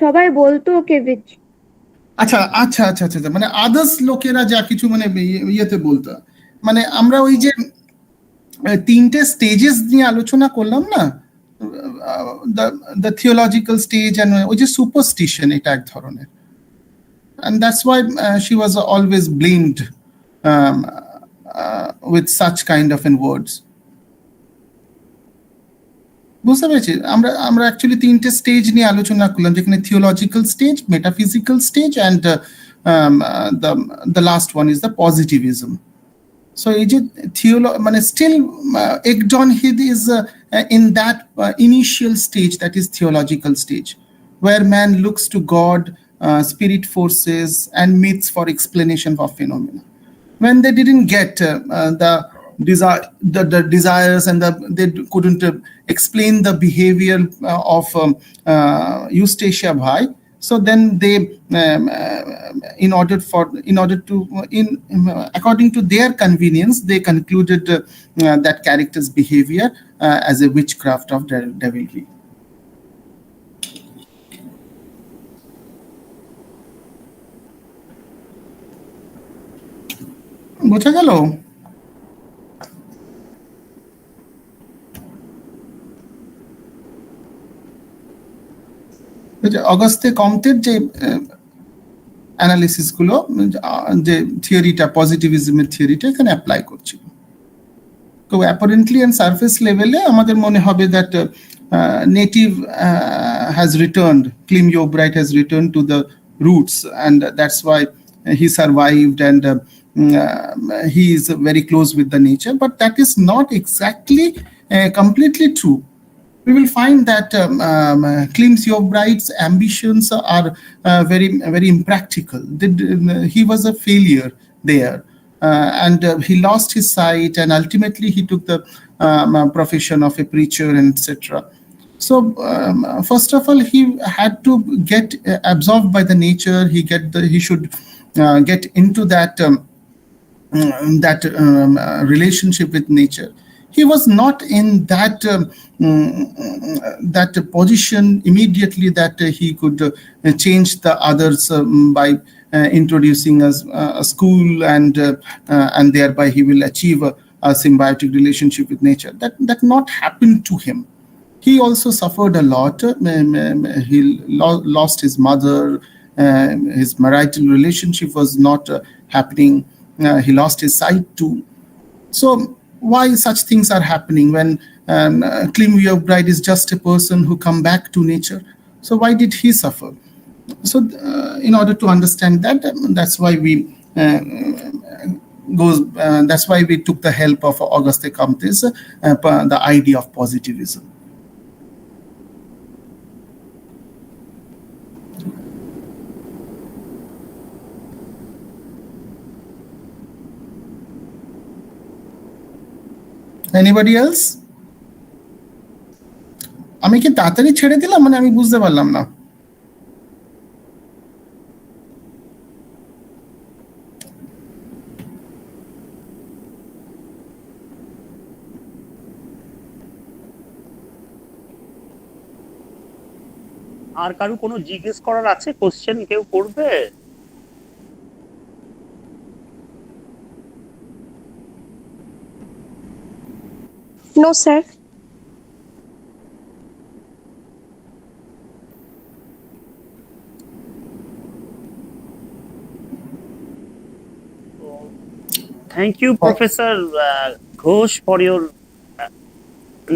সবাই বলতো ওকে উইচ। আচ্ছা আচ্ছা আচ্ছা আচ্ছা, মানে আদার্স লোকেরা যা কিছু মানে ইয়েতে বলতো, মানে আমরা ওই যে তিনটে স্টেজেস নিয়ে আলোচনা করলাম না, the theological stage and ওই যে সুপারস্টিশন, এটা এক ধরনের, and that's why she was always blamed with such kind of words. বুঝতে পেরেছি? আমরা অ্যাকচুয়ালি তিনটে স্টেজ নিয়ে আলোচনা করলাম, যেখানে theological stage, metaphysical stage, and the last one is the positivism. So এই যে মানে still Egdon Heath is in that initial stage, that is theological stage, where man looks to God, spirit forces and myths for explanation of phenomena. When they didn't get the desires and they couldn't explain the behavior of Eustacia Bhai, So then they, according to their convenience, they concluded that character's behavior as a witchcraft of devilry. বোঝা গেল? অগস্তে কমতের যে analysis গুলো, যে থিওরিটা, পজিটিভিজমের থিওরিটা এখানে apply করছিল। তো অ্যাপারেন্টলি এন্ড সারফেস লেভেলে আমাদের মনে হবে that native has returned, Klim Yobright has returned to the roots, and that's why he survived, and he is very close with the nature. But that is not exactly completely true. We will find that Klim Yobright's ambitions are very impractical. He was a failure there, and he lost his sight, and ultimately he took the profession of a preacher, etc. So first of all, he had to get absorbed by the nature. He should get into that relationship with nature. He was not in that position immediately that he could change the others by introducing a school, and thereby he will achieve a symbiotic relationship with nature. That not happened to him. He also suffered a lot. He lost his mother. His marital relationship was not happening. He lost his sight too. So why such things are happening when Klim Yobright is just a person who come back to nature? So why did he suffer? So in order to understand that, that's why we took the help of Auguste Comte's the idea of positivism. Anybody else? আমি কি তাড়াতাড়ি ছেড়ে দিলাম, মানে আমি বুঝতে পারলাম না। আর কারো কোনো জিজ্ঞেস করার আছে? কোশ্চেন কেউ করবে? No, sir. Thank you, Professor Ghosh, for your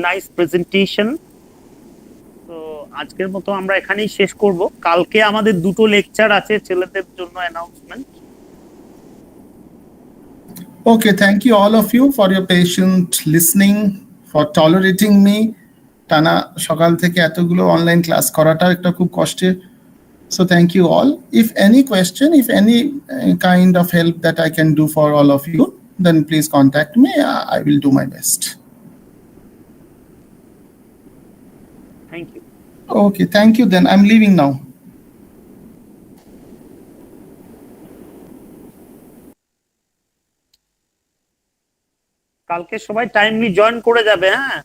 nice presentation. তো আজকের মতো আমরা এখানেই শেষ করব। কালকে আমাদের দুটো লেকচার আছে ছেলেদের জন্য, announcement. Okay, thank you all of you for your patient listening, for tolerating me. টানা সকাল থেকে এতগুলো অনলাইন ক্লাস করাটা একটা খুব কষ্টের। So thank you all. If any question, if any kind of help that I can do for all of you, then please contact me. I will do my best. Thank you. Okay, thank you then. I'm leaving now. কালকে সবাই timely join করে যাবে, হ্যাঁ।